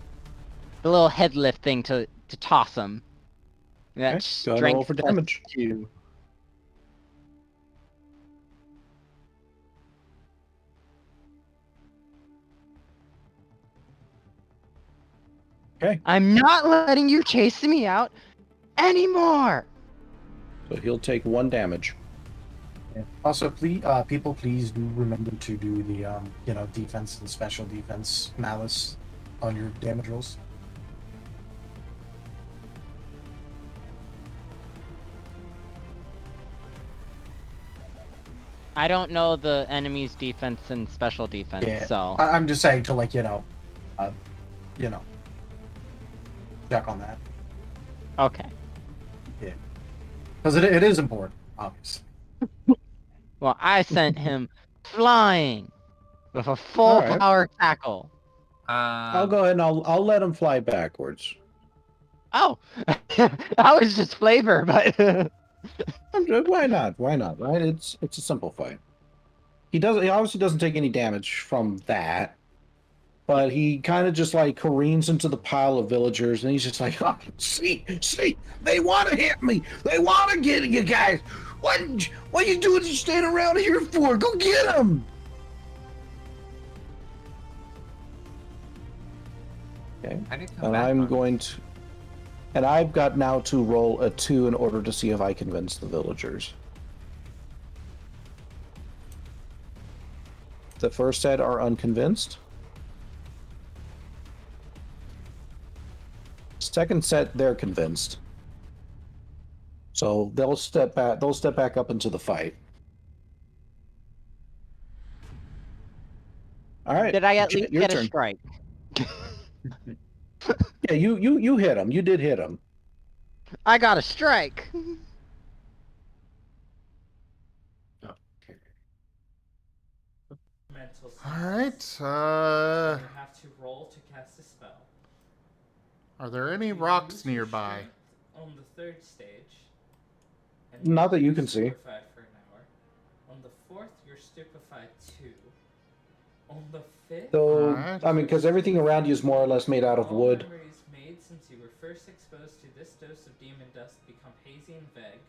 head lift thing to toss him. That's Go ahead and roll for damage. +2. Okay. I'm not letting you chase me out anymore. So he'll take 1 damage. Also, please, people, please do remember to do the, defense and special defense malice on your damage rolls. I don't know the enemy's defense and special defense, Yeah. so I'm just saying to check on that. okay. Yeah, because it is important, obviously. Well, I sent him flying with a full All right. power tackle. I'll go ahead and I'll let him fly backwards. Oh, that was just flavor, but Why not? Why not? Right? It's a simple fight. He obviously doesn't take any damage from that, but he kind of just like careens into the pile of villagers, and he's just like, oh, see, they want to hit me. They want to get you guys. What you doing? You standing around here for? Go get them. I did come And back I'm on. going to, and I've got now to roll a 2 in order to see if I convince the villagers. The first set are unconvinced. Second set, they're convinced. So they'll step back. They'll step back up into the fight. All right. did I at Jet, least your get a turn. strike? Yeah, you hit him. You did hit him. I got a strike. Mental All stats. right. You have to roll to cast a spell. Are there any You rocks use your nearby? strength on the third stage. And Not that you you're can see. stupefied for an hour. On the fourth, you're stupefied 2. On the fifth, So, Alright. I mean, because everything around you is more or less made out of all wood. memories made since you were first exposed to this dose of demon dust become hazy and vague.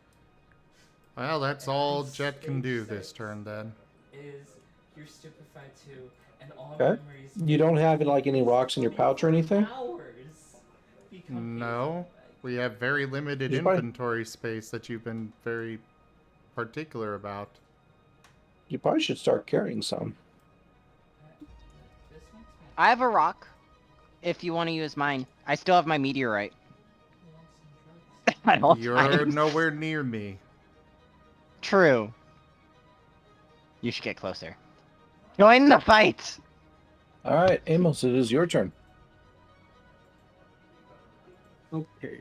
Well, that's And all on Jet can stage do this 6 turn then. Is you're stupefied 2, and all Okay. memories You don't have like any rocks in your pouch or anything? hours become No. We have very limited You should probably- inventory space that you've been very particular about. You probably should start carrying some. This makes me I have a rock. If you want to use mine, I still have my meteorite. want some drugs. At all You're times. nowhere near me. True. You should get closer. Join the fight. All right, Amos, it is your turn. Okay.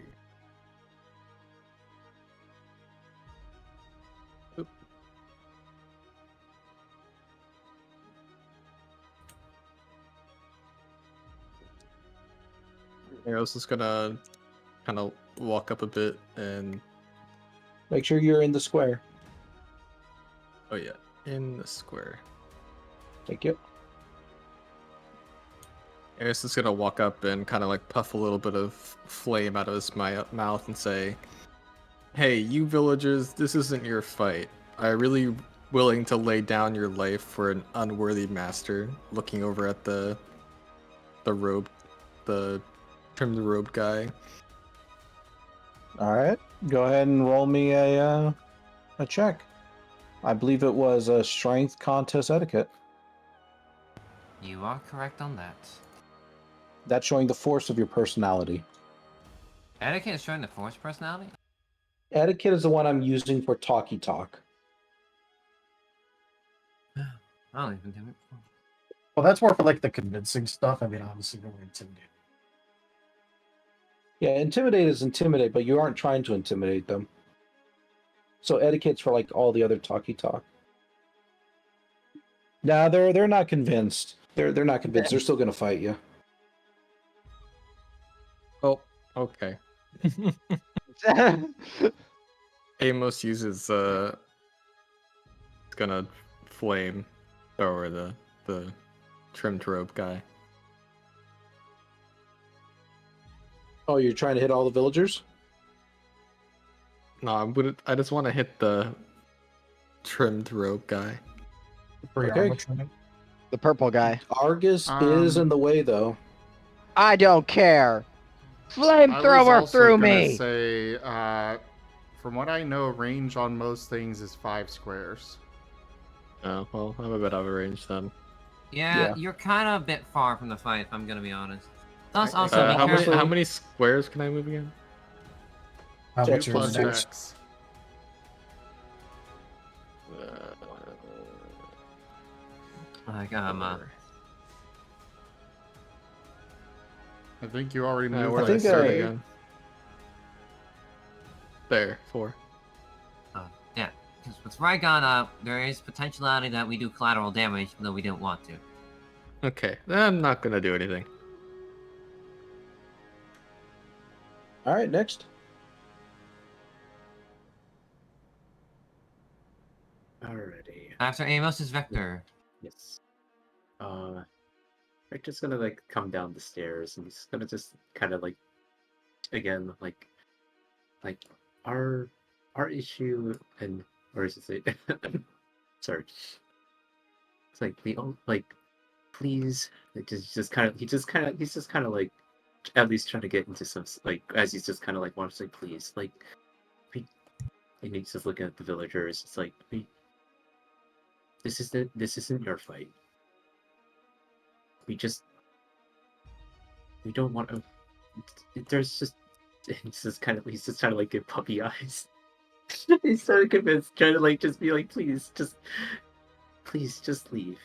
Oop. I was just gonna kind of walk up a bit and Make sure you're in the square. oh yeah, in the square. Thank you. I was just gonna walk up and kind of like puff a little bit of flame out of his mouth and say, "Hey, you villagers, this isn't your fight. I'm really willing to lay down your life for an unworthy master." Looking over at the robe, the trimmed robe guy. All right, go ahead and roll me a check. I believe it was a strength contest etiquette. You are correct on that. That's showing the force of your personality. Etiquette is showing the force personality? Etiquette is the one I'm using for talkie talk. I don't even do it. Well, that's more for like the convincing stuff. I mean, obviously, really intimidating. Yeah, intimidate is intimidate, but you aren't trying to intimidate them. So etiquette's for like all the other talkie talk. Nah, they're not convinced. They're not convinced. They're still gonna fight you. Oh, okay. Amos uses gonna flame over the trimmed robe guy. Oh, you're trying to hit all the villagers? No, I just want to hit the trimmed robe guy. Free Okay. armor training. The purple guy. Argus is in the way, though. I don't care. I was Flamethrower also through gonna me. say, from what I know, range on most things is 5 squares. Oh, well, I'm a bit out of range then. Yeah, Yeah. you're kind of a bit far from the fight, if I'm gonna be honest. Plus, I- also, be how careful. many squares can I move again? How 2 much 2 your plus six. dex. Like, I think you already moved. Where I did I think, start uh, again? There, 4. yeah. Because with Rygon, there is potentiality that we do collateral damage, even though we didn't want to. Okay, then I'm not gonna do anything. All right, next. Alrighty. After Amos is Vector. Yes. Victor's gonna like come down the stairs and he's gonna just kind of like, again, like our issue and or is it sorry. It's like the like, please, like he's just kind of like at least trying to get into some like as he's just kind of like wants to say please like, and he's just looking at the villagers. It's like this isn't your fight. We don't want to. There's just he's just trying to like give puppy eyes. He's so convinced, trying to like just be like, please just leave.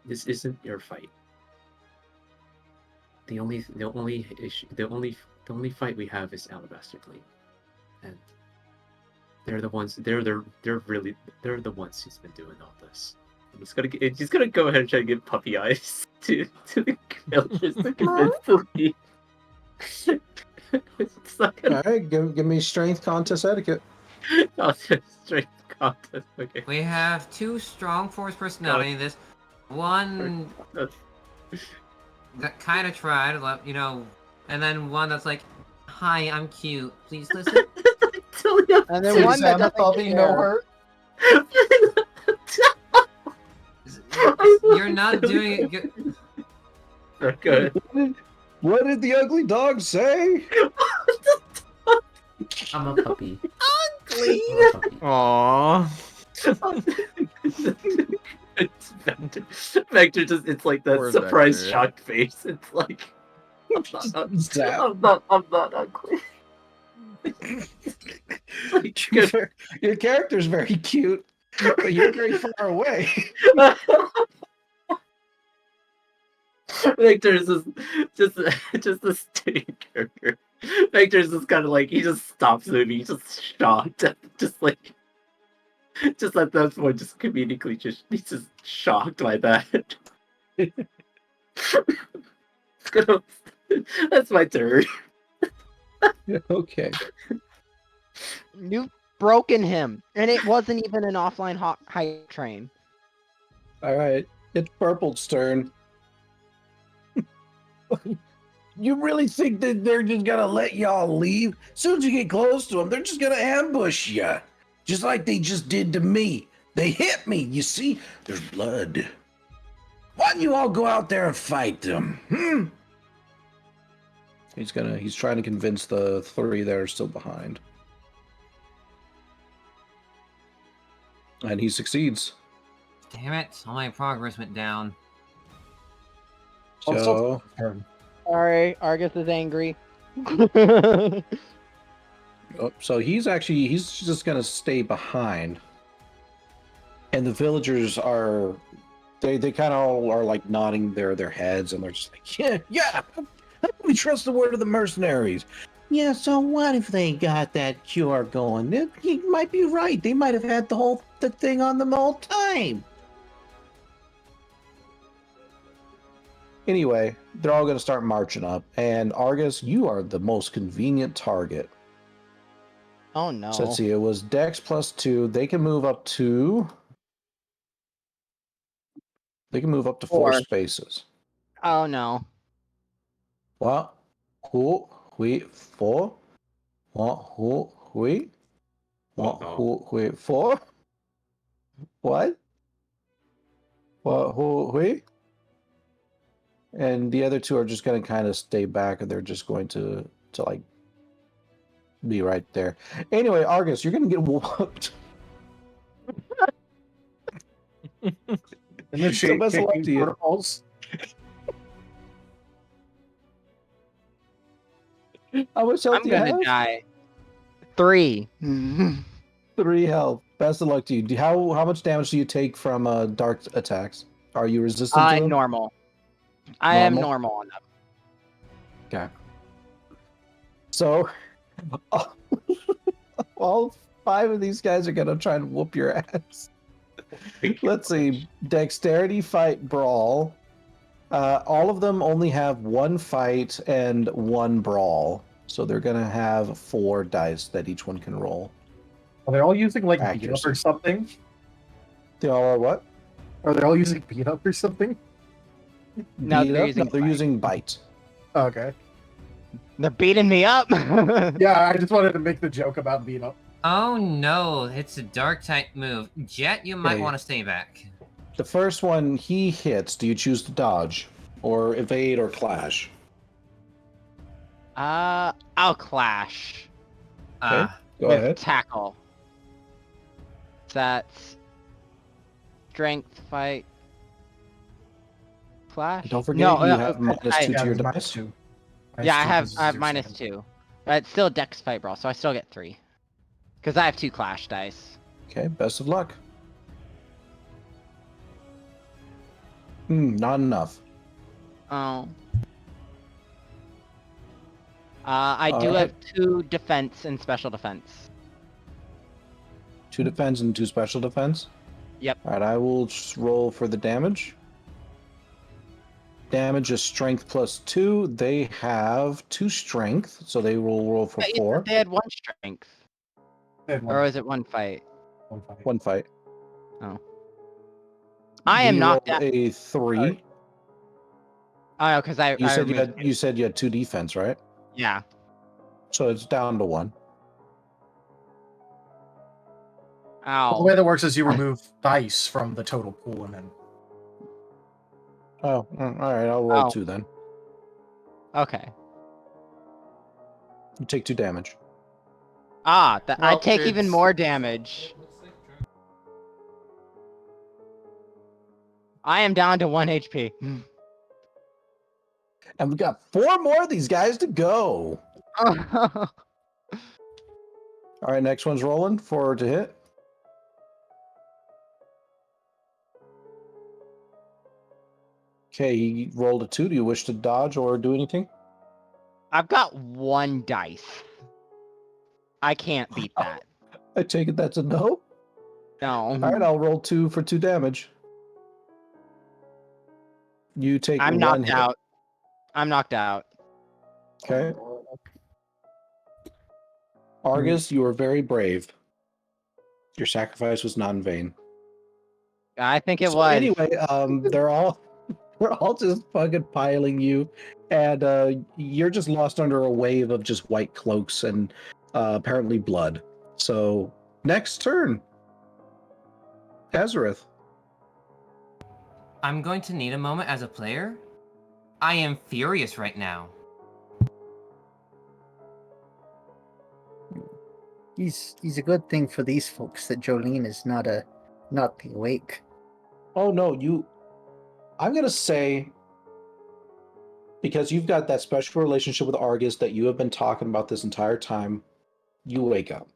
This isn't your fight. The only fight we have is Alabaster Gleam, and they're the ones. They're the ones who's been doing all this. He's gonna go ahead and try to give puppy eyes to the villagers to convince them to leave. It's not gonna... All right, give me strength contest etiquette. Oh, straight contest. Okay. We have two strong force personality. This one that kind of tried, you know, and then one that's like, "Hi, I'm cute. Please listen." And then one that doesn't puppy, no care. hurt. You're not doing it good. Good. What did the ugly dog say? I'm a puppy. Ugly. Aww. It's Vector just, it's like that Poor surprised, Vector. shocked face. It's like, I'm not ugly. Like, good. Your character's very cute, but you're very far away. Victor's just a steady character. Victor's just kind of like, he just stops moving, he's just shocked, just like, just at that point, just comedically, he's just shocked by that. That's my turn. Okay. You've broken him, and it wasn't even an offline hype train. All right. It's Purple's turn. You really think that they're just gonna let y'all leave? As soon as you get close to them, they're just gonna ambush you. Just like they just did to me. They hit me. You see? There's blood. Why don't you all go out there and fight them? He's trying to convince the three that are still behind. And he succeeds. Damn it! All my progress went down. So Sorry, Argus is angry. so he's just gonna stay behind. And the villagers are they kind of all are like nodding their heads, and they're just like, yeah, we trust the word of the mercenaries. Yeah, so what if they got that cure going? You might be right. They might have had the thing on them all time. Anyway, they're all going to start marching up, and Argus, you are the most convenient target. Oh no. So let's see, it was Dex +2. They can move up to 4 spaces. Oh no. What? Who? We? 4? What? Who? We? What? Who? We? 4? What? What? Who? We? And the other two are just going to kind of stay back, and they're just going to like be right there. Anyway, Argus, you're going to get whooped. Initiate best of luck kicking to you. protocols. How much health I'm do you gonna have? die. 3. 3 health. Best of luck to you. How much damage do you take from dark attacks? Are you resistant to them? Normal. I am normal on them. Okay. So, all 5 of these guys are gonna try and whoop your ass. Let's see. Dexterity, fight, brawl. All of them only have 1 fight and 1 brawl. So they're gonna have 4 dice that each one can roll. Are they all using like beat up Accuracy. or something? They all are what? Are they all using beat up or something? No, Beat they're up? using No, they're bite. using bite. Okay. They're beating me up. Yeah, I just wanted to make the joke about beat up. Oh no, it's a dark type move. Jet, you might Okay. want to stay back. The first one he hits. Do you choose to dodge, or evade, or clash? I'll clash. Okay. Go with ahead. tackle. That's strength, fight, clash. Don't forget no, you have -2 to your there's dice. -2. Yeah, I have -2 is your minus second. 2. But it's still Dex fight brawl, so I still get 3. Because I have 2 clash dice. Okay, best of luck. Not enough. Oh. I do Alright. have 2 defense and special defense. 2 defense and 2 special defense. Yep. All right, I will just roll for the damage. damage is strength +2. They have 2 strength, so they will roll for 4. They had 1 strength. Or was it 1 fight? 1 fight. Oh. I am He knocked rolled out. a 3. Oh, because I You said you had 2 defense, right? Yeah. So it's down to 1. Ow. The way that works is you remove dice from the total pool and then. Oh, all right. I'll roll 2 then. Okay. You take 2 damage. I Well, take even it's- more damage. I am down to 1 HP. And we've got 4 more of these guys to go. All right, next one's rolling. 4 to hit. Okay, he rolled a 2. Do you wish to dodge or do anything? I've got 1 dice. I can't beat that. I take it that's a no. No. All right, I'll roll 2 for 2 damage. You take I'm 1 knocked hit. out. I'm knocked out. Okay. Argus, you were very brave. Your sacrifice was not in vain. I think it So was. anyway, they're all just fucking piling you, and you're just lost under a wave of just white cloaks and apparently blood. So next turn, Azareth. I'm going to need a moment as a player. I am furious right now. He's a good thing for these folks that Jolene is not the awake. Oh no, I'm gonna say, because you've got that special relationship with Argus that you have been talking about this entire time, you wake up.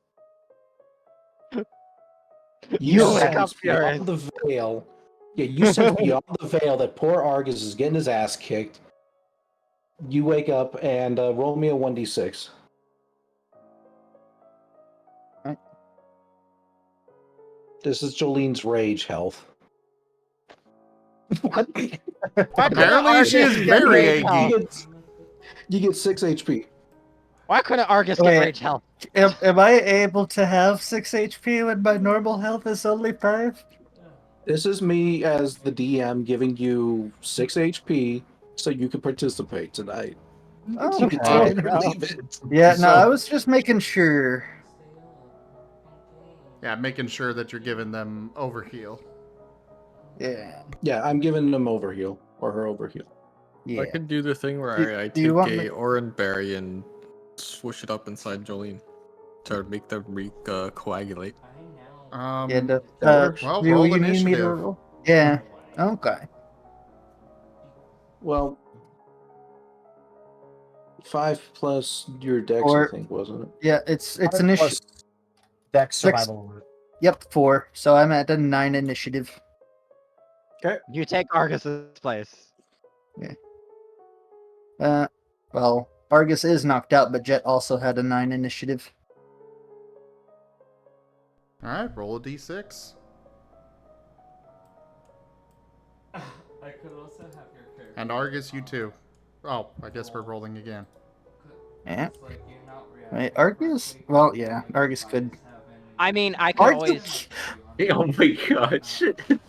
You wake sense up furious. beyond the veil. Yeah, you sense beyond the veil that poor Argus is getting his ass kicked. You wake up and roll me a 1d6. Right. This is Jolene's rage health. What? Apparently she is very eggy. You get 6 HP. Why couldn't Argus get Wait. rage health? Am I able to have 6 HP when my normal health is only 5? This is me as the DM giving you 6 HP so you can participate tonight. Oh, You can take it or leave it. Yeah, no, So- I was just making sure. Yeah, making sure that you're giving them overheal. Yeah. Yeah, I'm giving him overheal or her overheal. Yeah. I could do the thing where I do you take want a me- Oran berry and swoosh it up inside Jolene to make them coagulate. Yeah, the, that works. Well, do roll you need me to initiative. roll? Yeah. Okay. Well, 5 plus your dex, Or- I think, wasn't it? Yeah, it's initiative. Dex 6. survival. Yep, 4. So I'm at a 9 initiative. You take Argus's place. Well, Argus is knocked out, but Jet also had a 9 initiative. Alright, roll a d6. I could also have your character. And Argus, you too. Oh, I guess we're rolling again. Yeah. It's like you not Wait, Argus? Well, yeah, Argus could. I mean, I could always, Oh my gosh.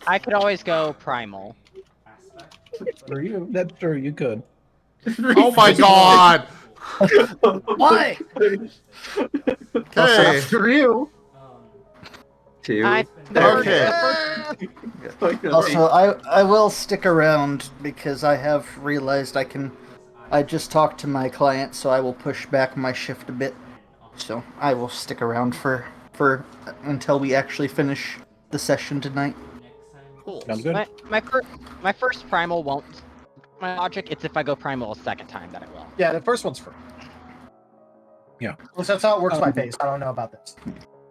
I could always go primal. For you, that's true. You could. Oh my god! Why? Okay. After you. Two. I- Okay. Also, I will stick around because I have realized I just talked to my client, so I will push back my shift a bit. So I will stick around for until we actually finish the session tonight. Cool. Sounds good. My first primal won't. My logic, it's if I go primal a second time that I will. Yeah, the first one's free. Yeah. At least that's how it works by base. I don't know about this.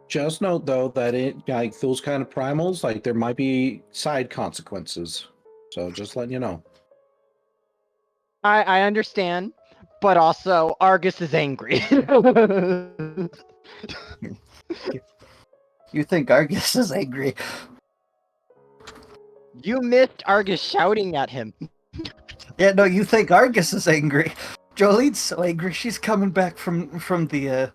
Just note though that it like those kind of primals, like there might be side consequences. So just letting you know. I understand, but also Argus is angry. You think Argus is angry? You missed Argus shouting at him. Yeah, no, you think Argus is angry. Jolene's so angry she's coming back from the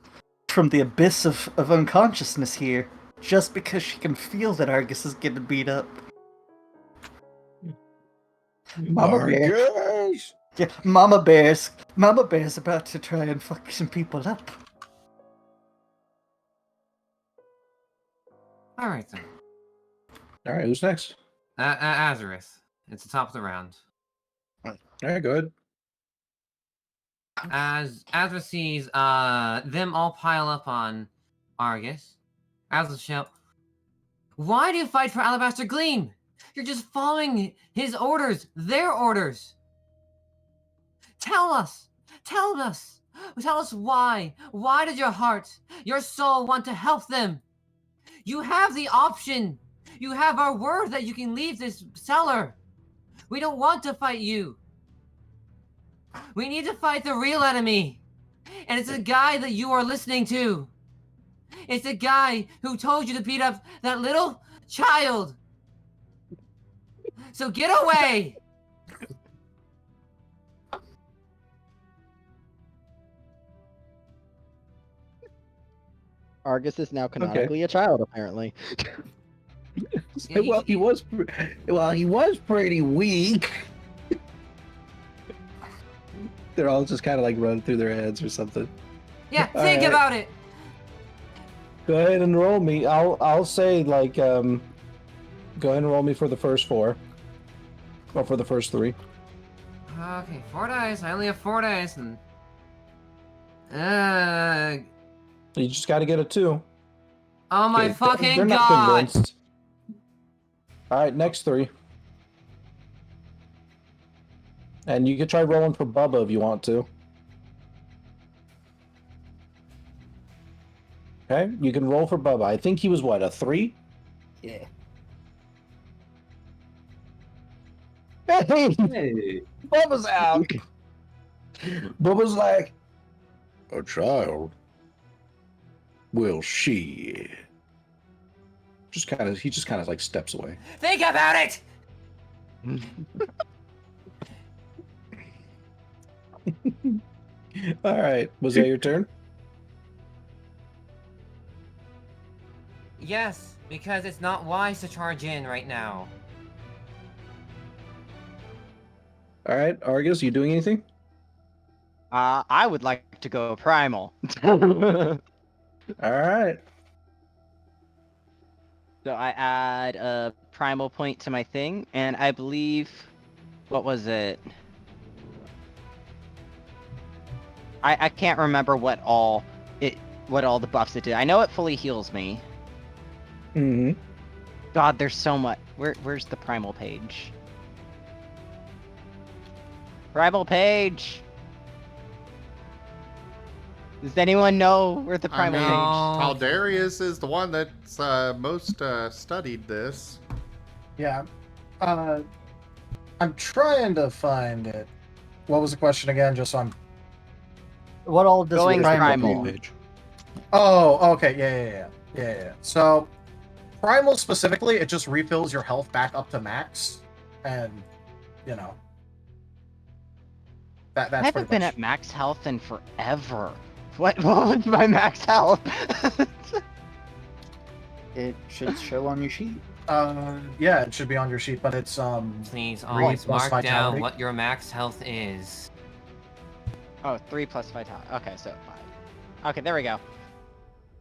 abyss of unconsciousness here. Just because she can feel that Argus is getting beat up. Mama Bear. Argus! Yeah, Mama Bear's about to try and fuck some people up. Alright then. Alright, who's next? Azareth. It's the top of the round. Alright, go ahead. As Azareth sees them all pile up on Argus, Azareth shout, "Why do you fight for Alabaster Gleam? You're just following his orders, their orders. Tell us why. Why does your heart, your soul want to help them? You have the option. You have our word that you can leave this cellar. We don't want to fight you. We need to fight the real enemy. And it's a guy that you are listening to. It's a guy who told you to beat up that little child. So get away." Argus is now canonically a child, apparently. Well, he was pretty weak. They're all just kind of like running through their heads or something. Yeah, think about it. Go ahead and roll me. I'll say like go ahead and roll me for the first 4. Or for the first 3. Okay, 4 dice. I only have 4 dice, and You just got to get a 2. oh my Okay, fucking they're not god! convinced. All right, next 3. And you could try rolling for Bubba if you want to. Okay, you can roll for Bubba. I think he was what, a 3? Yeah. Hey, Bubba's out. Bubba's like, a child. Well, she. He just kind of like steps away. Think about it. All right, was that your turn? Yes, because it's not wise to charge in right now. All right, Argus, you doing anything? I would like to go primal. All right. So I add a primal point to my thing, and I believe, what was it? I can't remember what all the buffs it did. I know it fully heals me. Mm-hmm. God, there's so much. Where's the primal page? Primal page. Does anyone know where the primal page? Taldarius is the one that's most studied this. Yeah. I'm trying to find it. What was the question again? Just so I'm... What all does Going primal primal. do? Oh, okay. Yeah. So, primal specifically, it just refills your health back up to max. And, you know. That's I haven't pretty been much... at max health in forever. What was my max health? It should show on your sheet. Yeah, it should be on your sheet, but it's, Please 3 always plus mark vitality. down what your max health is. Oh, 3 plus vitality. Okay, so 5. Okay, there we go.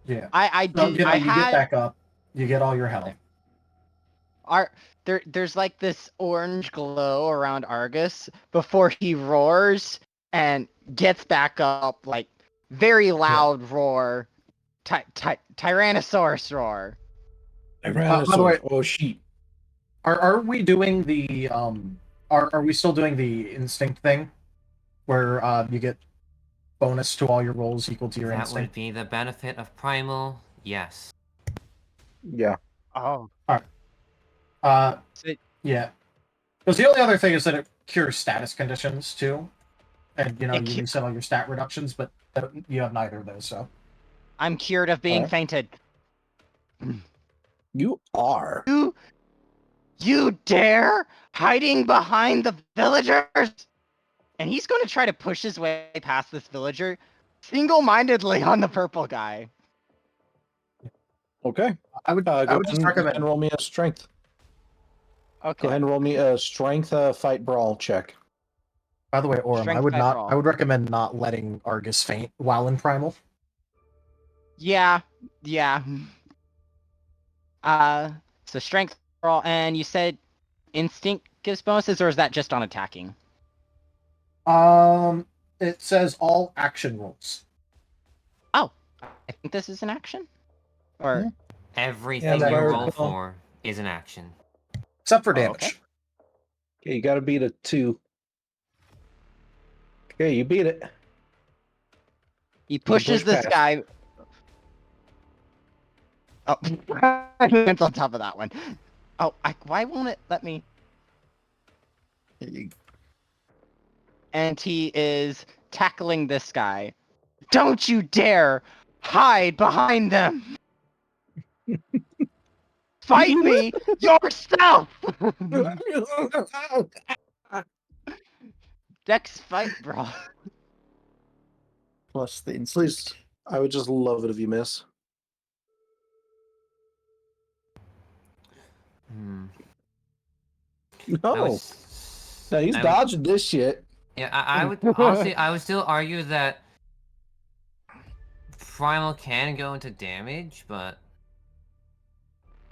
Yeah. I So, did. you know, I you had. get back up, you get all your health. There's like this orange glow around Argus before he roars and gets back up, like very loud roar, Tyrannosaurus roar. By the way, oh sheep. Are we doing the are we still doing the instinct thing, where you get bonus to all your rolls equal to your That instinct? would be the benefit of primal. Yes. Yeah. Oh. All right. Yeah. Because the only other thing is that it cures status conditions too, and you know you reset all your stat reductions, but you have neither of those. So I'm cured of being fainted. You are. You dare hiding behind the villagers? and he's going to try to push his way past this villager single-mindedly on the purple guy. Okay. I would Go just ahead recommend and roll me a strength. Okay. Go ahead and roll me a strength fight brawl check. By the way, Aurum, Strength fight brawl. I would recommend not letting Argus faint while in primal. Yeah. So strength brawl, and you said instinct gives bonuses, or is that just on attacking? It says all action rolls. Oh, I think this is an action. Or Everything Yeah, you that roll would- for is an action. Except for Oh, damage. okay. Okay, you got to beat a 2. Okay, you beat it. He pushes push this past. guy. Oh, it's on top of that one. Oh, why won't it let me? And he is tackling this guy. Don't you dare hide behind them! Fight me yourself! Dex fight, bro. Plus the instinct. Please, I would just love it if you miss. No. No, he's dodging this shit. Yeah, I would honestly, I would still argue that primal can go into damage, but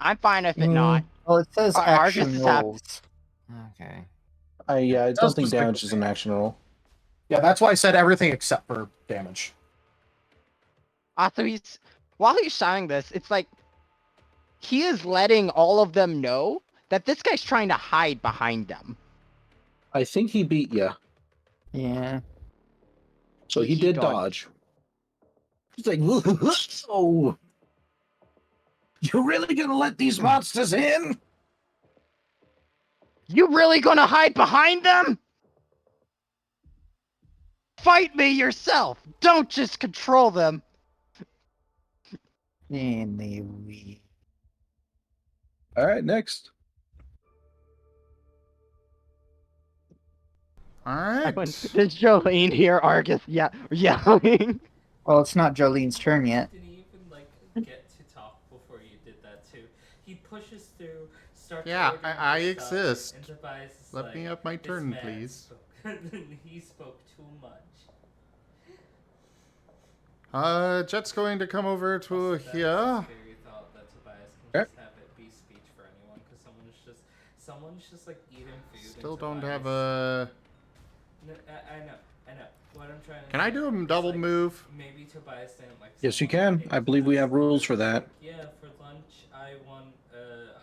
I'm fine if it not. Well, it says Argus action is happy. rolls. okay. I don't does think specifically damage is an action roll. Yeah, that's why I said everything except for damage. Also, while he's shouting this, it's like he is letting all of them know that this guy's trying to hide behind them. I think he beat you. Yeah. So he He did dodged. dodge. He's like, oh, you're really gonna let these monsters in? You really gonna hide behind them? Fight me yourself! Don't just control them! Anyway. All right, next. All right. Does Jolene hear Argus yelling? Well, it's not Jolene's turn yet. Didn't even like get to talk before you did that too. He pushes through, starts Yeah, ordering I his stuff, exist. and Tobias is Let like, me have my "This turn, man please." he spoke too much. Jet's going to come over to Also, that is a here. scary thought that Tobias can just have it be speech for anyone, because someone's just like eating food. Still and don't Tobias... have a... No, I know. What I'm trying to Can I say do a is, double like, move? Maybe Tobias didn't like. Yes, you someone can. I believe we have rules for that. Yeah, for lunch I want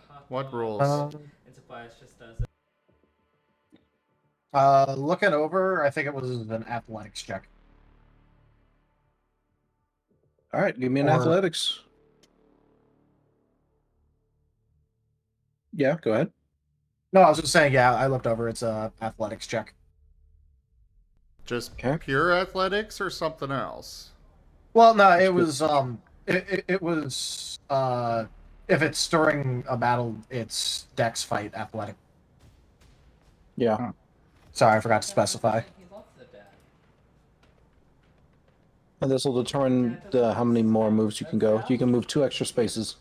hot What dog, rules? and Tobias just does it. Looking over, I think it was an athletics check. All right, give me an Or- athletics. Yeah, go ahead. No, I was just saying, yeah, I looked over. It's a athletics check. Just Okay. pure athletics or something else? Well, no, it was it was if it's during a battle, it's dex fight athletic. Yeah. Sorry, I forgot to specify. He loves the dad. And this will determine how many more moves you can go. You can move 2 extra spaces.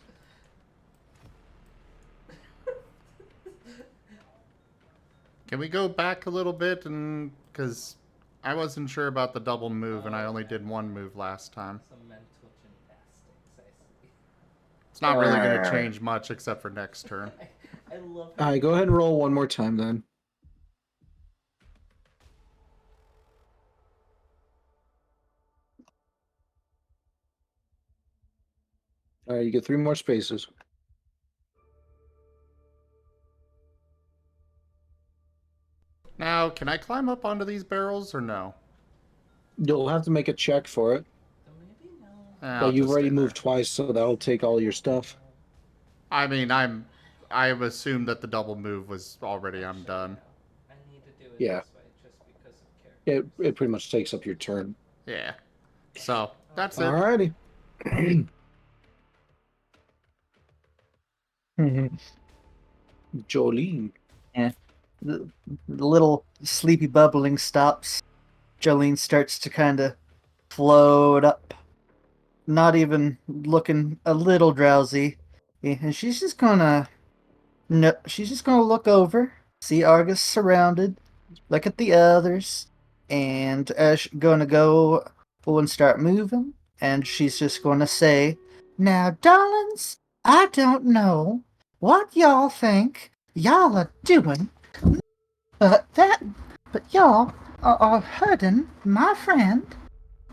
Can we go back a little bit and... Because I wasn't sure about the double move and I only did one move last time. Some mental gymnastics, I see. It's not really going to change much except for next turn. I love All right, go ahead and roll one more time then. All right, you get 3 more spaces. Now, can I climb up onto these barrels or no? You'll have to make a check for it. I'll But you've just already stay there. moved twice, so that'll take all your stuff. I mean, I've assumed that the double move was already I'm done. I need to do it Yeah. this way just because of character. It pretty much takes up your turn. Yeah. So, that's it. Alrighty. Jolene. Yeah. the little sleepy bubbling stops, Jolene starts to kind of float up, not even looking a little drowsy, and she's just gonna look over, see Argus surrounded, look at the others, and gonna go and start moving, and she's just gonna say, "Now, darlings, I don't know what y'all think y'all are doing, but y'all are hurting my friend.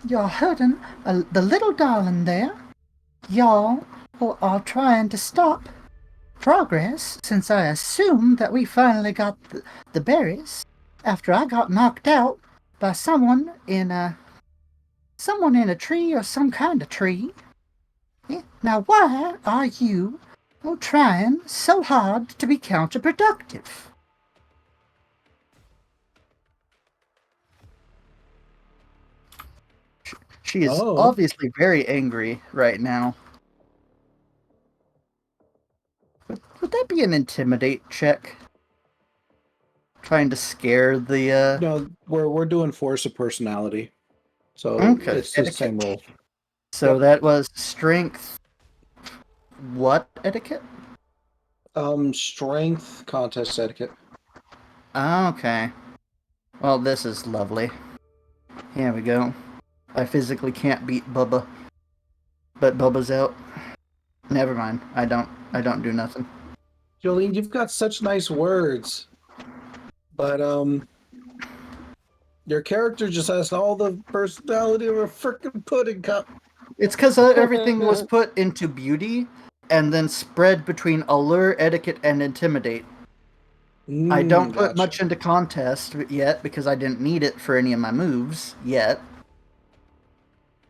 You're hurting the little darling there. Y'all are trying to stop progress since I assume that we finally got the berries after I got knocked out by someone in a tree or some kind of tree. Now why are you trying so hard to be counterproductive?" She is obviously very angry right now. Would that be an intimidate check? Trying to scare the No, we're doing force of personality. So Okay. it's the same roll. So that was strength. What etiquette? Strength contest etiquette. Okay. Well, this is lovely. Here we go. I physically can't beat Bubba, but Bubba's out. Never mind. I don't do nothing. Jolene, you've got such nice words, but your character just has all the personality of a frickin' pudding cup. It's because everything was put into beauty and then spread between allure, etiquette, and intimidate. I don't put much into contest yet because I didn't need it for any of my moves yet.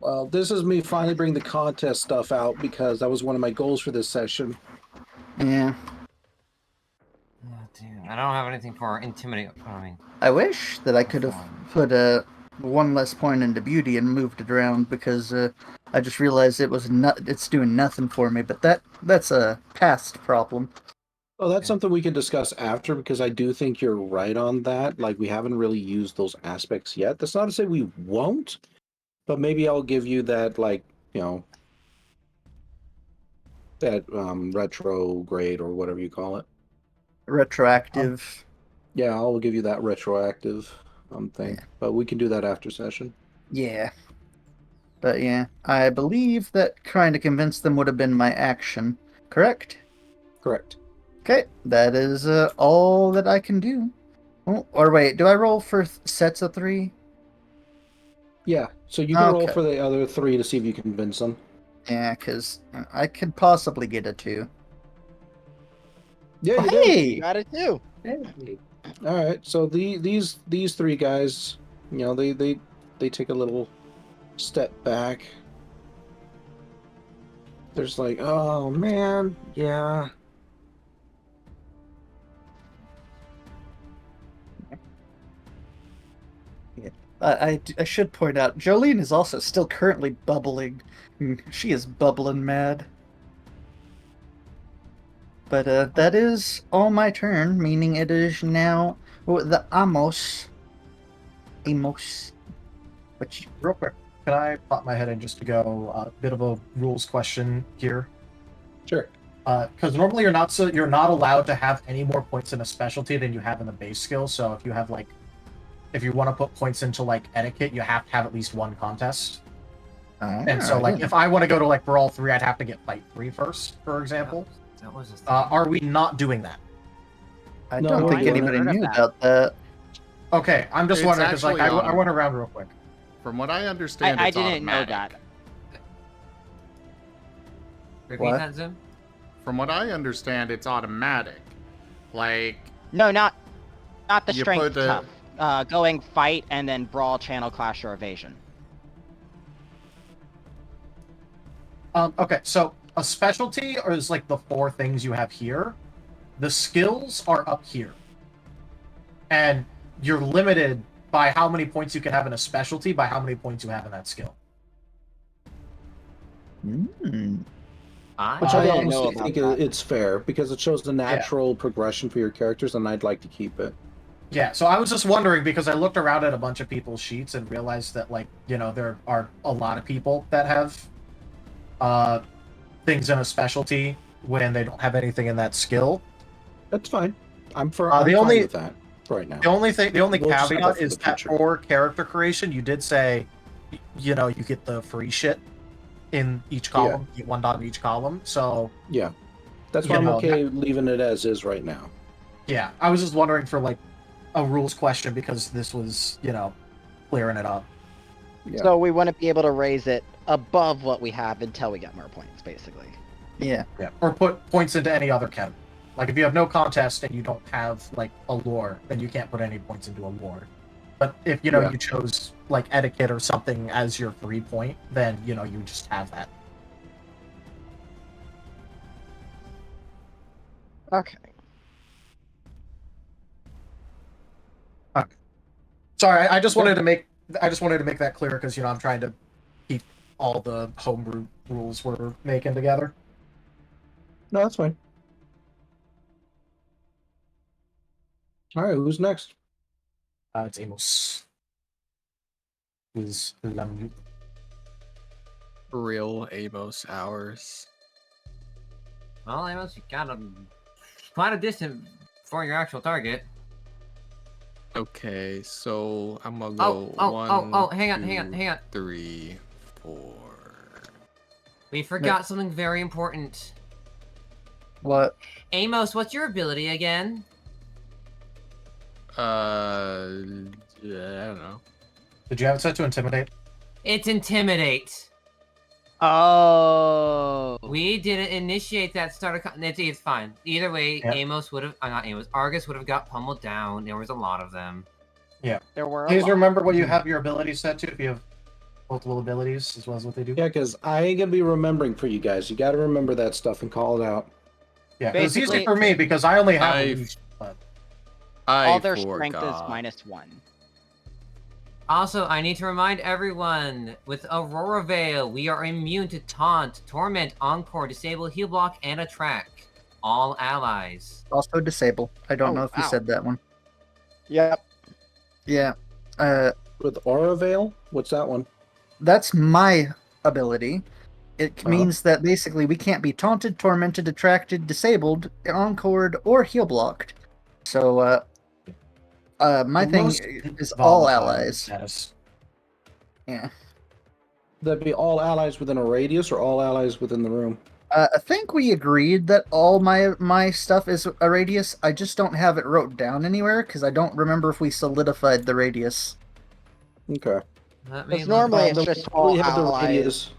Well, this is me finally bringing the contest stuff out because that was one of my goals for this session. Yeah. Oh, damn. I don't have anything for intimidate. I wish that I could have put one less point into beauty and moved it around because I just realized it's doing nothing for me. But that's a past problem. Oh, that's something we can discuss after because I do think you're right on that. Like, we haven't really used those aspects yet. That's not to say we won't, but maybe I'll give you that, like, that retrograde or whatever you call it. Retroactive. Yeah, I'll give you that retroactive thing. Yeah. But we can do that after session. Yeah. But yeah, I believe that trying to convince them would have been my action. Correct? Correct. Okay, that is all that I can do. Oh, or wait, do I roll for sets of 3? Yeah, so you can roll for the other 3 to see if you can convince them. Yeah, because I could possibly get a 2. Yeah, you got it too. Hey. All right, so these 3 guys, they take a little step back. There's like, oh man, yeah. I should point out, Jolene is also still currently bubbling. She is bubbling mad. But that is all my turn, meaning it is now the Amos. Which, real quick, can I pop my head in just to go a bit of a rules question here? Sure. Because normally you're not allowed to have any more points in a specialty than you have in the base skill. So if you have if you want to put points into etiquette, you have to have at least 1 contest. And so if I want to go to Brawl 3, I'd have to get Fight 3 first, for example. That was just are we not doing that? I don't think anybody knew about that. Okay, I'm just wondering because I went around real quick. From what I understand, I it's didn't automatic. know that. Repeat that, Zim? From what I understand, it's automatic. No, not the strength stuff. Going fight and then brawl, channel, clash, or evasion. Okay, so a specialty is the 4 things you have here. The skills are up here. And you're limited by how many points you can have in a specialty by how many points you have in that skill. Which I I know honestly about think that. it's fair because it shows the natural progression for your characters, and I'd like to keep it. Yeah, so I was just wondering because I looked around at a bunch of people's sheets and realized that, like, you know, there are a lot of people that have things in a specialty when they don't have anything in that skill. That's fine. I'm The fine only- with that right now. The only We'll just have caveat that for is the that future. for character creation, you did say, you know, you get the free shit in each column. You get 1 dot in each column. So Yeah, that's You why I'm know, okay leaving it as is right now. yeah, I was just wondering for like a rules question because this was, you know, clearing it up. Yeah. So we wouldn't be able to raise it above what we have until we get more points, basically. Yeah. Yeah, or put points into any other category. Like if you have no contest and you don't have like a lore, then you can't put any points into a lore. But if you know Yeah. you chose like etiquette or something as your free point, then you know you just have that. Okay. Sorry, I just wanted to make that clear because you know I'm trying to keep all the homebrew rules we're making together. No, that's fine. All right, who's next? It's Amos. Who's Lamute. Real Amos hours. Well, Amos, you got quite a distance for your actual target. Okay, so I'm gonna Oh, go oh, one, oh, oh, hang on, two, hang on. 3, 4. We forgot something very important. What? Amos, what's your ability again? Yeah, I don't know. Did you have it set to intimidate? It's Intimidate. Oh. We didn't initiate that starter. It's fine. Either way, Yeah. Amos would have. Not Amos. Argus would have got pummeled down. There was a lot of them. Yeah. There were. Please remember what you have your abilities set to if you have multiple abilities as well as what they do. Yeah, because I ain't gonna be remembering for you guys. You got to remember that stuff and call it out. Yeah, it's easy Basically- for me because I only have I- one each, but All I their strength is forgot. -1. Also, I need to remind everyone, with Aurora Veil, we are immune to Taunt, Torment, Encore, Disable, Heal Block, and Attract. All allies. Also disable. I don't Oh, know if you wow. said that one. Yep. Yeah. With Aura Veil, what's that one? That's my ability. It Uh-huh. means that basically we can't be taunted, tormented, attracted, disabled, encored, or heal blocked. So, my The thing most is all volatile allies. status. Yeah. That'd be all allies within a radius or all allies within the room? I think we agreed that all my stuff is a radius. I just don't have it wrote down anywhere because I don't remember if we solidified the radius. Okay. Let me Because look. normally Then it's just we'll all probably have the allies. radius.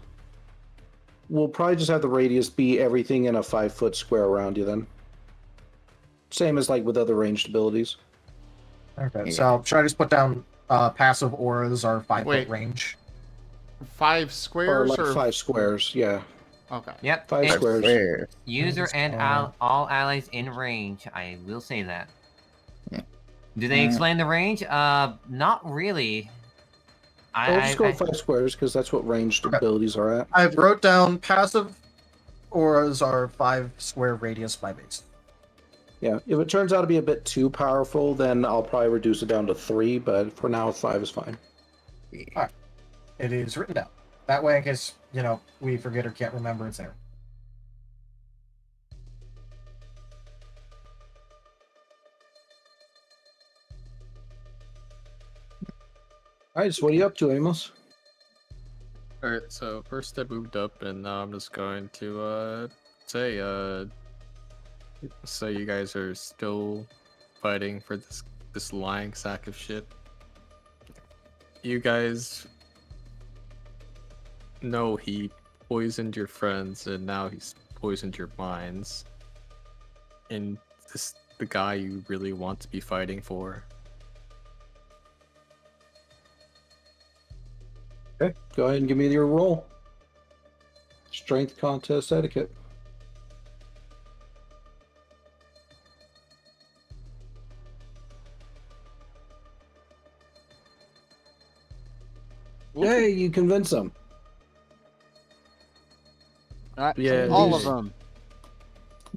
We'll probably just have the radius be everything in a 5-foot square around you then. Same as like with other ranged abilities. Okay, Yeah. so should I just put down passive auras are 5-foot Wait. range? 5 Or squares like 5 squares, yeah. Okay. Yep. 5 it's squares. User and all allies in range. I will say that. Yeah. Do they explain the range? Not really. I'll just go with 5 squares because that's what ranged abilities are at. I wrote down passive auras are 5 square radius by base. Yeah, if it turns out to be a bit too powerful, then I'll probably reduce it down to 3, but for now 5 is fine. Alright. It is written down. That way, in case, you know, we forget or can't remember, it's there. Alright, so what are you up to, Amos? Alright, so first I moved up, and now I'm just going to say so you guys are still fighting for this lying sack of shit. You guys know he poisoned your friends, and now he's poisoned your minds. And this the guy you really want to be fighting for. Okay, go ahead and give me your roll. Strength contest etiquette. Yay, you convince them. Yeah, all of these- them.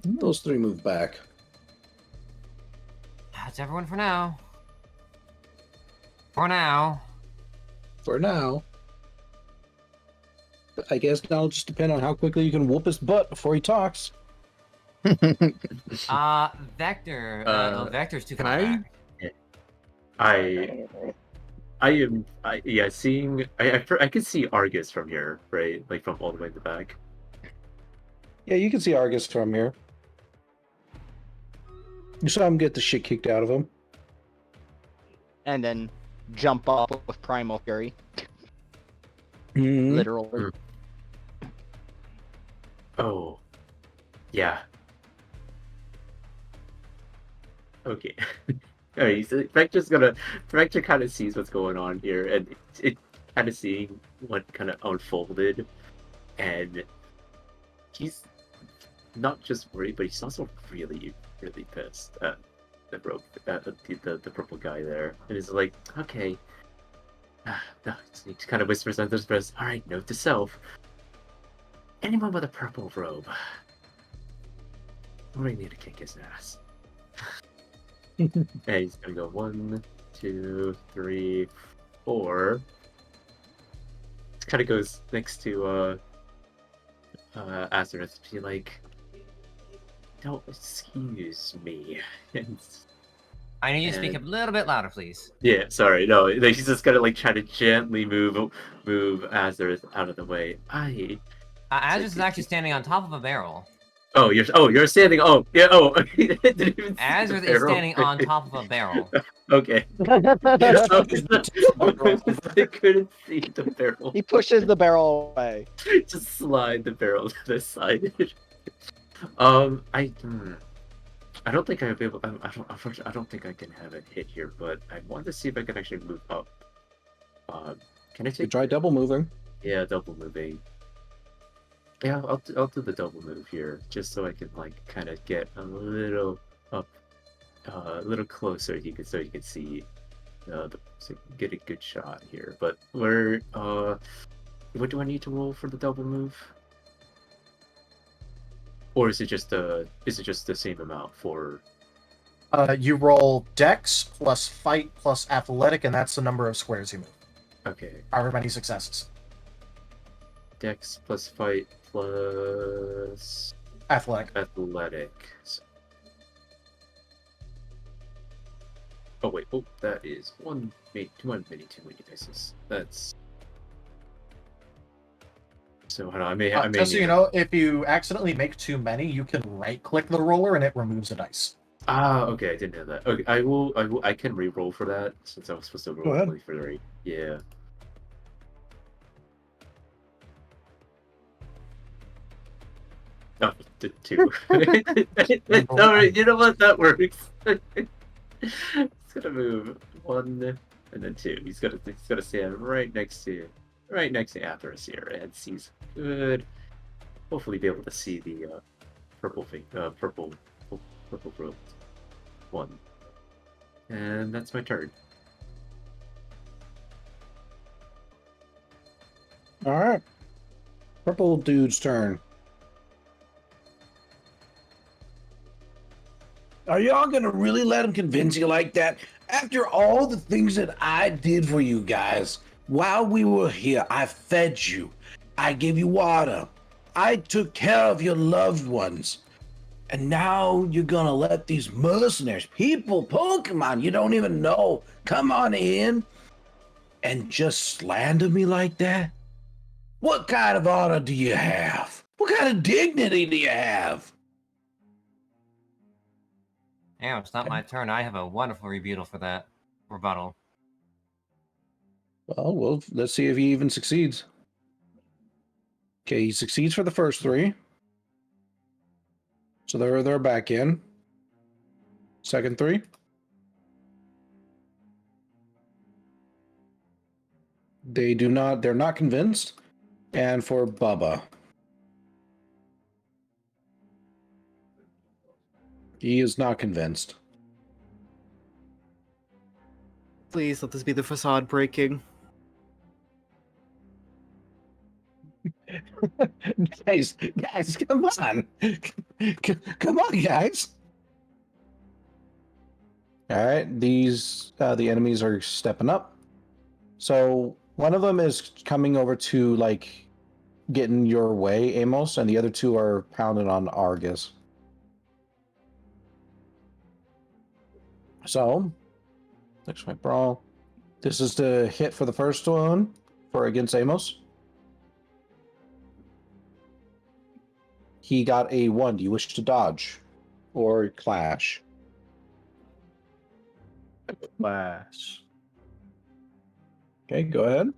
Those 3 move back. That's everyone for now. For now. For now. I guess that'll just depend on how quickly you can whoop his butt before he talks. Vector. Uh, Vector's too can far I? back. Seeing I can see Argus from here, right? Like from all the way in the back. Yeah, you can see Argus from here. You saw him get the shit kicked out of him. And then jump up with Primal Fury. Mhm. Literally. Oh, yeah. Okay. Alright, so Vector kind of sees what's going on here, and it kind of seeing what kind of unfolded, and he's not just worried, but he's also really, really pissed at the the purple guy there, and he's like, okay, no, he kind of whispers under his breath, all right, note to self, anyone with a purple robe, we need to kick his ass. And he's gonna go 1, 2, 3, 4. Kind of goes next to Azareth to be like, "Don't excuse me." I need you to speak a little bit louder, please. Yeah, sorry, no. Like, he's just gonna like try to gently move Azareth out of the way. Azareth is actually standing on top of a barrel. You're standing. Oh, yeah. Oh, didn't even see Azareth the is barrel. standing on top of a barrel. Okay. I couldn't see the barrel. He pushes the barrel away. Just slide the barrel to the side. I don't think I'll be able. Unfortunately, I don't think I can have it hit here. But I want to see if I can actually move up. Can I You take? try double moving. Yeah, double moving. Yeah, I'll do the double move here, just so I can like kind of get a little up, a little closer. So you can see, so get a good shot here. But what do I need to roll for the double move? Or is it just the same amount for? You roll Dex plus Fight plus Athletic, and that's the number of squares you move. Okay. However many successes. Dex plus Fight plus Athletic. Athletics. Oh wait, that is too many dices. That's so. Hold on, I may Just so you know, if you accidentally make too many, you can right-click the roller and it removes a dice. Ah, okay, I didn't know that. Okay, I can re-roll for that since I was supposed to roll 23. Yeah. Oh, the 2. Alright, you know what? That works. He's gonna move 1 and then 2. He's gonna stand right next to Atheros here and sees good. Hopefully, be able to see the purple robe 1. And that's my turn. All right. Purple dude's turn. Are y'all gonna really let him convince you like that? After all the things that I did for you guys, while we were here, I fed you, I gave you water, I took care of your loved ones. And now you're gonna let these mercenaries, Pokemon you don't even know, come on in and just slander me like that? What kind of honor do you have? What kind of dignity do you have? Damn, it's not my turn. I have a wonderful rebuttal for that. Rebuttal. Well, let's see if he even succeeds. Okay, he succeeds for the first 3. So they're back in. Second 3. They're not convinced. And for Bubba. He is not convinced. Please let this be the facade breaking. guys, come on. Come on, guys. All right, these the enemies are stepping up. So one of them is coming over to like getting your way, Amos, and the other two are pounding on Argus. So, next fight brawl. This is the hit for the first one for against Amos. He got a 1. Do you wish to dodge or clash? Clash. Okay, go ahead.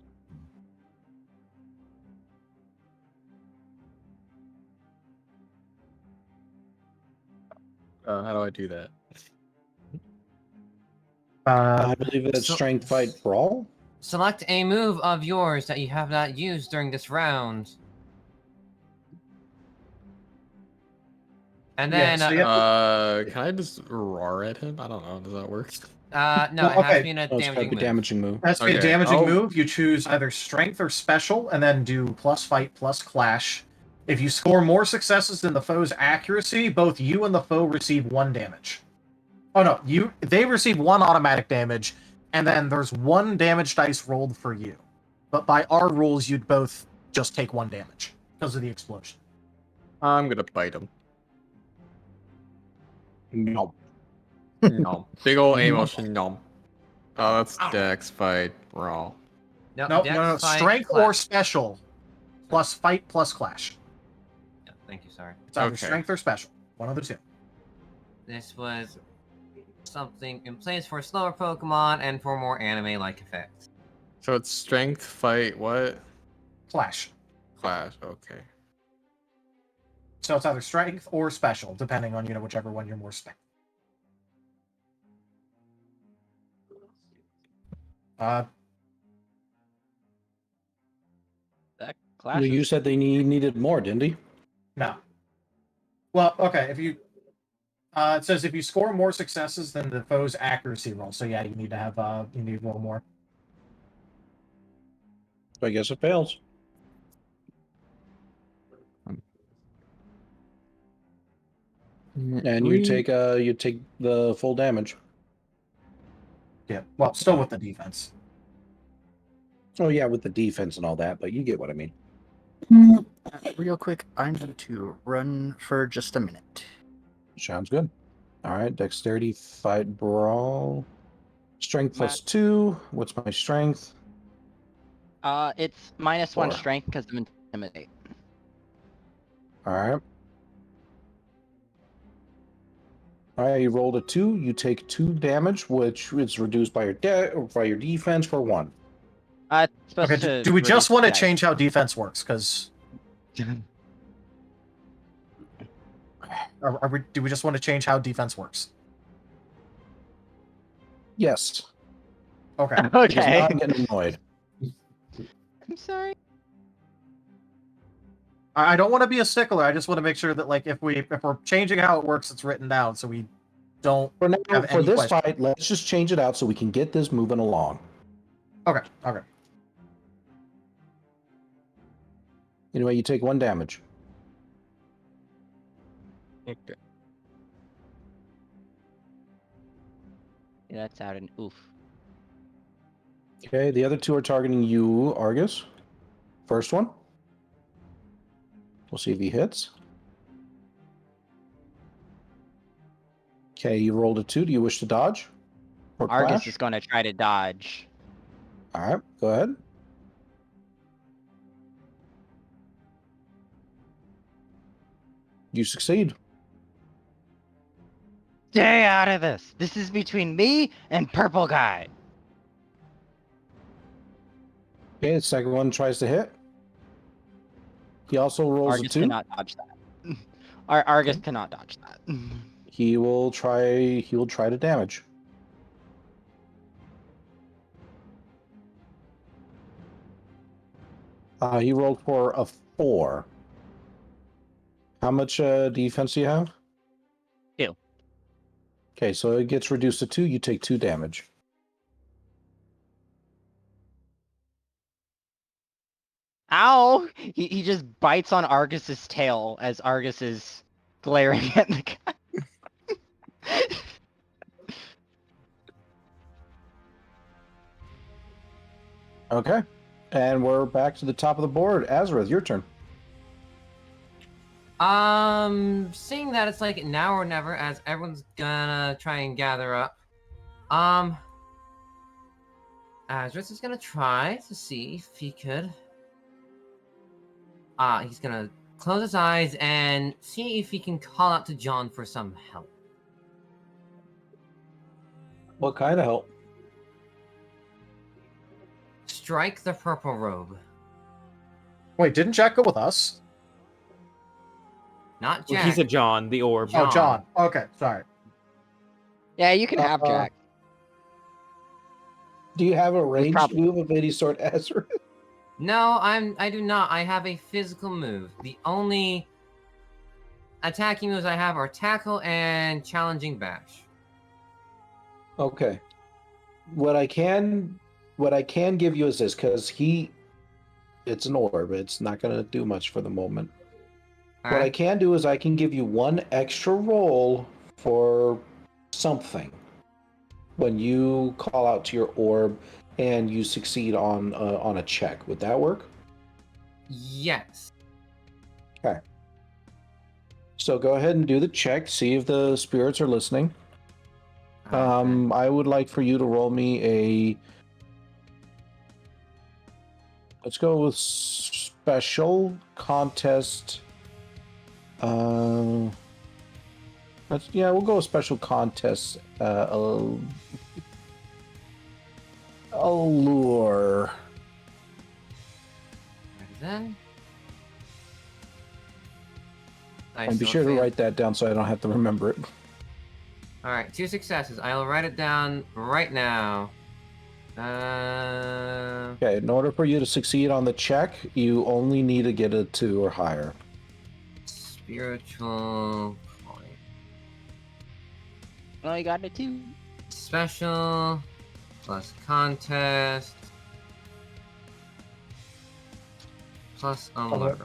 How do I do that? I believe it's so- strength fight brawl. Select a move of yours that you have not used during this round. And Yeah, then, so you have Can I just roar at him? I don't know. Does that work? no, it has to be in a No, it's gotta be damaging move. Has to be a Okay, damaging I'll- move. You choose either strength or special, and then do plus fight plus clash. If you score more successes than the foe's accuracy, both you and the foe receive 1 damage. Oh no, they receive 1 automatic damage, and then there's 1 damage dice rolled for you. But by our rules, you'd both just take 1 damage because of the explosion. I'm gonna bite him. No. No. Big ol' Amos and nom. Oh, that's Dex fight brawl. no, No, dex, no, fight, strength clash. or special, plus fight plus clash. Yeah, thank you, sorry. It's either Okay. strength or special. One of the two. This was something in place for slower Pokemon and for more anime-like effects. So it's strength fight what? Clash. Clash. Okay. So it's either strength or special, depending on whichever one you're more spec. That Well, clashes. you said they needed more, didn't he? No. Well, okay. If you, it says if you score more successes than the foe's accuracy roll. So yeah, you need to have you need to roll more. So I guess it fails. And you take the full damage. Yeah. Well, still with the defense. Oh yeah, with the defense and all that, but you get what I mean. Real quick, I need to run for just a minute. Sounds good. All right, dexterity fight brawl. Strength plus 2. What's my strength? It's -1 4. strength because of intimidate. All right. All right, you rolled a 2. You take 2 damage, which is reduced by your defense for 1. It's supposed Okay. to Do we just reduce want to dex. change how defense works? Because do we just want to change how defense works? Yes. Okay. Because Okay. now I'm getting annoyed. I'm sorry. I don't want to be a stickler. I just want to make sure that, like, if we're changing how it works, it's written down so we don't For now, have for any this question. fight, let's just change it out so we can get this moving along. Okay. Okay. Anyway, you take 1 damage. Okay. Yeah, that's out an oof. Okay, the other 2 are targeting you, Argus. First one. We'll see if he hits. Okay, you rolled a 2. Do you wish to dodge? Or Argus clash? is going to try to dodge. All right, go ahead. You succeed. Stay out of this. This is between me and Purple Guy. Okay, the second one tries to hit. He also rolls Argus a 2. cannot dodge that. Argus cannot dodge that. He will try to damage. He rolled for a 4. How much defense do you have? 2. Okay, so it gets reduced to 2. You take 2 damage. Ow! He just bites on Argus's tail as Argus is glaring at the guy. Okay. And we're back to the top of the board. Azareth, your turn. Seeing that it's like now or never, as everyone's gonna try and gather up. Azareth is gonna try to see if he could. He's gonna close his eyes and see if he can call out to John for some help. What kind of help? Strike the purple robe. Wait, didn't Jack go with us? Not Well, Jack. he said John, the orb. Oh, John. Okay, sorry. Yeah, you can have Jack. Do you have a ranged probably- move of any sort, Azareth? No, I do not. I have a physical move. The only attacking moves I have are tackle and challenging bash. Okay. What I can give you is this, because it's an orb. It's not going to do much for the moment. All What I right. can do is I can give you one extra roll for something when you call out to your orb and you succeed on a check. Would that work? Yes. Okay. So go ahead and do the check. See if the spirits are listening. I would like for you to roll me a. Let's go with special contest. We'll go with special contest. Allure. Then. And be sure to write that down so I don't have to remember it. All right, 2 successes. I'll write it down right now. Okay, in order for you to succeed on the check, you only need to get a 2 or higher. Spiritual coin. Well, you got it too. Special plus contest plus allure.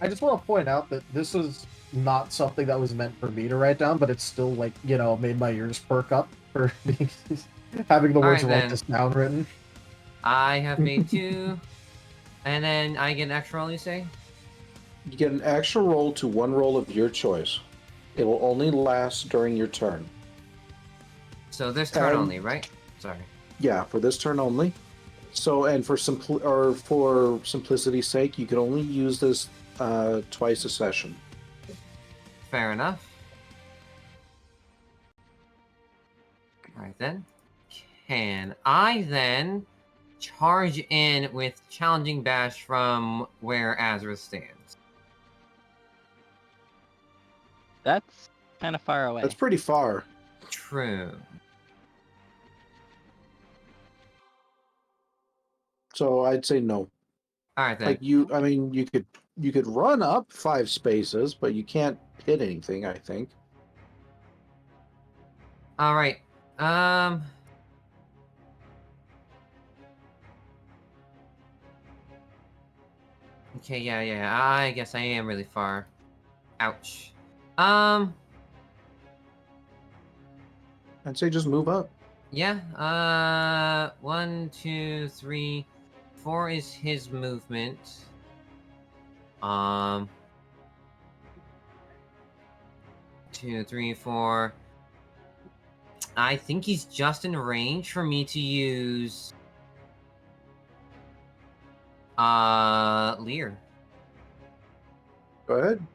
I just want to point out that this is not something that was meant for me to write down, but it's still like, made my ears perk up for having the All words right, write then. this down written. I have made 2, and then I get an extra roll. You say? You get an extra roll to one roll of your choice. It will only last during your turn. So this turn And- only, right? Sorry. Yeah, for this turn only. So, and for for simplicity's sake, you can only use this twice a session. Fair enough. Alright then. Can I then charge in with challenging bash from where Azra stands? That's kind of far away. That's pretty far. True. So I'd say no. Alright then. Like you could run up 5 spaces, but you can't hit anything, I think. Alright. Okay, yeah. I guess I am really far. Ouch. I'd say just move up. Yeah, 1, 2, 3, 4 is his movement. 2, 3, 4. I think he's just in range for me to use Lear. Go ahead.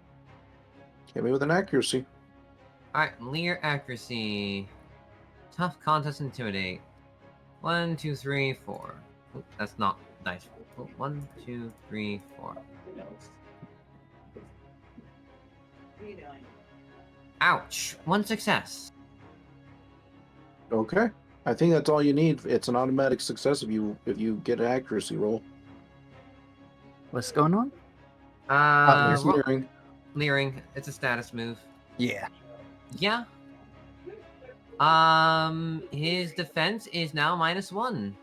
Hit me with an accuracy. Alright, Lear accuracy. Tough contest intimidate. 1, 2, 3, 4. Oop, that's not nice. 1, 2, 3, 4. Ouch! 1 success. Okay. I think that's all you need. It's an automatic success if you get an accuracy roll. What's going on? It's Ro- leering. Leering. It's a status move. Yeah. Yeah. His defense is now -1.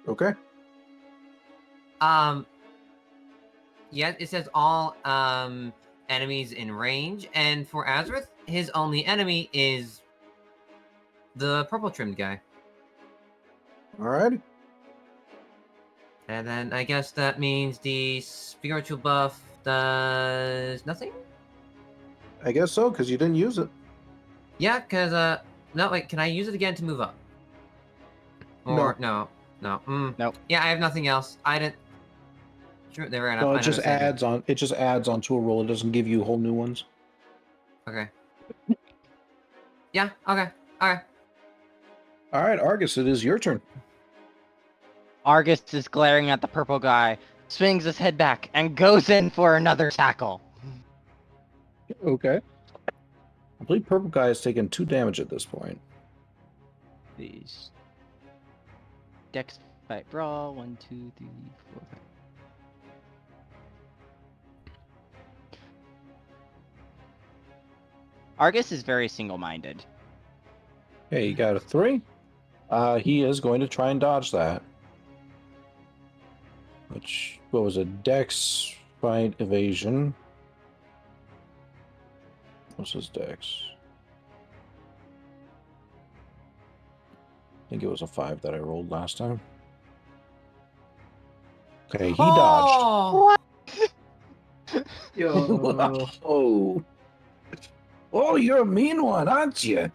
Okay. Yeah, it says all enemies in range, and for Azareth, his only enemy is the purple trimmed guy. Alrighty. And then I guess that means the spiritual buff does nothing? I guess so, because you didn't use it. Yeah, because, no, wait, can I use it again to move up? Or, no. Nope. Yeah, I have nothing else. I didn't... Sure, they ran up. No, I it just understand. adds on. It just adds onto a roll. It doesn't give you whole new ones. Okay. Yeah, okay. Alright. All right, Argus, it is your turn. Argus is glaring at the purple guy, swings his head back, and goes in for another tackle. Okay. I believe purple guy has taken 2 damage at this point. These Dex fight brawl 1, 2, 3, 4, 5. Argus is very single-minded. Hey, you got a 3. He is going to try and dodge that. Which, what was it? Dex, fight, evasion. What's his dex? I think it was a 5 that I rolled last time. Okay, he dodged. What? Oh. Oh, you're a mean one, aren't you?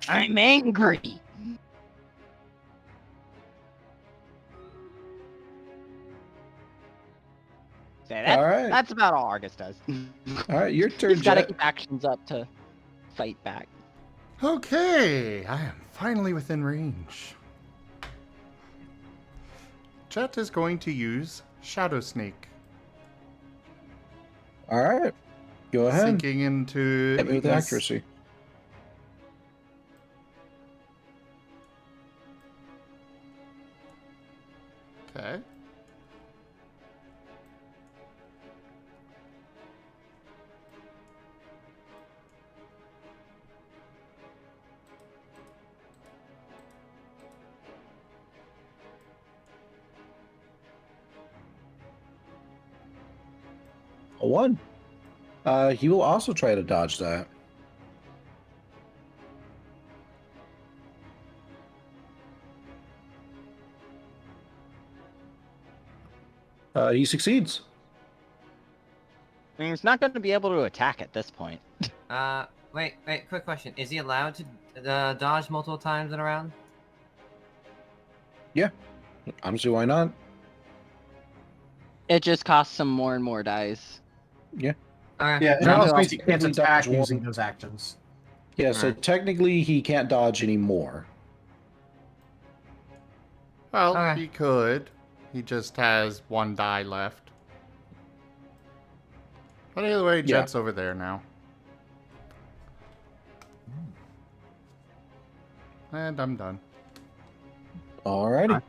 I'm angry. All right. That's about all Argus does. All right, your turn, He's got to Jet. keep actions up to fight back. Okay, I am finally within range. Jet is going to use Shadow Snake. All right. Go ahead. Sinking into... Hit me with accuracy. Okay. A 1. He will also try to dodge that. He succeeds. I mean, he's not going to be able to attack at this point. Wait, quick question. Is he allowed to dodge multiple times in a round? Yeah. Honestly, why not? It just costs some more and more dice. Yeah. Alright. Yeah, it No, also no, means he can't technically attack dodge using one. those actions. Yeah, so technically he can't dodge anymore. Well, Okay. he could. He just has 1 die left. But either way, Yeah. Jet's over there now. And I'm done. Alrighty.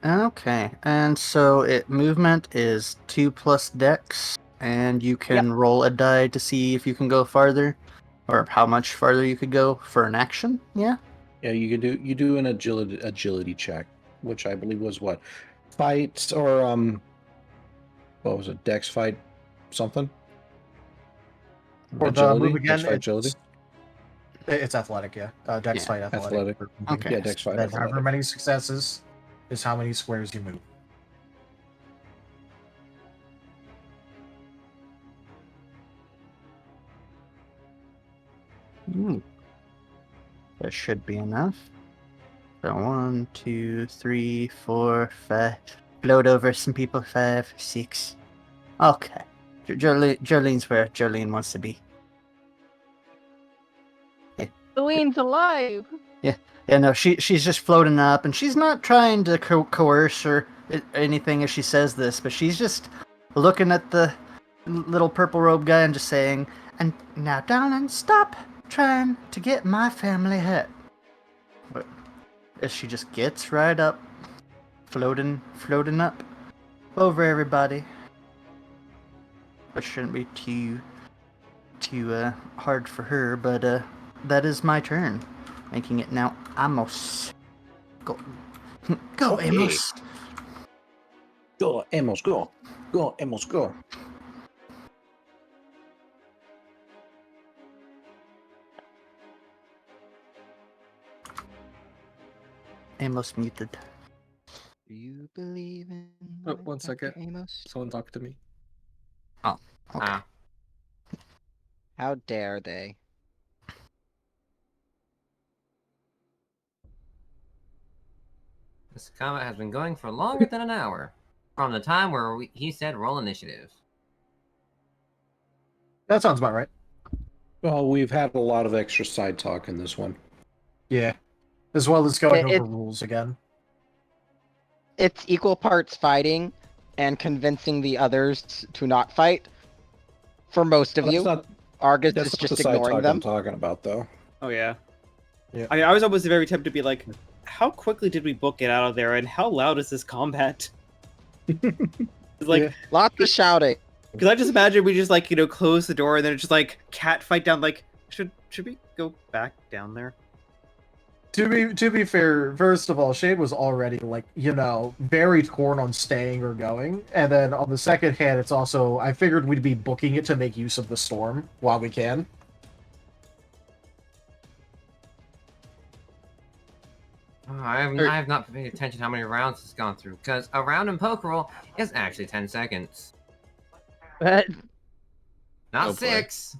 Okay, and so movement is 2 plus dex, and you can roll a die to see if you can go farther, or how much farther you could go for an action. Yeah. Yeah, you do an agility check, which I believe was what? Fight or what was it? Dex fight something? For the move Agility? Dex again, fight agility? it's athletic, yeah. Dex Yeah, fight athletic. Okay. Yeah, dex fight Then athletic. however many successes is how many squares you move. That should be enough. So 1, 2, 3, 4, 5. Float over some people. 5, 6. Okay. Jolene's where Jolene wants to be. Jolene's alive. Yeah, no, she's just floating up, and she's not trying to coerce or anything as she says this, but she's just looking at the little purple robe guy and just saying, "And now, darling, stop trying to get my family hurt." But as she just gets right up, floating up over everybody. Which shouldn't be too hard for her, but that is my turn. Making it now Amos. Go Okay. Amos. Go, Amos, go. Go, Amos, go. Amos muted. Do you believe in? Oh, one second. Amos? Someone talk to me. Oh, okay. Ah. How dare they? This combat has been going for longer than an hour. From the time where he said roll initiative. That sounds about right. Well, we've had a lot of extra side talk in this one. Yeah. As well as going It- over rules again. It's equal parts fighting and convincing the others to not fight. For most of you, Argus That's is not just the side ignoring talk them. I'm talking about, though. Oh yeah. Yeah. I mean, I was almost very tempted to be like, how quickly did we book it out of there, and how loud is this combat? It's like, Yeah. Lots of shouting. because I just imagine we just like close the door and then it's just like cat fight down. Like, should we go back down there? To be fair, first of all, Shade was already like, very torn on staying or going. And then on the second hand, it's also I figured we'd be booking it to make use of the storm while we can. Oh, I have not paid attention to how many rounds it's gone through, because a round in Pokerole is actually 10 seconds. But Not Oh, boy. 6.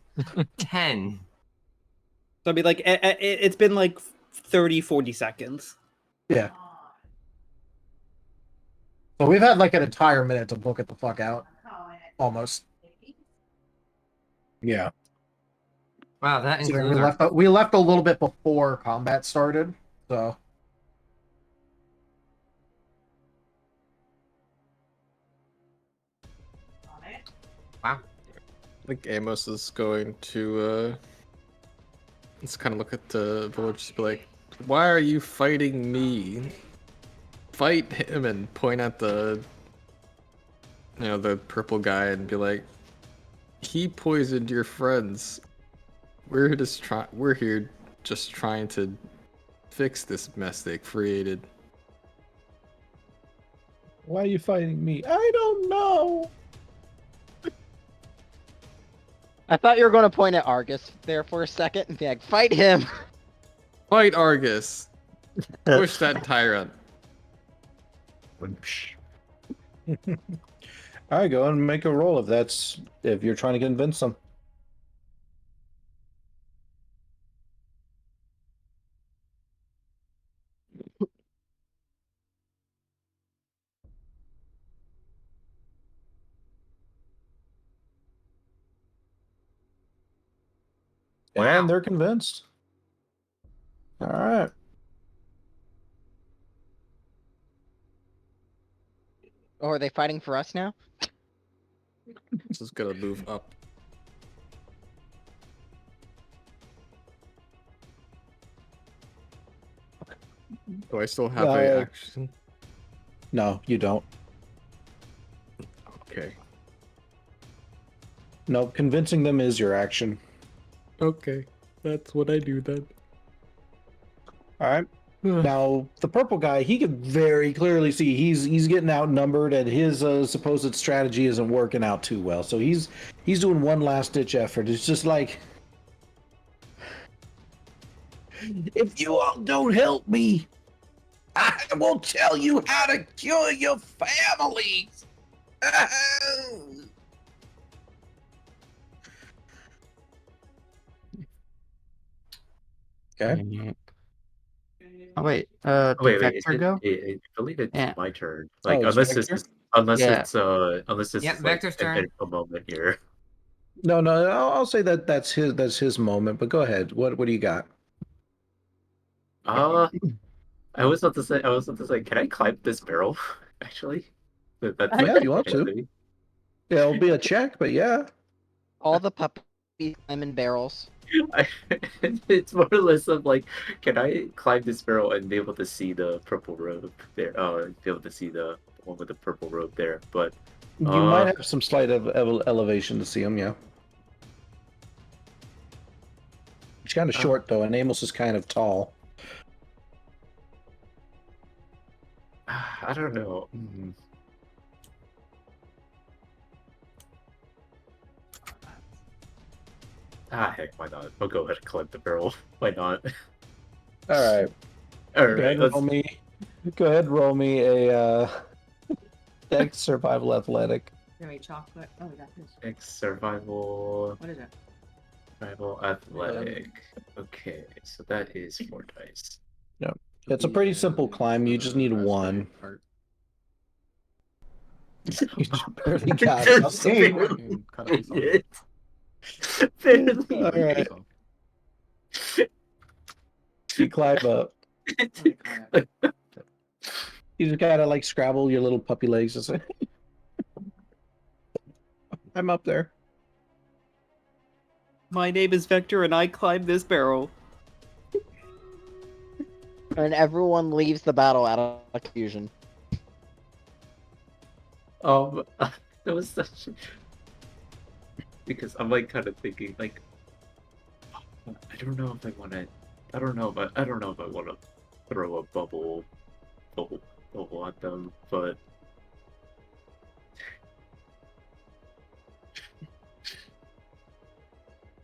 10. So I mean, like, it's been like 30, 40 seconds. Yeah. So we've had like an entire minute to book it the fuck out. Almost. Yeah. Wow, that Considering includes we left a little bit before combat started, so. Wow. I think Amos is going to let's kind of look at the village and be like, why are you fighting me? Fight him, and point at the the purple guy and be like, he poisoned your friends. We're here just trying to fix this mess they created. Why are you fighting me? I don't know. I thought you were going to point at Argus there for a second and be like, fight him. Fight Argus. Push that tyrant. All right, go and make a roll if you're trying to convince them. Wow. And they're convinced. All right. Or are they fighting for us now? This is gonna move up. Do I still have a action? No, you don't. Okay. No, convincing them is your action. Okay. That's what I do then. All right. Now, the purple guy, he could very clearly see he's getting outnumbered, and his supposed strategy isn't working out too well. So he's doing one last ditch effort. It's just like, if you all don't help me, I will tell you how to kill your families. Okay. Oh wait, Wait, did Vector go? I believe it's Yeah. my turn. Like, it's unless Vector? Yeah. unless it's Yep, like Vector's turn. a moment here. No, I'll say that's his moment. But go ahead. What do you got? I was about to say, can I climb this barrel? Actually, that's Yeah, if you want to. thing. Yeah, it'll be a check, but yeah. All the puppies climb in barrels. It's more or less of like, can I climb this barrel and be able to see the purple robe there? Be able to see the one with the purple robe there. But You might have some slight elevation to see him, yeah. He's kind of short, though, and Amos is kind of tall. I don't know. Heck, why not? I'll go ahead and collect the barrel. Why not? All right. All Go ahead right. and Let's... roll me. Go ahead and roll me a Dex Survival Athletic. Very chocolate. Oh, we got this. X survival. What is it? Survival athletic. Okay, so that is 4 dice. Yeah, it's a pretty simple climb. You just need one. You barely got it. Barely. All right. You climb up. You just gotta like scrabble your little puppy legs and say, I'm up there. My name is Vector, and I climb this barrel. And everyone leaves the battle out of confusion. That was such. Because I'm like kind of thinking like, I don't know if I want to. I don't know if I want to throw a bubble at them, but.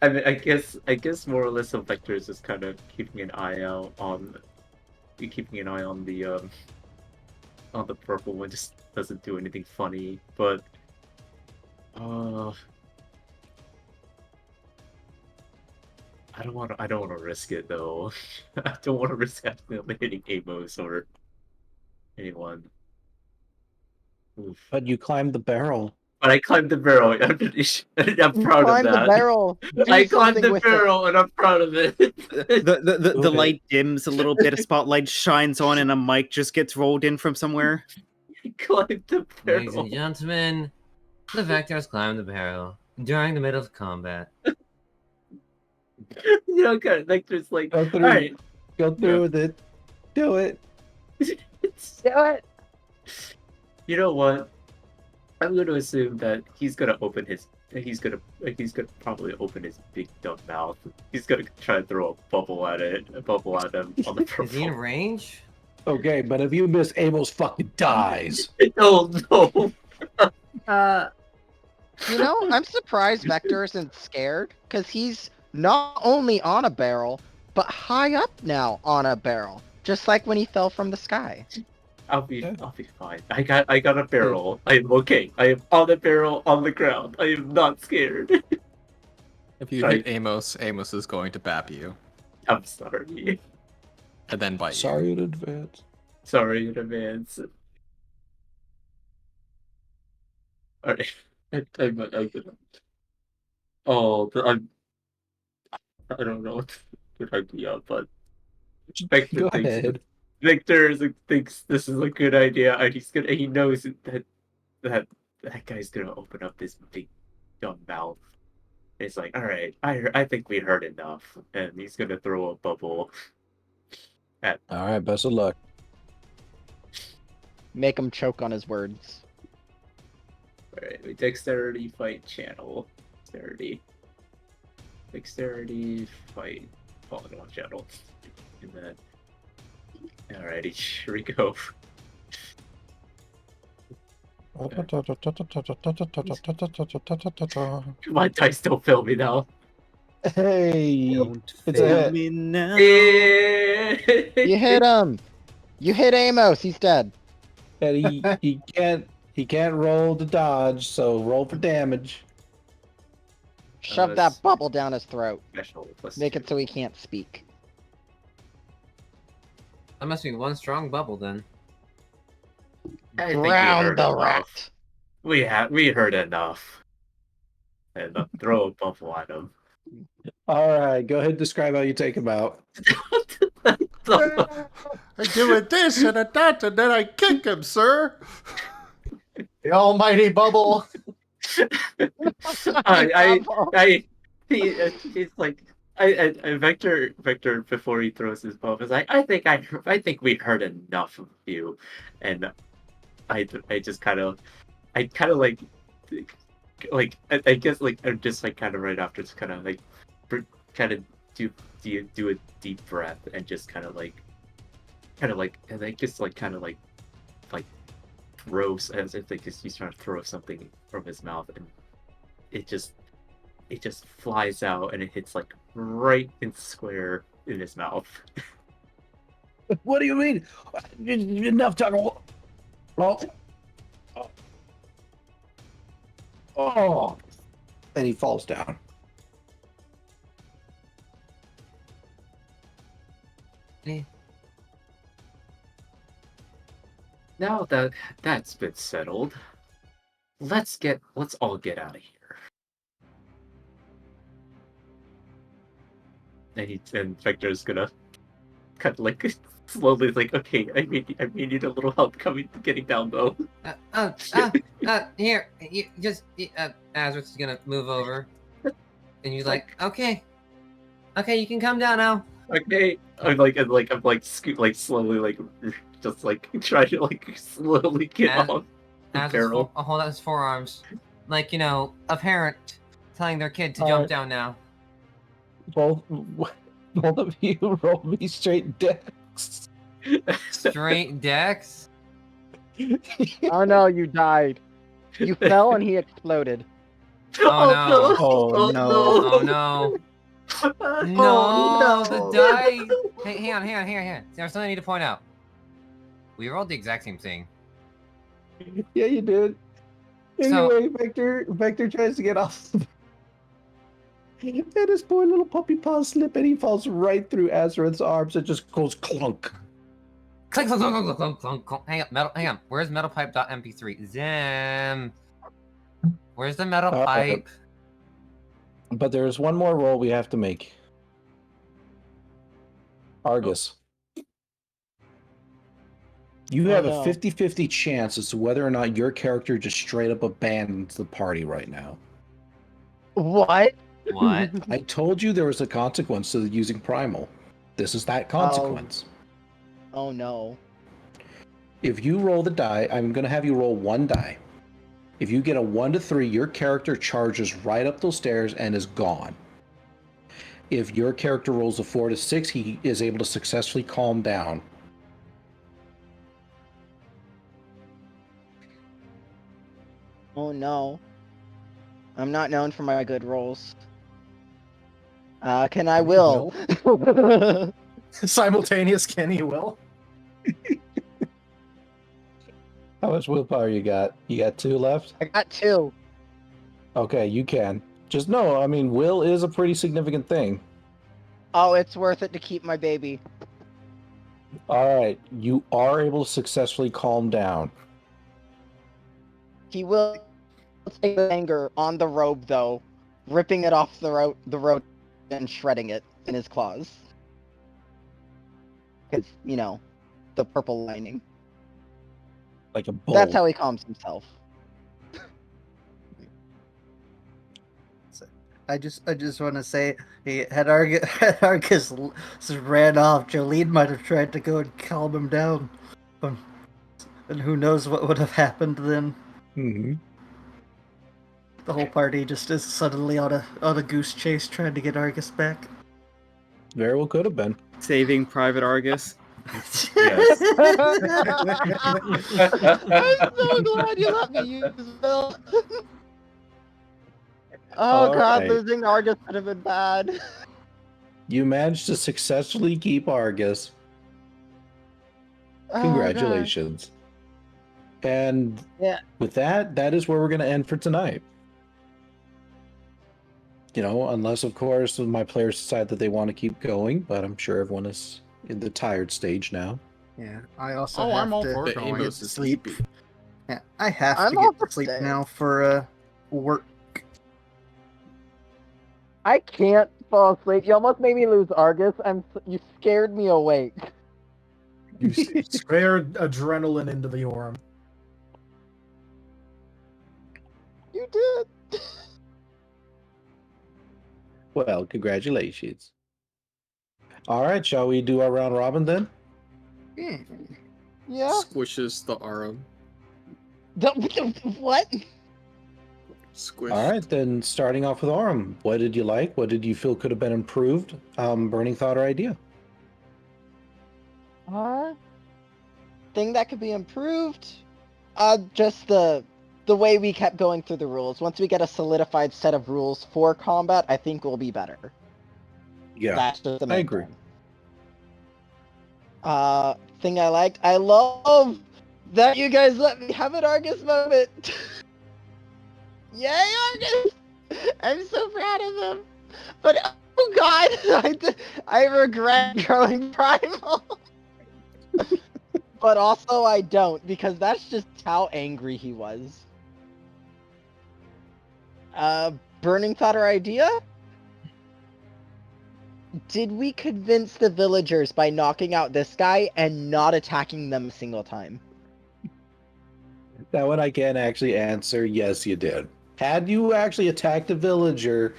I mean, I guess more or less a Vector is just kind of keeping an eye on the purple one, just doesn't do anything funny, but I don't want to risk it though. I don't want to risk accidentally hitting Amos or anyone. Oof. But you climbed the barrel. But I climbed the barrel. I'm proud of that. The barrel. I climbed the barrel, and I'm proud of it. The light dims a little bit, a spotlight shines on, and a mic just gets rolled in from somewhere. I climbed the barrel. Ladies and gentlemen, the Vectors climbed the barrel during the middle of combat. You know, kind of Vector's like, Go through, alright. Go through with it. Do it. Do it. You know what? I'm going to assume that he's gonna probably open his big dumb mouth. He's gonna try to throw a bubble at him on the purple. Is he in range? Okay, but if you miss, Amos fucking dies. No. You know, I'm surprised Vector isn't scared, because he's not only on a barrel, but high up now on a barrel, just like when he fell from the sky. I'll be fine. I got a barrel. I am okay. I am on a barrel on the ground. I am not scared. If you hit Amos, Amos is going to bap you. I'm sorry. And then bite you. Sorry in advance. Sorry in advance. Alright. I don't know what's a good idea, but Go ahead. Victor thinks this is a good idea, and he knows that guy's gonna open up this big dumb mouth. It's like, all right, I think we heard enough, and he's gonna throw a bubble. All right, best of luck. Make him choke on his words. All right, dexterity fight channel, dexterity fight polygon channel, and then. Alrighty, here we go. My dice don't fail me now. Hey, it's a hit. Me now. You hit him. You hit Amos. He's dead. And he can't roll to dodge, so roll for damage. Shove that bubble down his throat. Make it so he can't speak. That must be one strong bubble then. I think Ground the rat. We heard enough. And throw a bubble at him. All right, go ahead and describe how you take him out. I do a this and a that, and then I kick him, sir. The almighty bubble. He's like, Vector before he throws his bubble is like, I think we heard enough of you, and I guess like I'm just like kind of right after it's kind of like do a deep breath and just kind of like and I just like kind of like throws as if like he's trying to throw something from his mouth, and it just it just flies out and it hits like right in square in his mouth. What do you mean? Enough talking. Oh. Oh. And he falls down. Now that that's been settled, let's all get out of here. And Vector's gonna kind of like slowly like, okay, I may need a little help getting down though. Here, Azrath's gonna move over, and you're like, okay, you can come down now. Okay, I'm slowly like just like trying to like slowly get off the barrel. I'll hold out his forearms, like a parent telling their kid to jump down now. Both of you roll me straight dex. Straight dex? Oh no, you died. You fell and he exploded. Oh no. Oh no. Oh no. No, the die. Hey, hang on. There's something I need to point out. We rolled the exact same thing. Yeah, you did. Anyway, Vector tries to get off. And his poor little puppy paws slip and he falls right through Azrath's arms. It just goes clunk. Clunk, clunk, clunk, clunk, clunk, clunk. Hang on. Where's metalpipe.mp3? Zim. Where's the metal pipe? But there's one more roll we have to make. Argus. You have a 50-50 chance as to whether or not your character just straight up abandons the party right now. What? What? I told you there was a consequence to using Primal. This is that consequence. Oh no. If you roll the die, I'm going to have you roll one die. If you get a 1 to 3, your character charges right up those stairs and is gone. If your character rolls a 4 to 6, he is able to successfully calm down. Oh no. I'm not known for my good rolls. Can I will? Simultaneous can you will? How much willpower you got? You got 2 left? I got 2. Okay, you can. Just know, I mean, will is a pretty significant thing. Oh, it's worth it to keep my baby. Alright, you are able to successfully calm down. He will take the anger on the robe, though, ripping it off the rope and shredding it in his claws. Because, the purple lining. Like a bull. That's how he calms himself. I just want to say, had Argus ran off, Jolene might have tried to go and calm him down, and who knows what would have happened then. Mm-hmm. The whole party just is suddenly on a goose chase trying to get Argus back. Very well could have been. Saving Private Argus. Yes. I'm so glad you let me use Bill. Oh god, losing Argus would have been bad. You managed to successfully keep Argus. Congratulations. And with that is where we're going to end for tonight. Unless, of course, my players decide that they want to keep going, but I'm sure everyone is in the tired stage now. Yeah, I also have I'm all to for go going. to sleep. Yeah, I have I'm to all get for to sleep staying. now for work. I can't fall asleep. You almost made me lose Argus. You scared me awake. You squared adrenaline into the Aurum. You did. Well, congratulations. All right, shall we do our round robin then? Yeah. Squishes the Aurum. What? Squish. All right, then starting off with Aurum. What did you like? What did you feel could have been improved? Burning thought or idea? Thing that could be improved? Just the the way we kept going through the rules. Once we get a solidified set of rules for combat, I think we'll be better. Yeah, That's just the I main agree. thing. Thing I liked, I love that you guys let me have an Argus moment. Yay, Argus! I'm so proud of them. But oh god, I regret growing primal. But also I don't, because that's just how angry he was. Burning thought or idea? Did we convince the villagers by knocking out this guy and not attacking them a single time? That one I can actually answer. Yes, you did. Had you actually attacked a villager,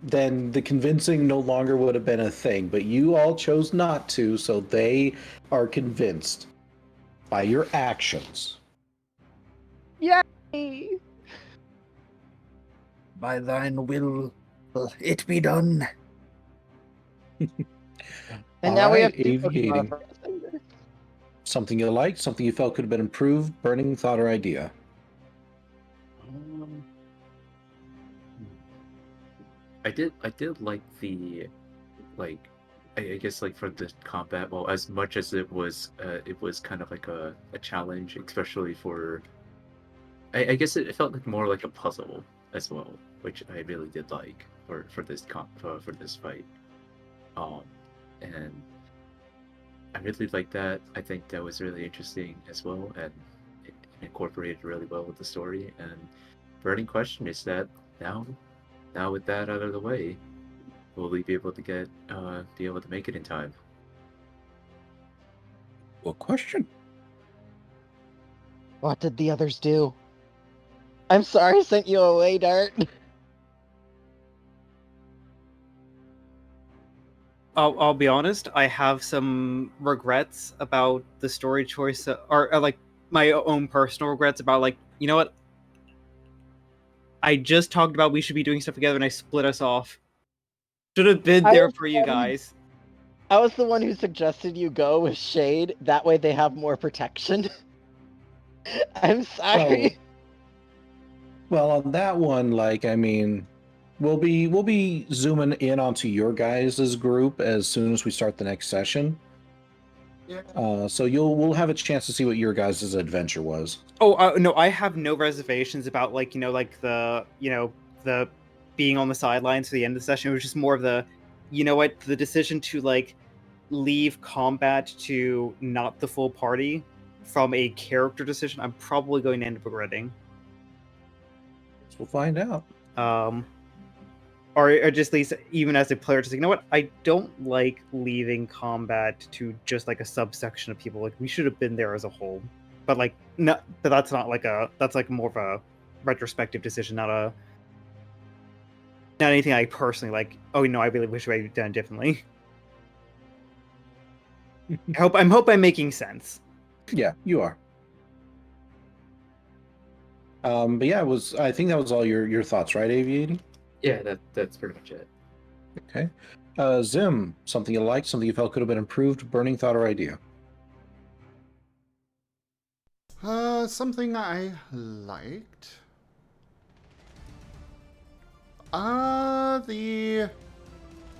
then the convincing no longer would have been a thing. But you all chose not to, so they are convinced by your actions. Yay! By thine will it be done. And now we have two aviating. Pokemon. Something you liked, something you felt could have been improved, burning thought or idea. I did like the, like, I guess like for the combat. Well, as much as it was kind of like a challenge, especially for. I guess it felt like more like a puzzle as well, which I really did like for this for this fight. And I really like that. I think that was really interesting as well, and it incorporated really well with the story. And burning question is that now with that out of the way, will we be able to make it in time? What question? What did the others do? I'm sorry I sent you away, Dart. I'll be honest, I have some regrets about the story choice, or like my own personal regrets about, like, you know what? I just talked about we should be doing stuff together and I split us off. Should have been there for you guys. I was the one who suggested you go with Shade, that way they have more protection. I'm sorry. Well, on that one, like, I mean, we'll be zooming in onto your guys' group as soon as we start the next session. Yeah. So we'll have a chance to see what your guys' adventure was. Oh, no, I have no reservations about, like, like the being on the sidelines for the end of the session. It was just more of the, the decision to, like, leave combat to not the full party from a character decision. I'm probably going to end up regretting. We'll find out. Or just at least, even as a player, just like, you know what? I don't like leaving combat to just like a subsection of people. Like, we should have been there as a whole. But like, no, but that's not like that's like more of a retrospective decision, not anything I personally like. Oh no, I really wish I had done differently. I hope I'm making sense. Yeah, you are. But yeah, I think that was all your thoughts, right, Aviating? Yeah, that's pretty much it. Okay. Zim, something you liked, something you felt could have been improved, burning thought or idea? Something I liked. The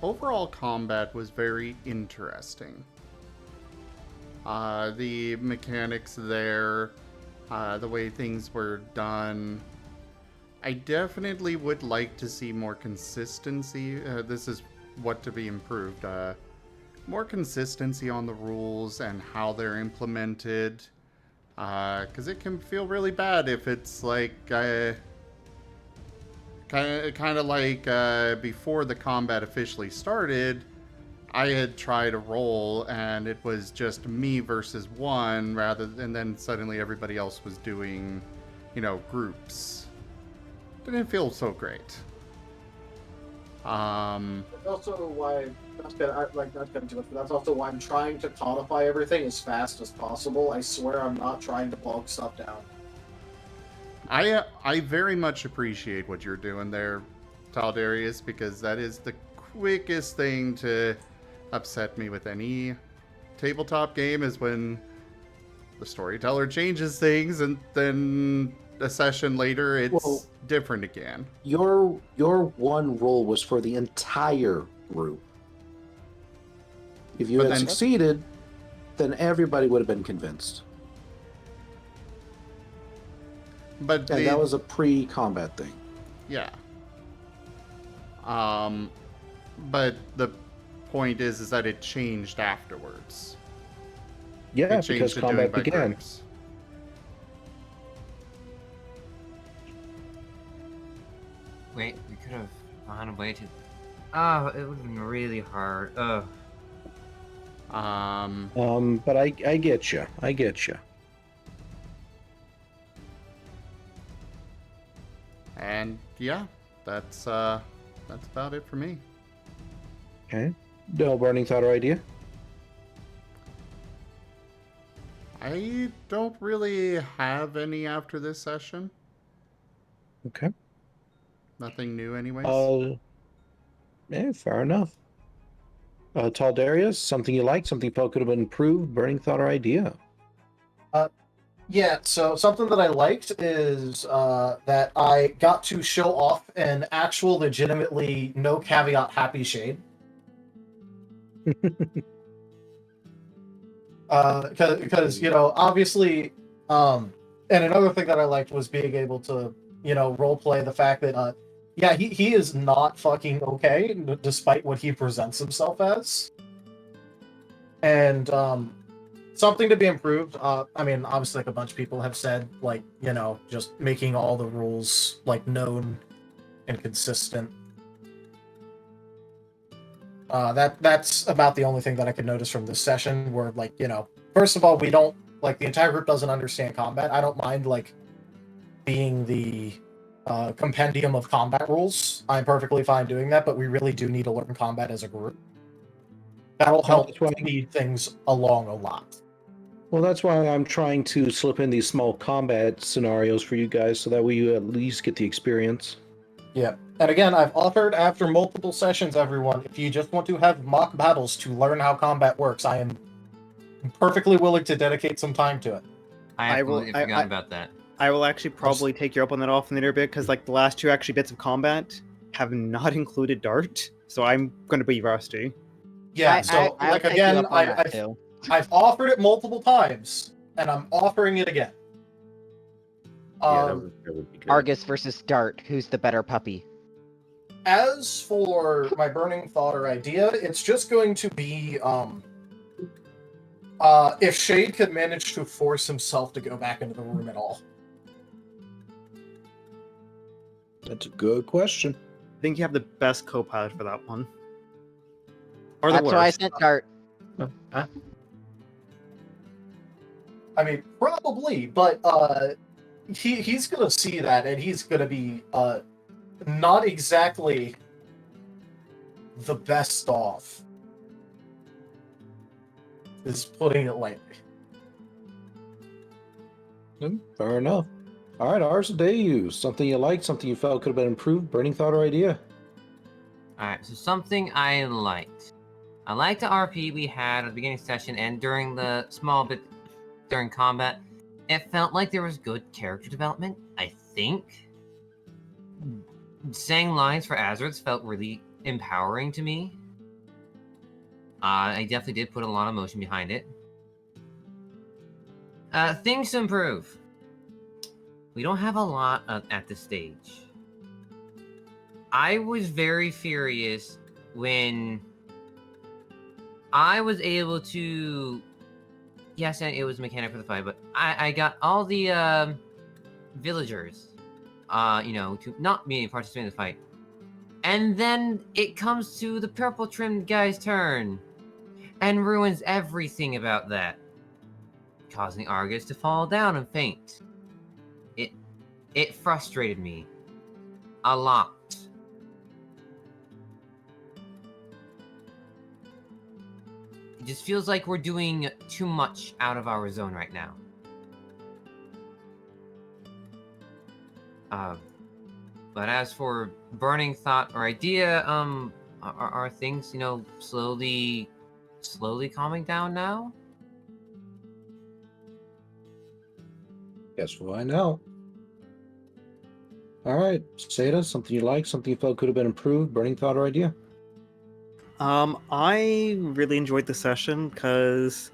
overall combat was very interesting. The mechanics there, the way things were done. I definitely would like to see more consistency. This is what to be improved. More consistency on the rules and how they're implemented. Because it can feel really bad if it's like kind of like before the combat officially started, I had tried a roll and it was just me versus one and then suddenly everybody else was doing, groups. Didn't feel so great. That's also why not getting too much, but that's also why I'm trying to codify everything as fast as possible. I swear I'm not trying to bog stuff down. I very much appreciate what you're doing there, Taldarius, because that is the quickest thing to upset me with any tabletop game is when the storyteller changes things, and then a session later, it's different again. Your one roll was for the entire group. If you had succeeded, then everybody would have been convinced. But that was a pre-combat thing. Yeah. But the point is that it changed afterwards. Yeah, because combat began. Groups. Wait, we could have gone away to. Oh, it would have been really hard. Ugh. But I get you. I get you. And yeah, that's about it for me. Okay. No burning thought or idea? I don't really have any after this session. Okay. Nothing new anyways. Yeah, fair enough. Taldarius, something you like, something you felt could have been improved, burning thought or idea? Yeah, so something that I liked is that I got to show off an actual, legitimately, no caveat happy shade. Because obviously, and another thing that I liked was being able to, role play the fact that, he is not fucking okay, despite what he presents himself as. And, something to be improved. Obviously, like a bunch of people have said, just making all the rules, known and consistent. That's about the only thing that I could notice from this session, where, first of all, we don't, the entire group doesn't understand combat. I don't mind, being the compendium of combat rules. I'm perfectly fine doing that, but we really do need to learn combat as a group. That'll help speed things along a lot. Well, that's why I'm trying to slip in these small combat scenarios for you guys, so that way you at least get the experience. Yeah. And again, I've offered after multiple sessions, everyone, if you just want to have mock battles to learn how combat works, I am perfectly willing to dedicate some time to it. I forgot about that. I will actually probably take you up on that often later bit, because the last two actually bits of combat have not included Dart, so I'm going to be rusty. Yeah, I've offered it multiple times, and I'm offering it again. That would be good. Argus versus Dart, who's the better puppy? As for my burning thought or idea, it's just going to be if Shade could manage to force himself to go back into the room at all. That's a good question. I think you have the best co-pilot for that one. Or the That's worst. why I sent Dart. Probably, but he's gonna see that, and he's gonna be not exactly the best off. Is putting it lightly. Fair enough. All right, Ars Deus, something you liked, something you felt could have been improved, burning thought or idea? Alright, so something I liked. I liked the RP we had at the beginning session, and during the small bit during combat, it felt like there was good character development, I think. Saying lines for Azrath felt really empowering to me. I definitely did put a lot of emotion behind it. Things to improve. We don't have a lot at this stage. I was very furious when I was able to... Yes, it was a mechanic for the fight, but I got all the villagers, to not be participating in the fight. And then it comes to the purple-trimmed guy's turn, and ruins everything about that, causing Argus to fall down and faint. It frustrated me a lot. It just feels like we're doing too much out of our zone right now. But as for burning thought or idea, are things, slowly calming down now? Guess we'll find out. All right, Seda, something you like, something you felt could have been improved, burning thought or idea? I really enjoyed the session because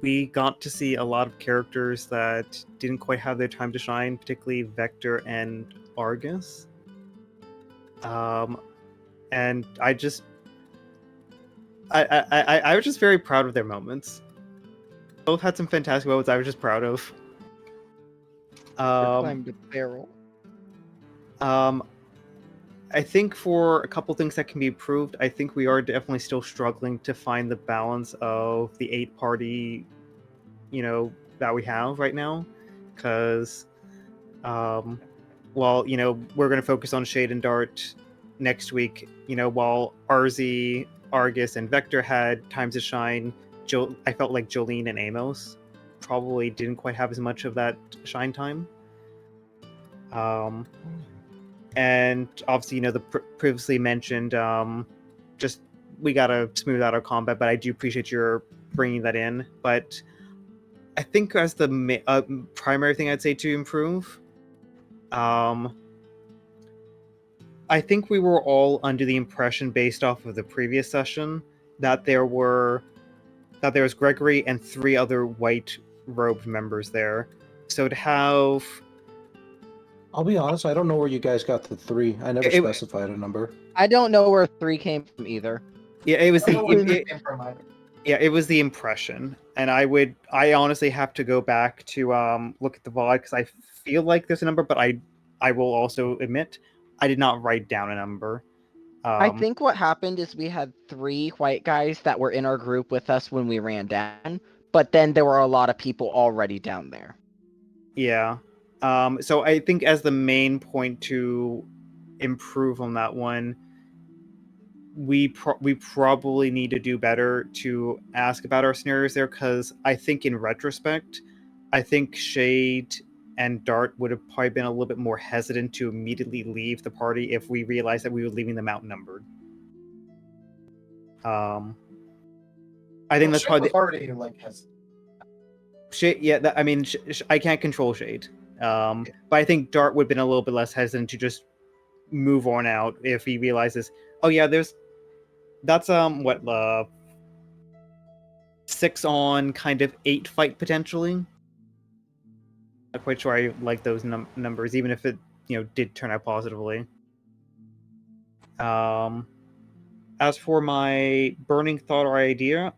we got to see a lot of characters that didn't quite have their time to shine, particularly Vector and Argus. And I was just very proud of their moments. Both had some fantastic moments I was just proud of. Climbed the barrel. I think for a couple things that can be improved, I think we are definitely still struggling to find the balance of the 8-party, that we have right now. Because, while, we're going to focus on Shade and Dart next week, while RZ, Argus, and Vector had times to shine, I felt like Jolene and Amos probably didn't quite have as much of that shine time. And obviously, the previously mentioned, just we gotta smooth out our combat. But I do appreciate your bringing that in. But I think as the primary thing I'd say to improve, I think we were all under the impression, based off of the previous session, that there was Gregory and 3 other white-robed members there. So to have... I'll be honest, I don't know where you guys got the 3. I never specified a number. I don't know where 3 came from either. Yeah, it was it was the impression, and I honestly have to go back to look at the VOD because I feel like there's a number, but I will also admit I did not write down a number. I think what happened is we had 3 white guys that were in our group with us when we ran down, but then there were a lot of people already down there. Yeah. So I think as the main point to improve on that one, we probably need to do better to ask about our scenarios there, because I think in retrospect, I think Shade and Dart would have probably been a little bit more hesitant to immediately leave the party if we realized that we were leaving them outnumbered. I think that's probably already like hesitant. Shade. Yeah, I can't control Shade. But I think Dart would have been a little bit less hesitant to just move on out if he realizes, oh yeah, that's 6 on kind of 8 fight potentially. Not quite sure I like those numbers, even if it did turn out positively. As for my burning thought or idea,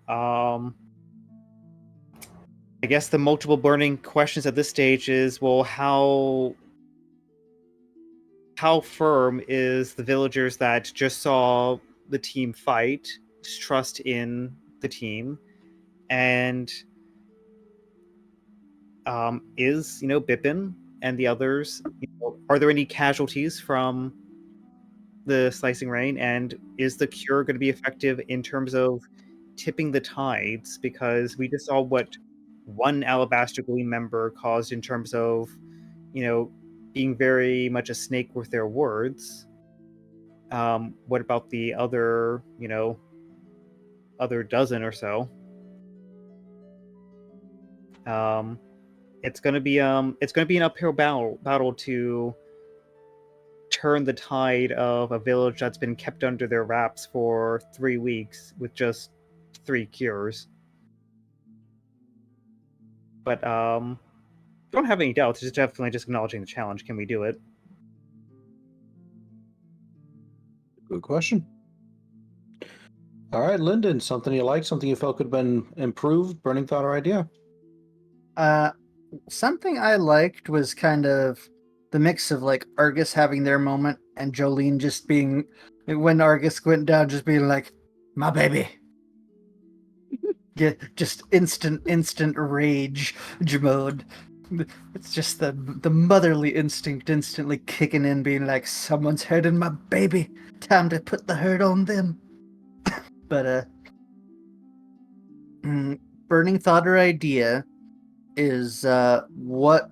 I guess the multiple burning questions at this stage is, well, how firm is the villagers that just saw the team fight trust in the team, and is Bippin and the others, are there any casualties from the slicing rain, and is the cure going to be effective in terms of tipping the tides? Because we just saw what one Alabaster Gleam member caused in terms of being very much a snake with their words. What about the other other dozen or so? It's gonna be an uphill battle to turn the tide of a village that's been kept under their wraps for 3 weeks with just 3 cures. But don't have any doubts. It's definitely just acknowledging the challenge. Can we do it? Good question. All right, Lyndon, something you like, something you felt could have been improved, burning thought or idea? Something I liked was kind of the mix of like Argus having their moment and Jolene just being, when Argus went down, just being like, my baby. Yeah, just instant rage mode. It's just the motherly instinct instantly kicking in, being like, someone's hurting my baby. Time to put the hurt on them. But burning thought or idea is what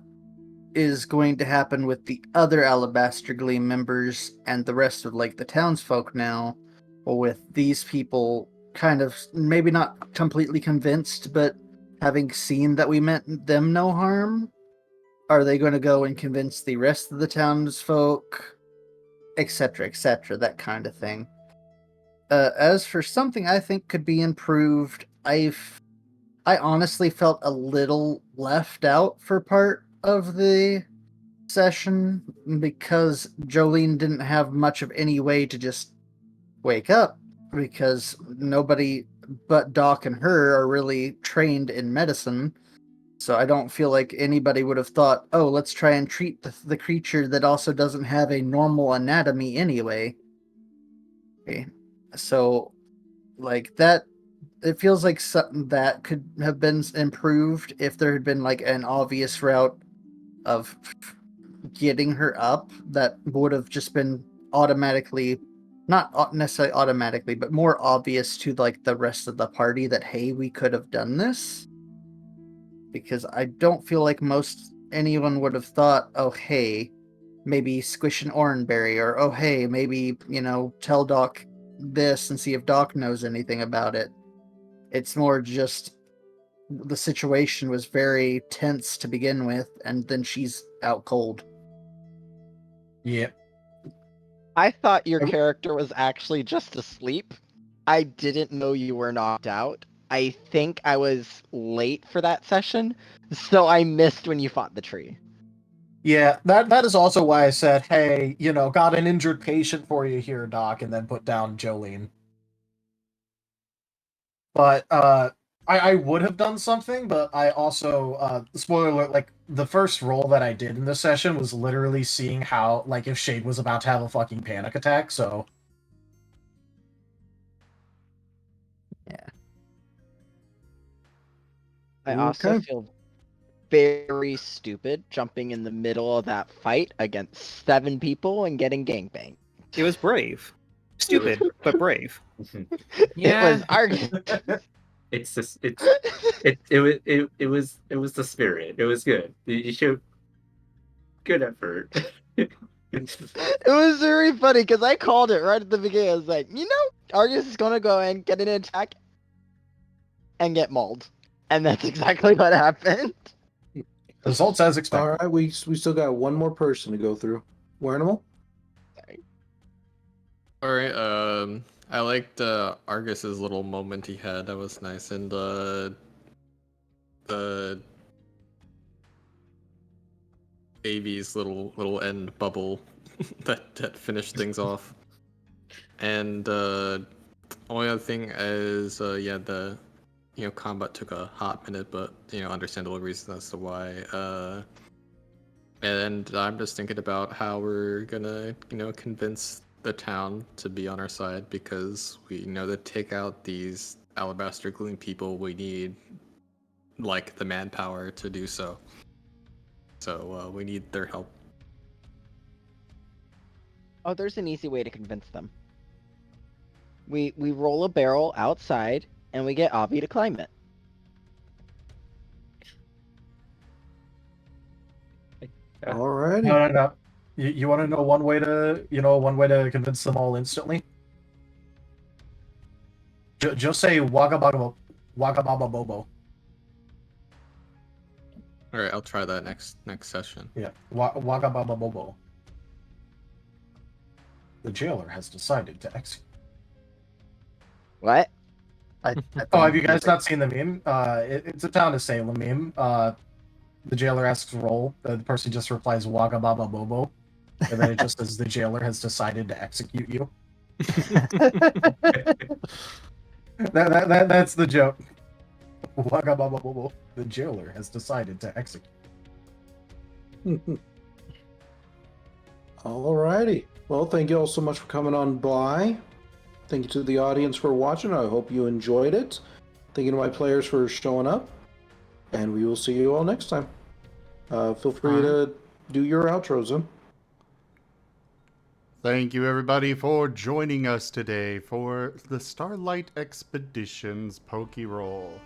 is going to happen with the other Alabaster Gleam members and the rest of like the townsfolk now, or with these people kind of maybe not completely convinced, but having seen that we meant them no harm. Are they going to go and convince the rest of the townsfolk, etc., that kind of thing? As for something I think could be improved, I honestly felt a little left out for part of the session because Jolene didn't have much of any way to just wake up, because nobody but Doc and her are really trained in medicine. So I don't feel like anybody would have thought, oh, let's try and treat the creature that also doesn't have a normal anatomy anyway. Okay. So, like, that, it feels like something that could have been improved if there had been, like, an obvious route of getting her up that would have just been automatically, not necessarily automatically, but more obvious to, like, the rest of the party that, hey, we could have done this. Because I don't feel like anyone would have thought, oh, hey, maybe squish an oranberry, or oh, hey, maybe, tell Doc this and see if Doc knows anything about it. It's more just the situation was very tense to begin with, and then she's out cold. Yeah. I thought your character was actually just asleep. I didn't know you were knocked out. I think I was late for that session, so I missed when you fought the tree. Yeah, that is also why I said, hey, got an injured patient for you here, Doc, and then put down Jolene. But I would have done something, but I also, spoiler alert, like, the first roll that I did in this session was literally seeing how, like, if Shade was about to have a fucking panic attack, so... Yeah. I also feel very stupid jumping in the middle of that fight against 7 people and getting gangbanged. It was brave. Stupid, but brave. Yeah. It was argument. It was the spirit. It was good. You showed good effort. It was very funny because I called it right at the beginning. I was like, Argus is gonna go and get an attack and get mauled, and that's exactly what happened. Results as expected. All right, we still got one more person to go through. Wernimal? All right. I liked Argus's little moment he had. That was nice, and the baby's little end bubble that finished things off. And only other thing is the combat took a hot minute, but understandable reasons as to why. And I'm just thinking about how we're gonna convince the town to be on our side, because we know to take out these Alabaster Gleam people, we need like the manpower to do so. So we need their help. Oh, there's an easy way to convince them. We roll a barrel outside and we get Avi to climb it. Alrighty. No. You want to know one way to convince them all instantly? Just say Wagga Baba Bobo. All right, I'll try that next session. Yeah, Wagga Baba Bobo. The jailer has decided to execute. What? Have you guys not seen the meme? It's a Town of Salem meme. The jailer asks roll. The person just replies Wagga Baba Bobo, and then it just says the jailer has decided to execute you. That's the joke. Wagga Baba Bobo. The jailer has decided to execute. Alrighty. Well, thank you all so much for coming on by. Thank you to the audience for watching. I hope you enjoyed it. Thank you to my players for showing up. And we will see you all next time. Feel free to do your outros, then. Thank you, everybody, for joining us today for the Starlight Expeditions Pokerole.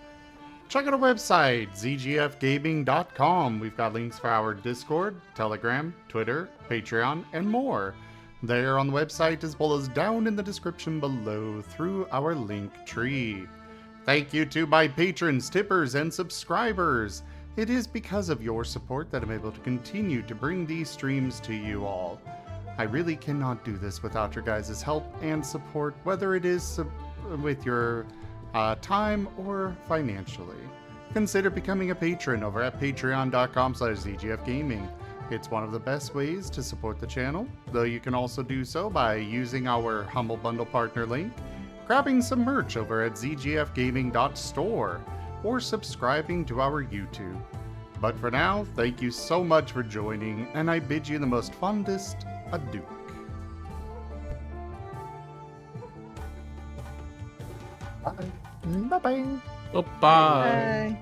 Check out our website, zgfgaming.com. We've got links for our Discord, Telegram, Twitter, Patreon, and more. There on the website, as well as down in the description below through our link tree. Thank you to my patrons, tippers, and subscribers. It is because of your support that I'm able to continue to bring these streams to you all. I really cannot do this without your guys' help and support, whether it is with your time or financially. Consider becoming a patron over at patreon.com/zgfgaming. It's one of the best ways to support the channel, though you can also do so by using our Humble Bundle partner link, grabbing some merch over at zgfgaming.store, or subscribing to our YouTube. But for now, thank you so much for joining, and I bid you the most fondest adieu. Bye. Bye-bye. Bye.